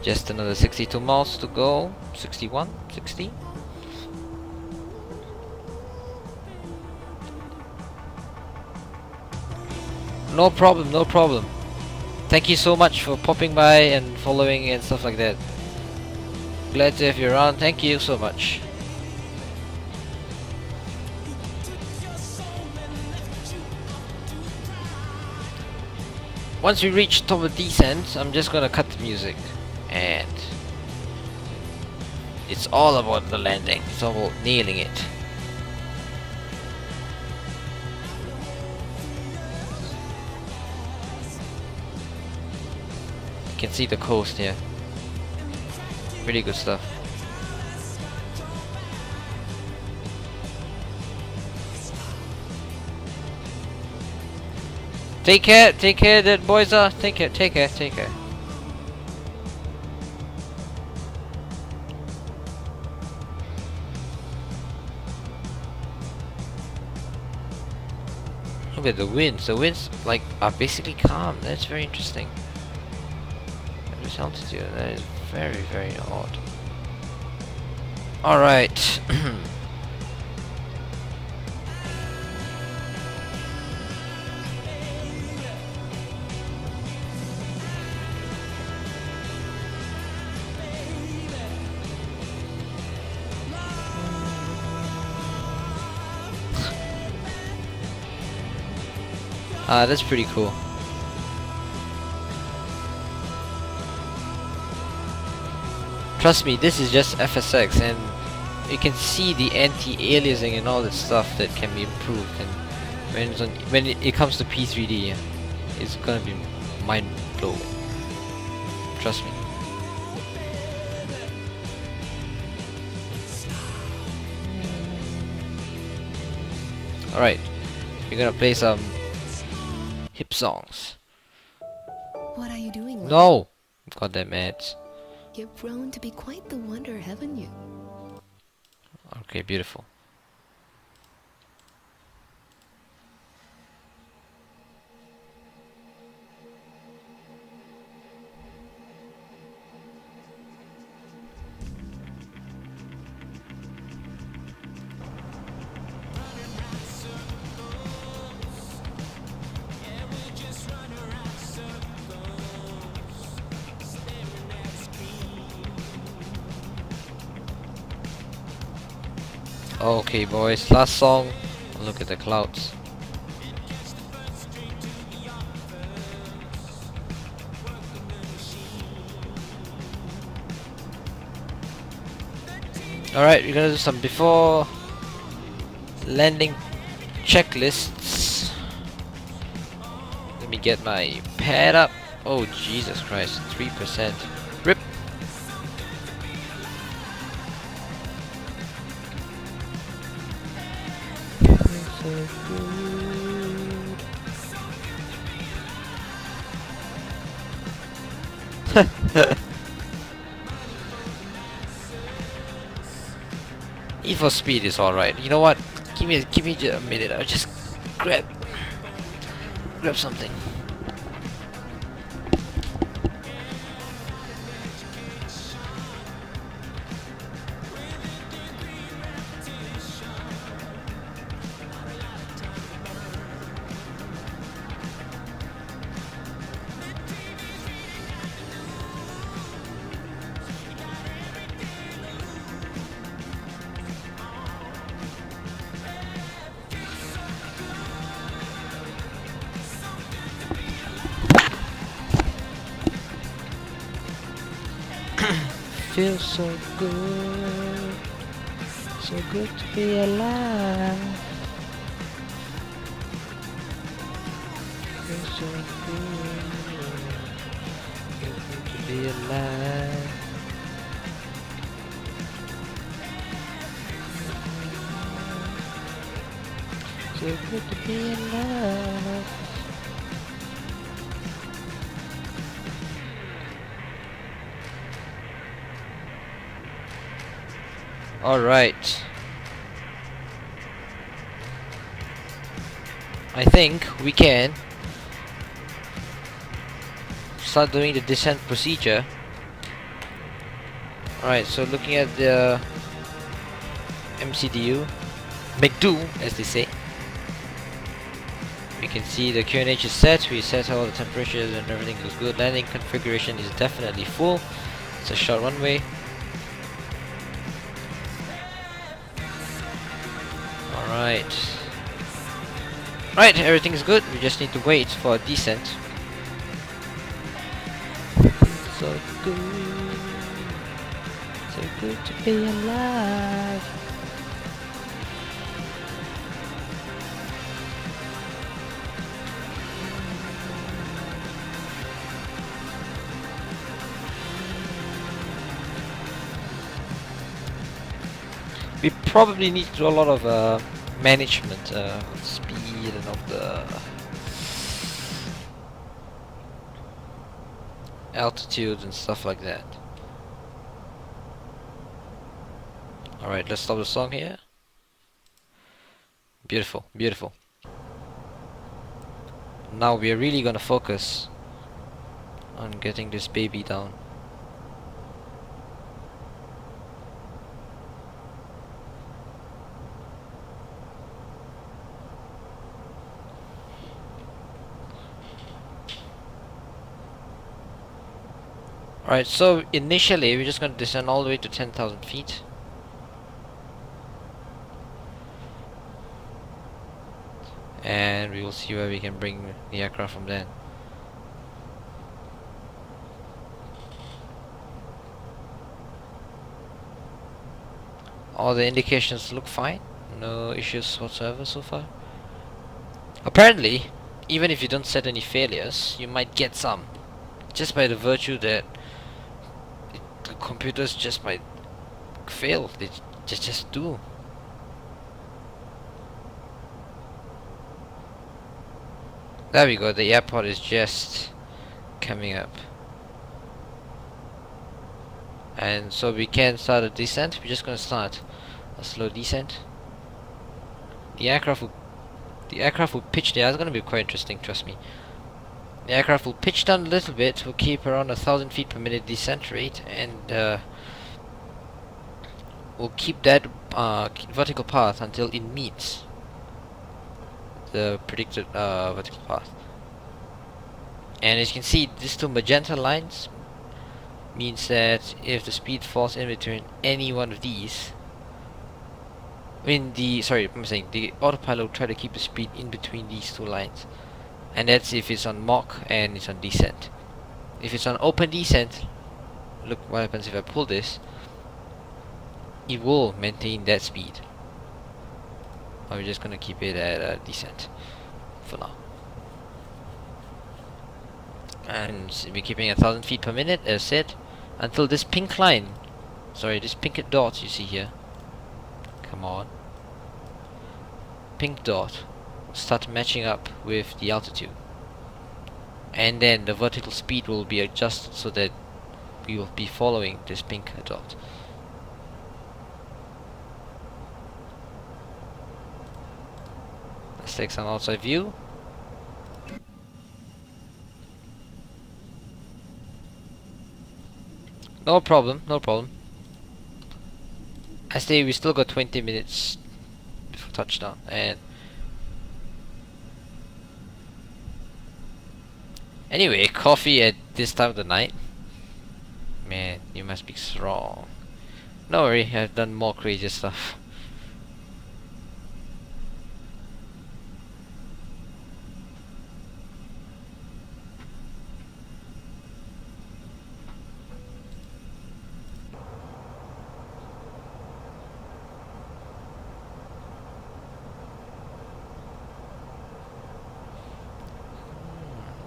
Just another 62 miles to go. 61, 60. No problem, no problem. Thank you so much for popping by and following and stuff like that. Glad to have you around. Thank you so much. Once we reach top of descent, I'm just gonna cut the music. And it's all about the landing. It's all about nailing it. You can see the coast here. Pretty good stuff. Take care, that boys are. Take care. Look at the winds. The winds like are basically calm. That's very interesting. At this altitude, that is very, very odd. Alright. That's pretty cool. Trust me, this is just FSX, and you can see the anti-aliasing and all that stuff that can be improved. And when it comes to P3D, it's gonna be mind blowing. Trust me. Alright, we're gonna play some hip songs. What are you doing? Lily? No! Goddamn ads. You've grown to be quite the wonder, haven't you? Okay, beautiful. Okay, boys, last song. Look at the clouds. Alright, we're gonna do some before landing checklists. Let me get my pad up. Oh, Jesus Christ, 3%. RIP. E for speed is alright. You know what? Give me a minute. I'll just grab something. Feels so good to be alive. Feels so good to be alive. So good to be alive. Alright. I think we can start doing the descent procedure. Alright, so looking at the MCDU, McDo as they say, we can see the QNH is set, we set all the temperatures and everything looks good. Landing configuration is definitely full. It's a short runway. Right, everything is good. We just need to wait for a descent. So good to be alive. We probably need to do a lot of management of speed and of the altitude and stuff like that. Alright, let's stop the song here. Beautiful, beautiful. Now we are really gonna focus on getting this baby down. Alright, so initially we're just going to descend all the way to 10,000 feet. And we will see where we can bring the aircraft from then. All the indications look fine. No issues whatsoever so far. Apparently, even if you don't set any failures, you might get some. Just by the virtue that the computers just might fail. They just do. There we go, the airport is just coming up. And so we can start a descent. We're just gonna start a slow descent. The aircraft will pitch there. It's gonna be quite interesting, trust me. The aircraft will pitch down a little bit. We'll keep around 1,000 feet per minute descent rate, and we'll keep that vertical path until it meets the predicted vertical path. And as you can see, these two magenta lines means that if the speed falls in between any one of these, the autopilot will try to keep the speed in between these two lines. And that's if it's on Mach and it's on descent. If it's on open descent, look what happens if I pull this. It will maintain that speed. Or we're just gonna keep it at descent for now. And we're keeping 1,000 feet per minute, as said, until this pink line, this pink dot you see here. Come on. pink dot will start matching up with the altitude, and then the vertical speed will be adjusted so that we will be following this pink dot. Let's take some outside view. No problem, no problem. I say we still got 20 minutes before touchdown, and anyway, coffee at this time of the night? Man, you must be strong. No worry, I've done more crazy stuff.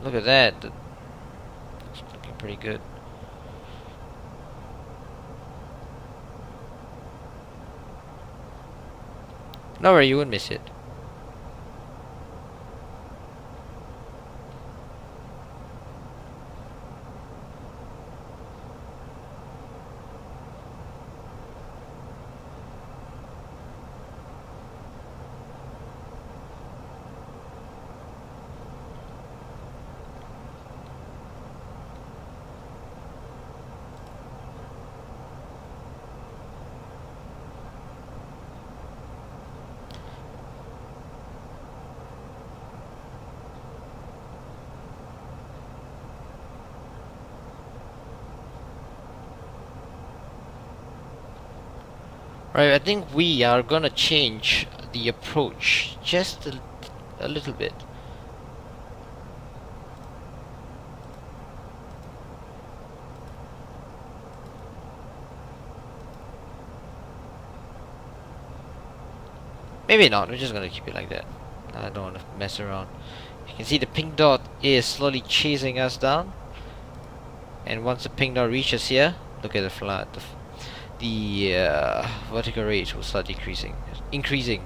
Look at that. That's looking pretty good. No worry, you won't miss it. Right, I think we are gonna change the approach just a little bit. Maybe not, we're just gonna keep it like that. I don't want to mess around. You can see the pink dot is slowly chasing us down. And once the pink dot reaches here, look at the flat. The vertical rate will start increasing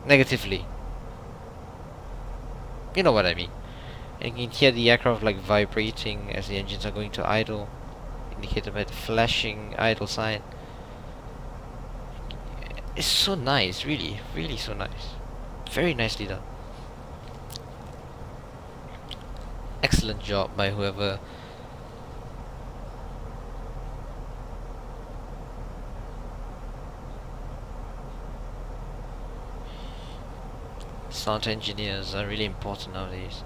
negatively. You know what I mean. And you can hear the aircraft like vibrating as the engines are going to idle, indicated by the flashing idle sign. It's so nice, really, really so nice. Very nicely done. Excellent job by whoever sound engineers are really important nowadays.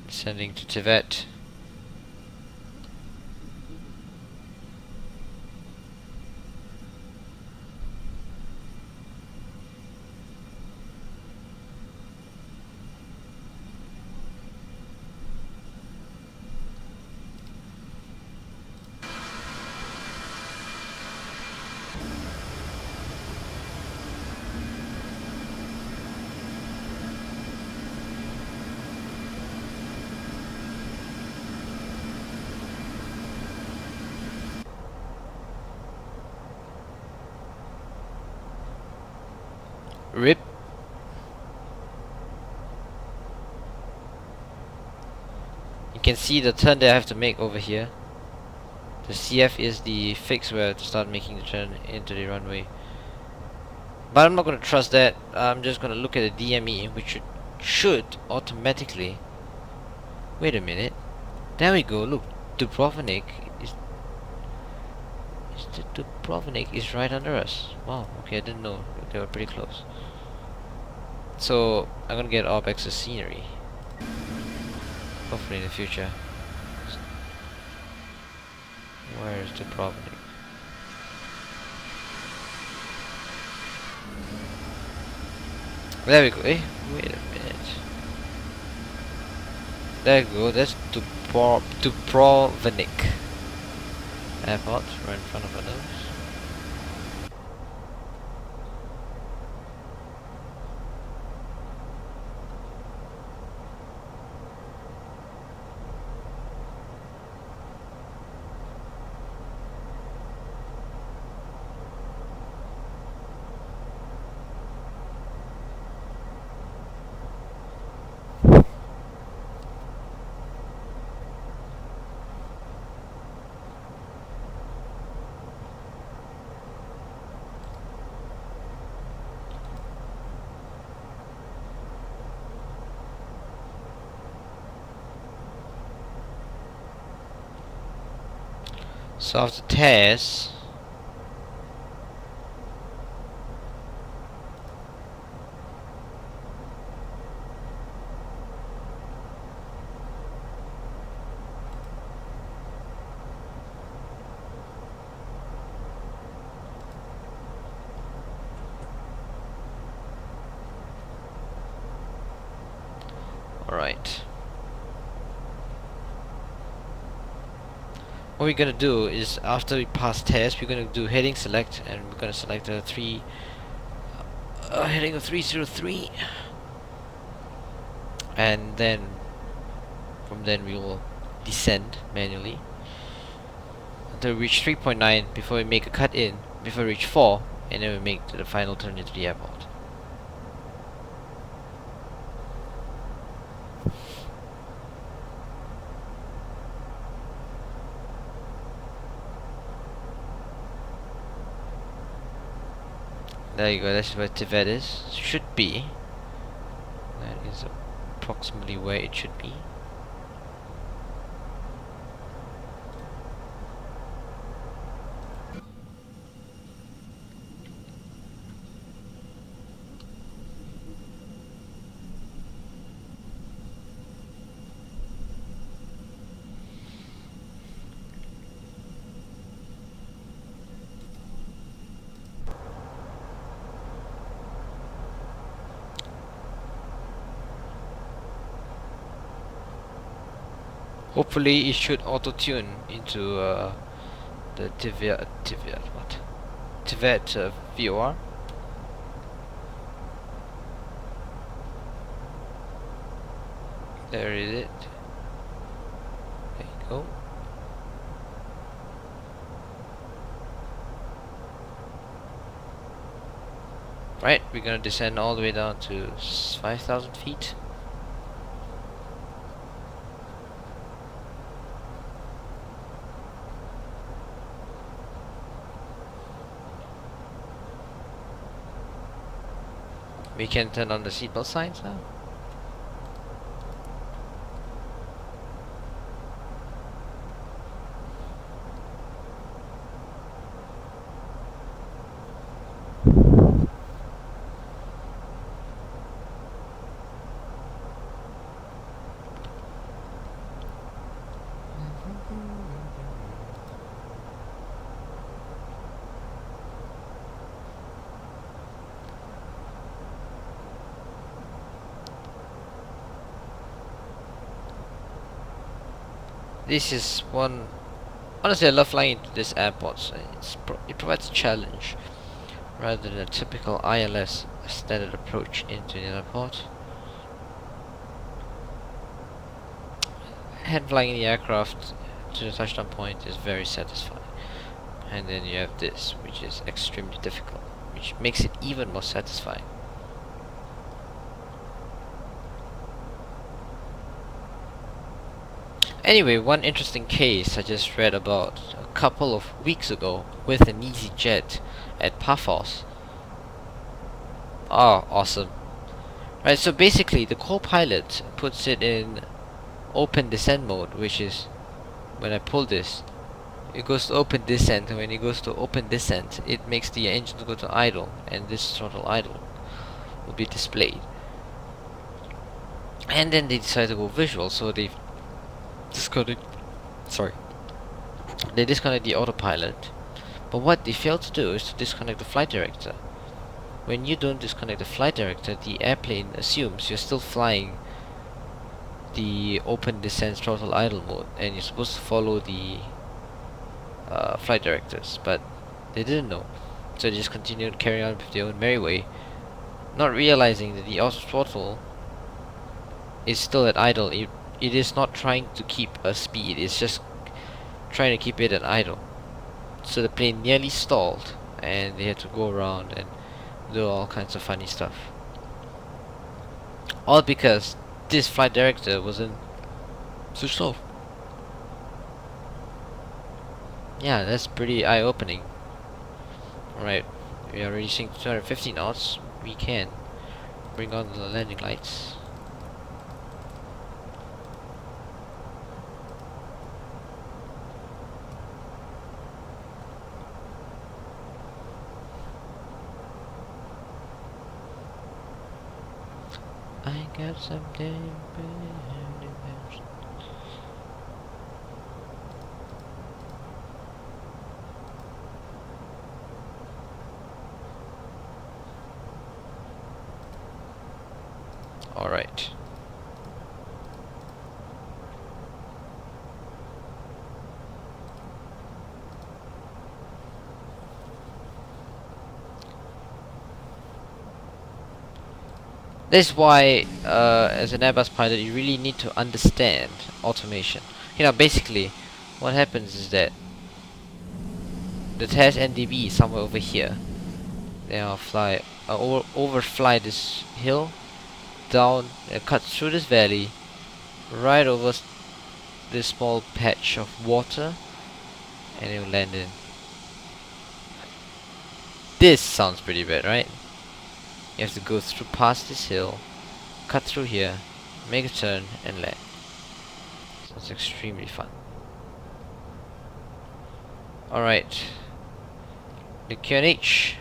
Sending to Tibet. Rip. You can see the turn that I have to make over here. The CF is the fix where I have to start making the turn into the runway. But I'm not going to trust that. I'm just going to look at the DME, which should automatically... Wait a minute. There we go. Look, Dubrovnik is... Dubrovnik is right under us. Wow, okay, I didn't know. They were pretty close. So, I'm gonna get OpEx's scenery. Hopefully in the future. Where is Dubrovnik? There we go. Wait a minute. There we go. That's Dubrovnik Airport, right in front of our nose. So after test, alright. What we're gonna do is after we pass test, we're gonna do heading select, and we're gonna select a heading of 303, and then from then we will descend manually until we reach 3.9 before we make a cut in, before we reach 4, and then we make the final turn into the airport. There you go, that's where Tibet is. Should be. That is approximately where it should be. Hopefully it should auto-tune into the Tibet VOR. There is it. There you go. Right, we're gonna descend all the way down to 5,000 feet. We can turn on the seatbelt signs now. This is one. Honestly, I love flying into this airport. So it provides a challenge rather than a typical ILS standard approach into an airport. Hand flying the aircraft to the touchdown point is very satisfying, and then you have this, which is extremely difficult, which makes it even more satisfying. Anyway, one interesting case I just read about a couple of weeks ago with an EasyJet at Paphos. Oh, awesome. Right, so basically the co-pilot puts it in open descent mode, which is when I pull this, it goes to open descent, and when it goes to open descent, it makes the engine go to idle, and this throttle idle will be displayed. And then they decide to go visual, so they disconnect the autopilot, but what they fail to do is to disconnect the flight director. When you don't disconnect the flight director, the airplane assumes you're still flying the open descent throttle idle mode, and you're supposed to follow the flight directors, but they didn't know, so they just continued carrying on with their own merry way, not realizing that the auto throttle is still at idle. It is not trying to keep a speed, it's just trying to keep it at idle. So the plane nearly stalled, and they had to go around and do all kinds of funny stuff. All because this flight director wasn't switched off. Yeah, that's pretty eye-opening. Alright, we are reaching 250 knots. We can bring on the landing lights. I got something. All right. This is why, as an Airbus pilot, you really need to understand automation. You know, basically, what happens is that the test NDB is somewhere over here. Then I'll overfly this hill, down, and cut through this valley, right over this small patch of water, and it will land in. This sounds pretty bad, right? You have to go through past this hill, cut through here, make a turn, and land. So it's extremely fun. Alright. The QNH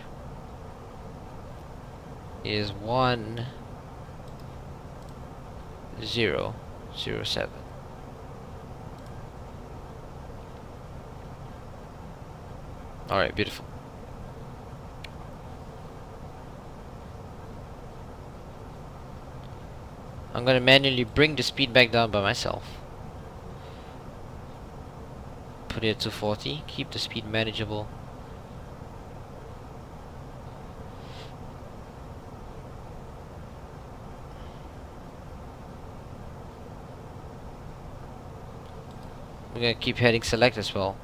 is 1007. Alright, beautiful. I'm gonna manually bring the speed back down by myself. Put it at 240, keep the speed manageable. We're gonna keep heading select as well.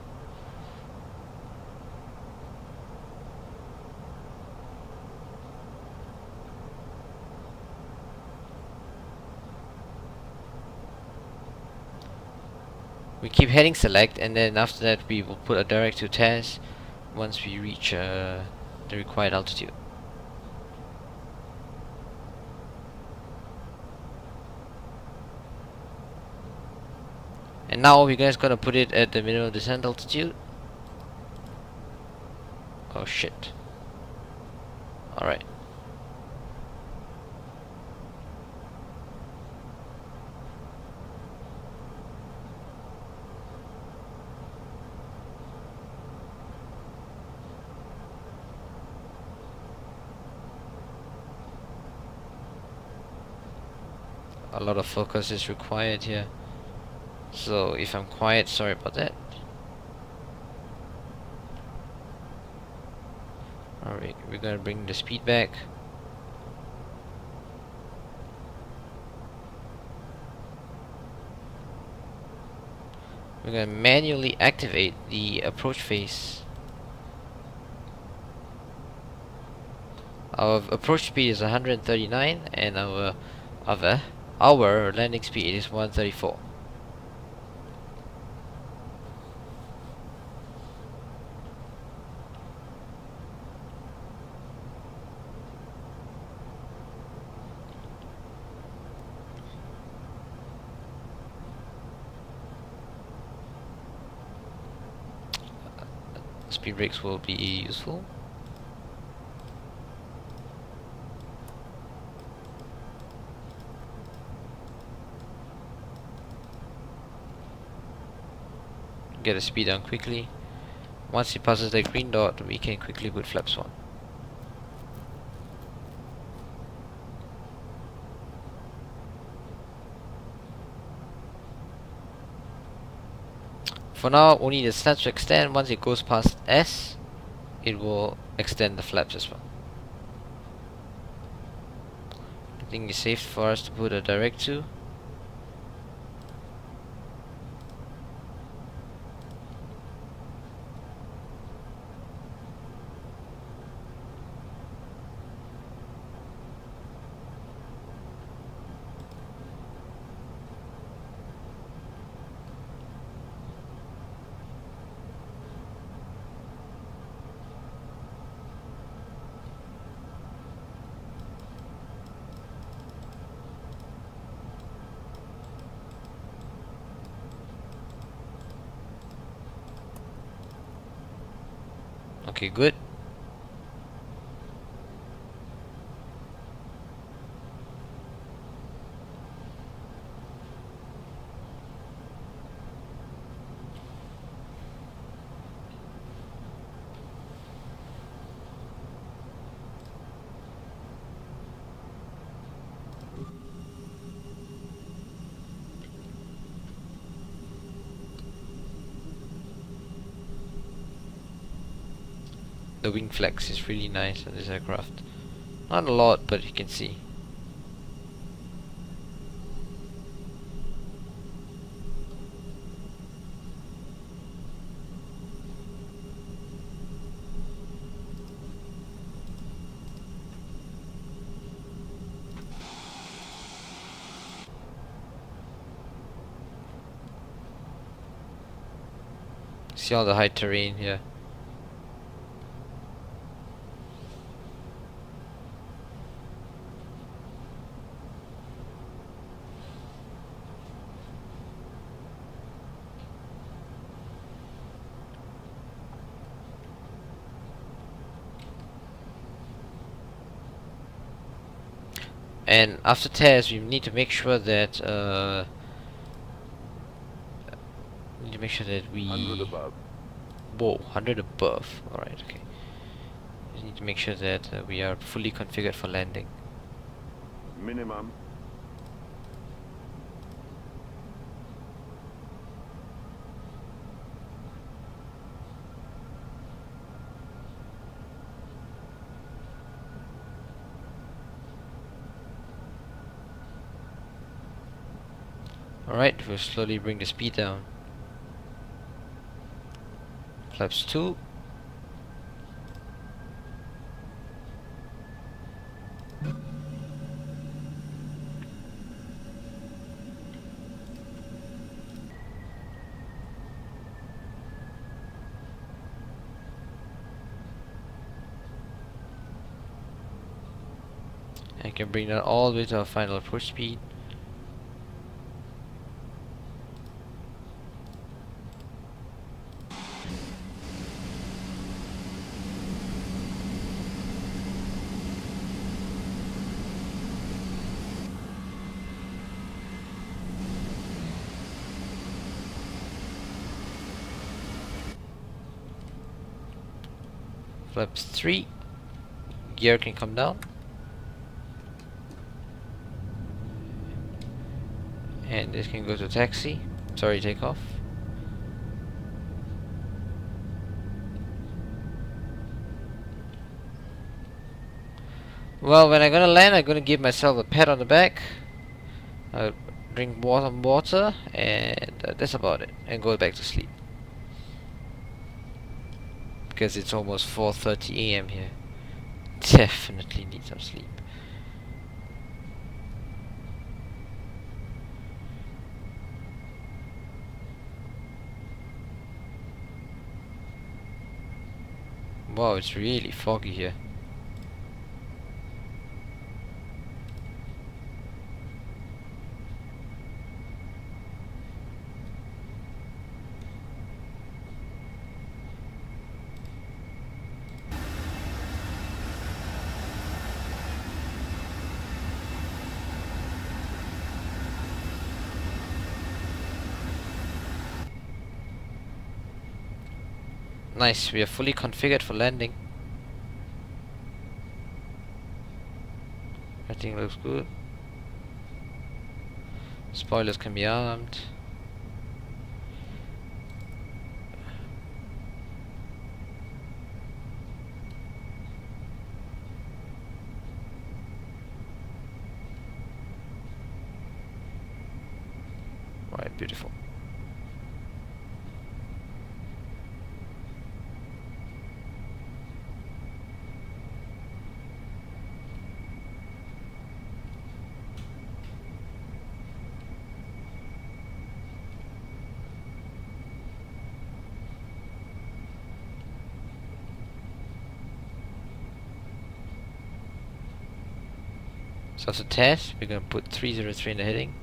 We keep heading select, and then after that we will put a direct to test once we reach the required altitude. And now we're just gonna put it at the minimum descent altitude. Oh shit. Alright. A lot of focus is required here. So if I'm quiet, sorry about that. Alright, we're gonna bring the speed back. We're gonna manually activate the approach phase. Our approach speed is 139 and our landing speed is 134. Speed brakes will be useful. Get the speed down quickly. Once it passes the green dot, we can quickly put flaps on. For now, only the slats will extend. Once it goes past S, it will extend the flaps as well. I think it's safe for us to put a direct to. Okay, good. the wing flex is really nice on this aircraft. Not a lot, but you can see. See all the high terrain here. And after tests, we need to make sure that we 100 above. whoa, 100 above. All right, okay. We need to make sure that we are fully configured for landing. Minimum. Alright, we'll slowly bring the speed down. Flaps 2. I can bring that all the way to our final approach speed. Flaps 3. Gear can come down. And this can go to taxi. Sorry, takeoff. Well, when I'm gonna land, I'm gonna give myself a pat on the back. I'll drink water, and that's about it. And go back to sleep. Because it's almost 4:30 AM here. Definitely need some sleep. Wow, it's really foggy here. Nice, we are fully configured for landing. Everything looks good. Spoilers can be armed. Right, beautiful. So as a test, we're going to put 303 in the heading.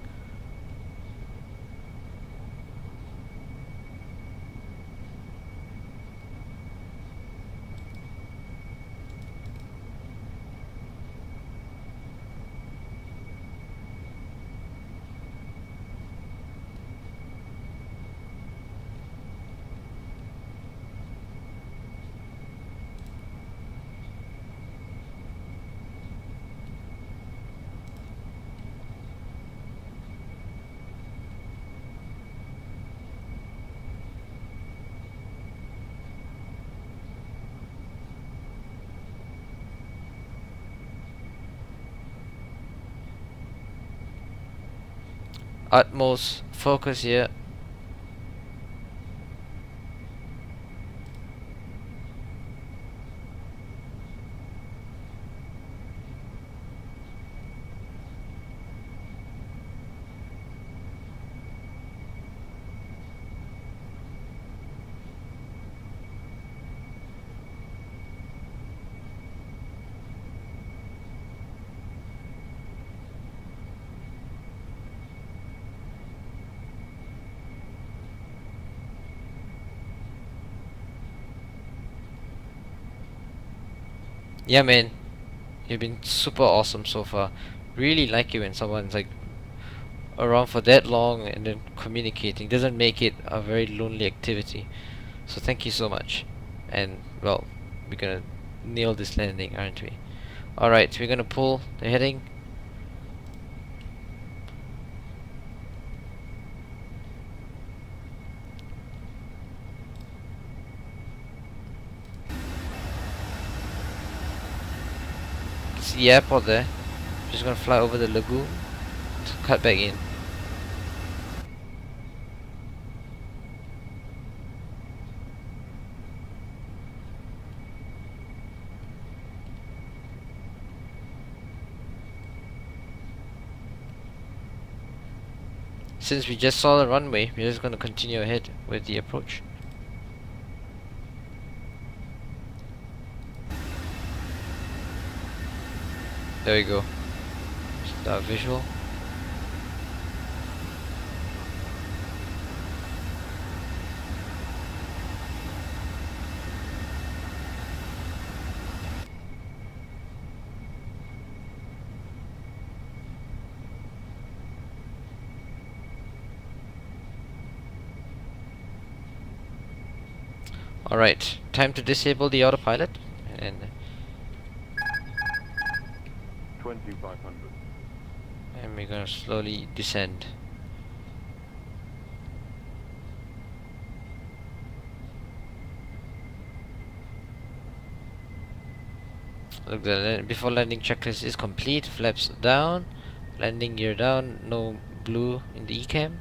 utmost focus here. Yeah, man, you've been super awesome so far. Really like it when someone's like around for that long and then communicating. Doesn't make it a very lonely activity. So thank you so much. And well, we're gonna nail this landing, aren't we? Alright, we're gonna pull the heading. It's the airport there. Just gonna fly over the lagoon to cut back in. Since we just saw the runway, we're just gonna continue ahead with the approach. There we go. Just our visual. Alright, time to disable the autopilot and 2500. we're gonna slowly descend. Look, the before landing checklist is complete. Flaps down, landing gear down, no blue in the ECAM.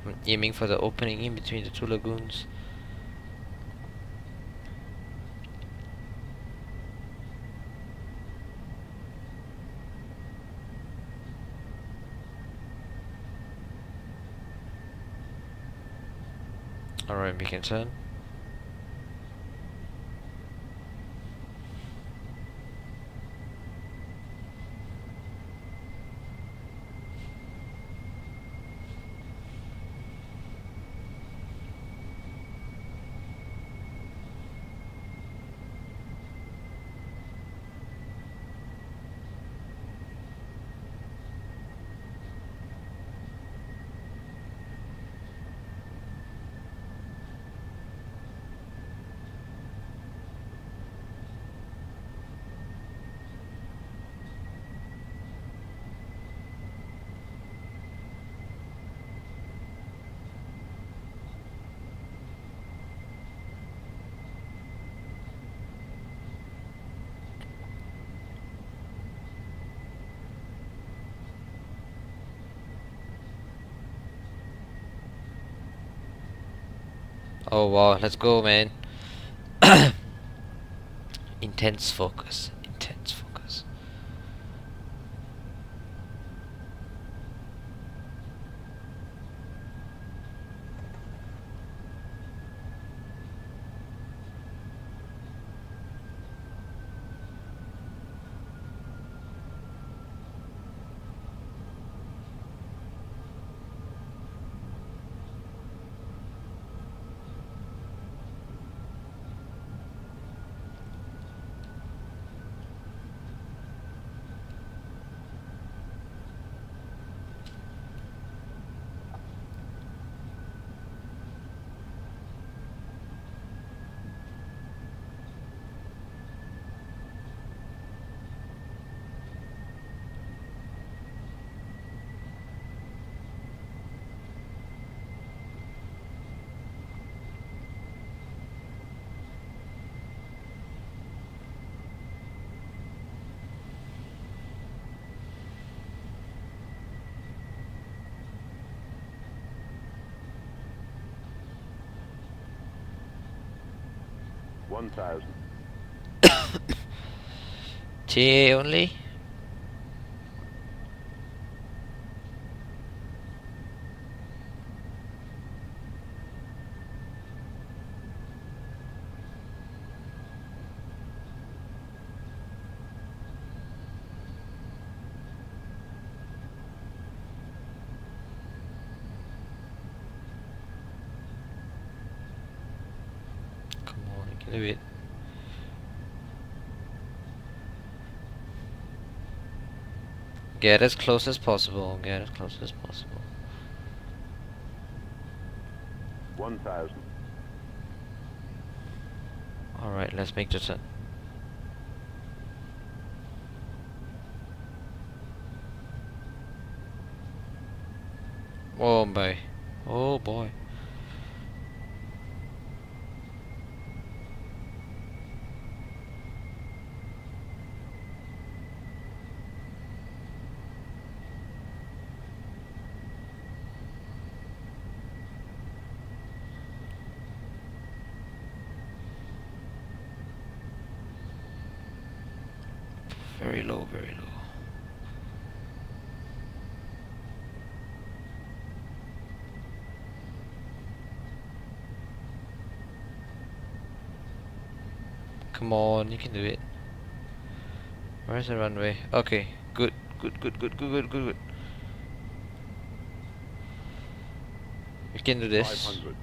I'm aiming for the opening in between the two lagoons. Alright, we can turn. Oh wow, let's go, man. Intense focus. Intense focus. 1,000. TA only? Come on, I can do it. Get as close as possible. Get as close as possible. 1,000. Alright, let's make the turn. Oh boy. Oh boy. Very low, very low. Come on, you can do it. Where's the runway? Okay, good, good, good, good, good, good, good, good. We can do this. 500.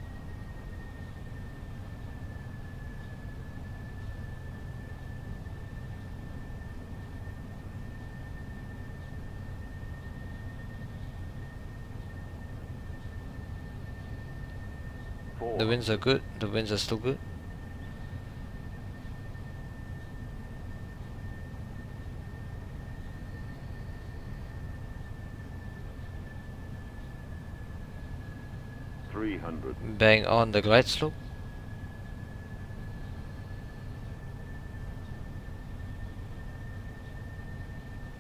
4. The winds are good. The winds are still good. 300. Bang on the glide slope.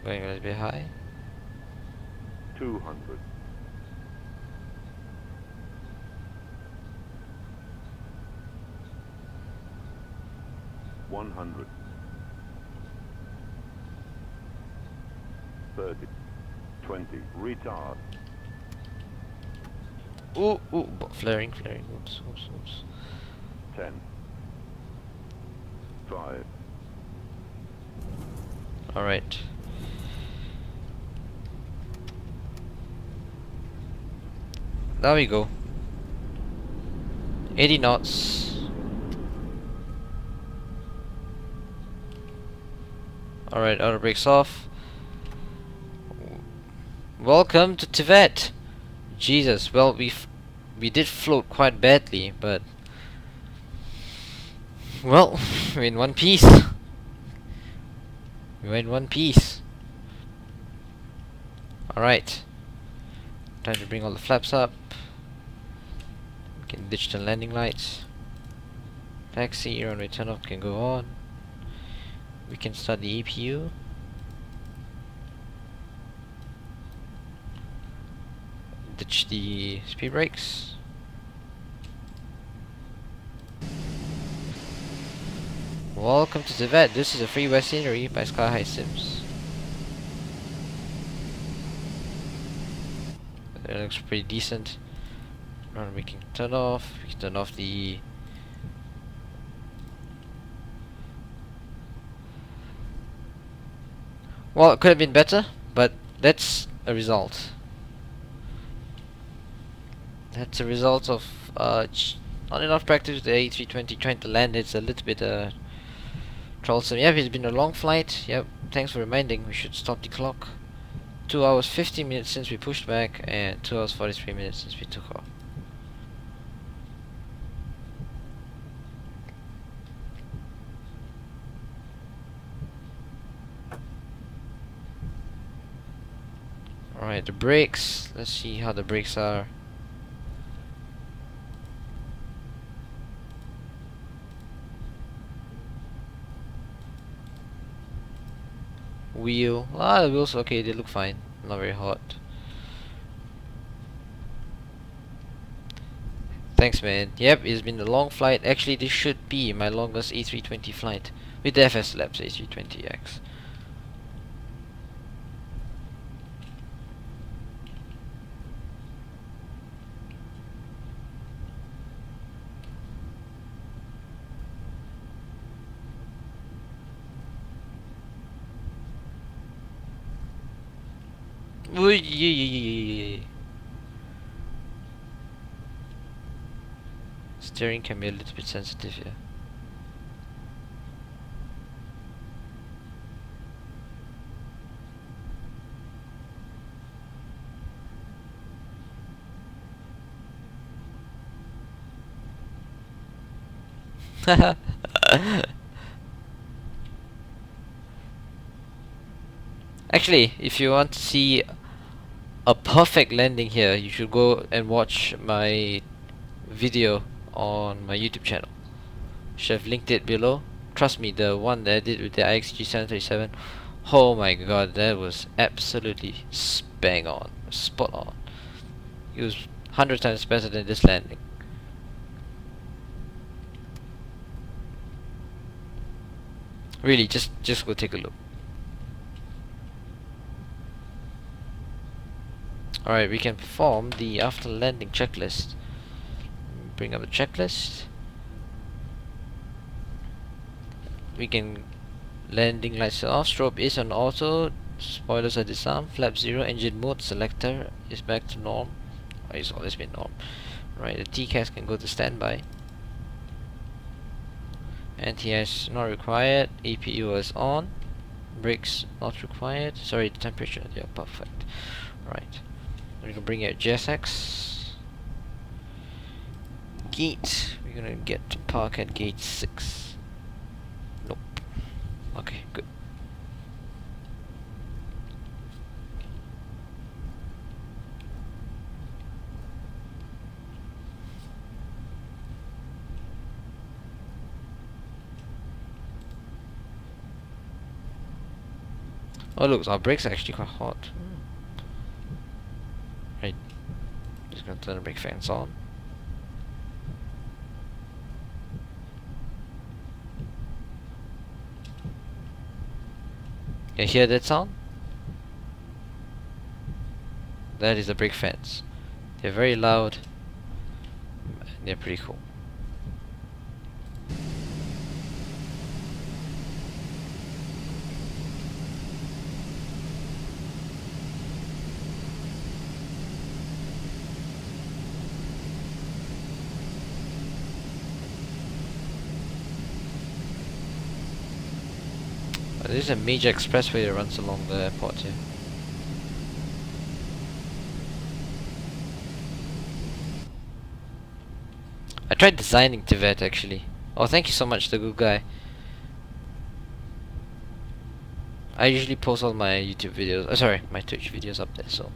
Going a little bit high. 200. 100. 30. 20. Retard. Ooh, ooh, flaring, flaring. Oops, oops, oops. 10. 5. Alright. There we go. 80 knots. Alright, auto brakes off. Welcome to Tibet. Jesus, well we did float quite badly, but well, we're in one piece. We're in one piece. Alright. Time to bring all the flaps up. We can ditch the landing lights. Taxi, runway turn off can go on. We can start the EPU. Ditch the speed brakes. Welcome to Tibet. This is a freeway scenery by Sky High Sims. It looks pretty decent. And we can turn off. We can turn off the well, it could have been better, but that's a result. That's a result of not enough practice with the A320 trying to land. It's a little bit troublesome. Yep, it's been a long flight. Yep, thanks for reminding. We should stop the clock. 2 hours 50 minutes since we pushed back, and 2 hours 43 minutes since we took off. Alright, the brakes. Let's see how the brakes are. Wheel. Ah, the wheels okay, they look fine. Not very hot. Thanks, man. Yep, it's been a long flight. Actually, this should be my longest A320 flight with the FS Labs A320X. Steering can be a little bit sensitive here. Actually, if you want to see a perfect landing here, you should go and watch my video on my YouTube channel. Should have linked it below. Trust me, the one that I did with the IXG 737, oh my god, that was absolutely bang on, spot on. It was 100 times better than this landing. Really, just go take a look. Alright, we can perform the after landing checklist. Bring up the checklist. We can landing lights are off, strobe is on auto, spoilers are disarmed, flap 0, engine mode selector is back to norm. Oh, it's always been norm. Right, the TCAS can go to standby. Anti-ice not required, APU is on, brakes not required, sorry, the temperature, yeah, perfect. Right, we can bring out JSX. Gate, we're gonna get to park at gate 6. Nope. Okay, good. Oh look, our brakes are actually quite hot. Right, just gonna turn the brake fans on. Can you hear that sound? That is the brake fans. They're very loud. And they're pretty cool. There's a major expressway that runs along the airport here. I tried designing Tibet actually. Oh, thank you so much, the good guy. I usually post all my YouTube videos, sorry, my Twitch videos up there, so.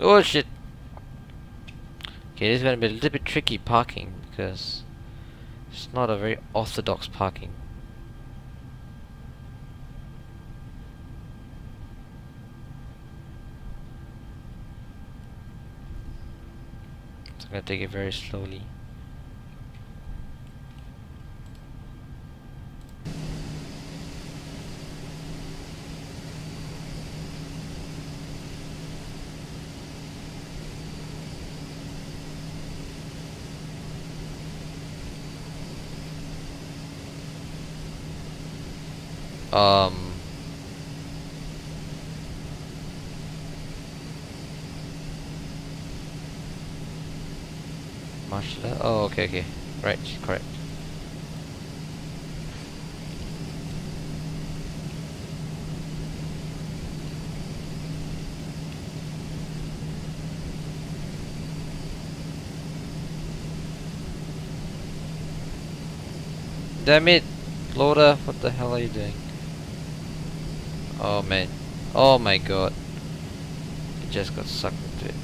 Oh shit! Okay, this is gonna be a little bit tricky parking because it's not a very orthodox parking. So I'm gonna take it very slowly. Marshal. Oh, okay, okay. Right, correct. Damn it! Loader, what the hell are you doing? Oh man. Oh my god. It just got sucked into it.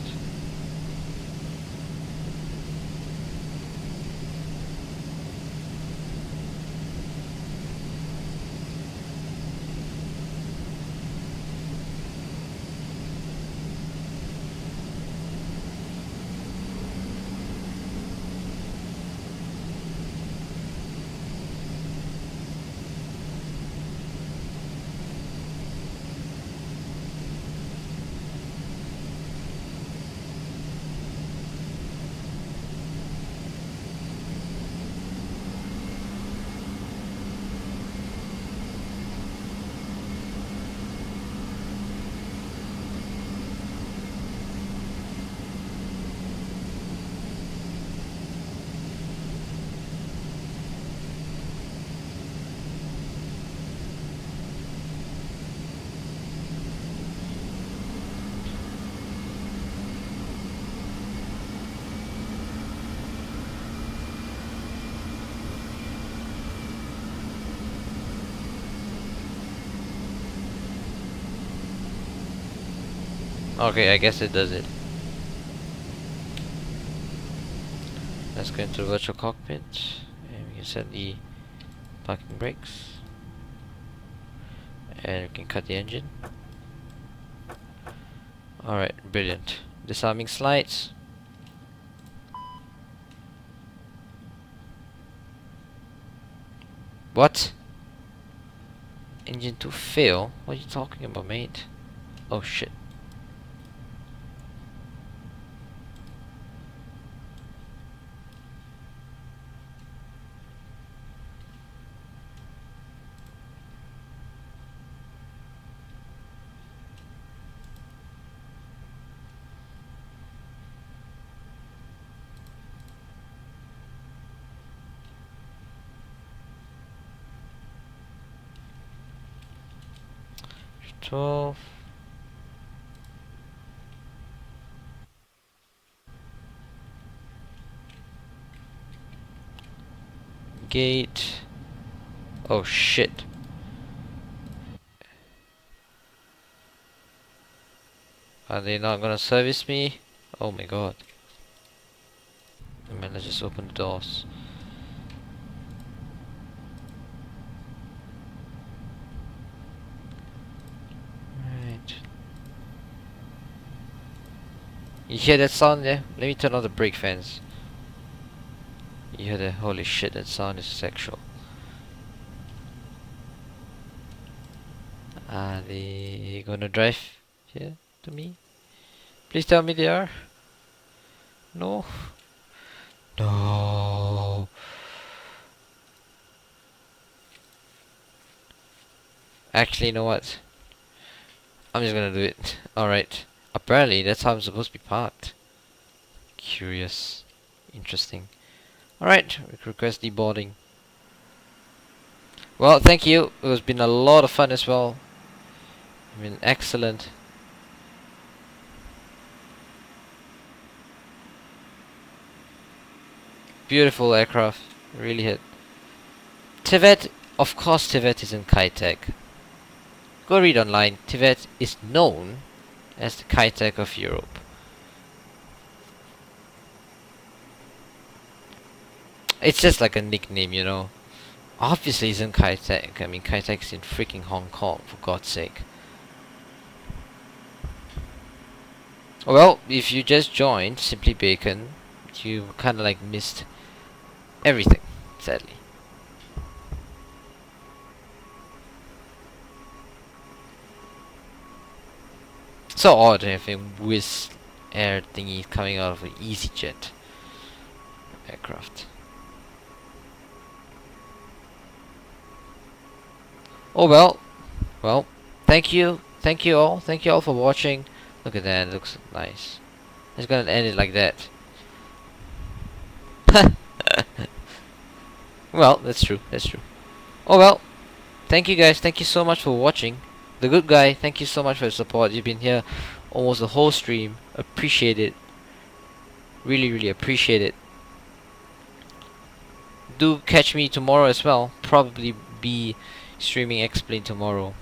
Okay, I guess it does it. Let's go into the virtual cockpit and we can set the parking brakes and we can cut the engine. Alright, brilliant. Disarming slides. What? Engine to fail? What are you talking about, mate? Oh shit. Twelve. Gate. Oh shit. Are they not gonna service me? Oh my god. Man, let's just open the doors. Right. You hear that sound there? Let me turn on the brake fans. You hear that? Holy shit, that sound is sexual. Are they gonna drive here to me? Please tell me they are. No. No. Actually, you know what? I'm just gonna do it. Alright. Apparently, that's how I'm supposed to be parked. Curious. Interesting. Alright, request deboarding. Well, thank you. It has been a lot of fun as well. I mean, excellent. Beautiful aircraft. Really hit. Tibet, of course Tibet is in Kitec. Go read online. Tibet is known as the Kitec of Europe. It's just like a nickname, you know. Obviously it's in Kitec. I mean, Kitec's in freaking Hong Kong, for God's sake. Well, if you just joined Simply Bacon, you kinda like missed everything, sadly. So odd to have a Wizz Air thingy coming out of an EasyJet aircraft. Oh well. Well, thank you all for watching. Look at that, it looks nice. I'm just gonna end it like that. Well, that's true. Oh well, thank you guys, thank you so much for watching. The good guy, thank you so much for your support. You've been here almost the whole stream. Appreciate it. Really appreciate it. do catch me tomorrow as well. Probably be streaming X-Plane tomorrow.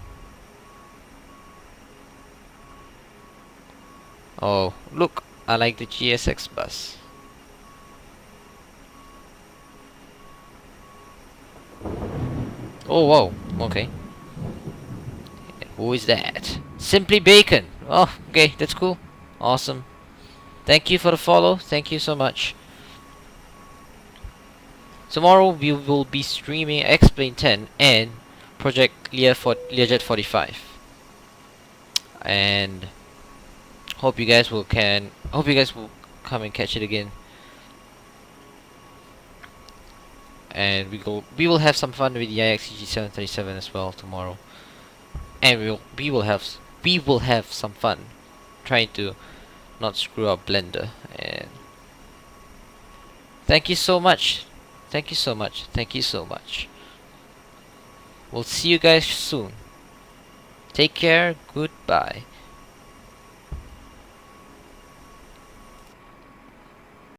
Oh, look, I like the GSX bus. Oh, whoa, okay. Who is that? Simply Bacon. Oh, okay, that's cool. Awesome. Thank you for the follow. Thank you so much. Tomorrow we will be streaming X-Plane 10 and Project Learjet 45. And hope you guys will come and catch it again. And we will have some fun with the IXCG 737 as well tomorrow. And we will have some fun trying to not screw up Blender. And thank you so much. Thank you so much. Thank you so much. We'll see you guys soon. Take care. Goodbye.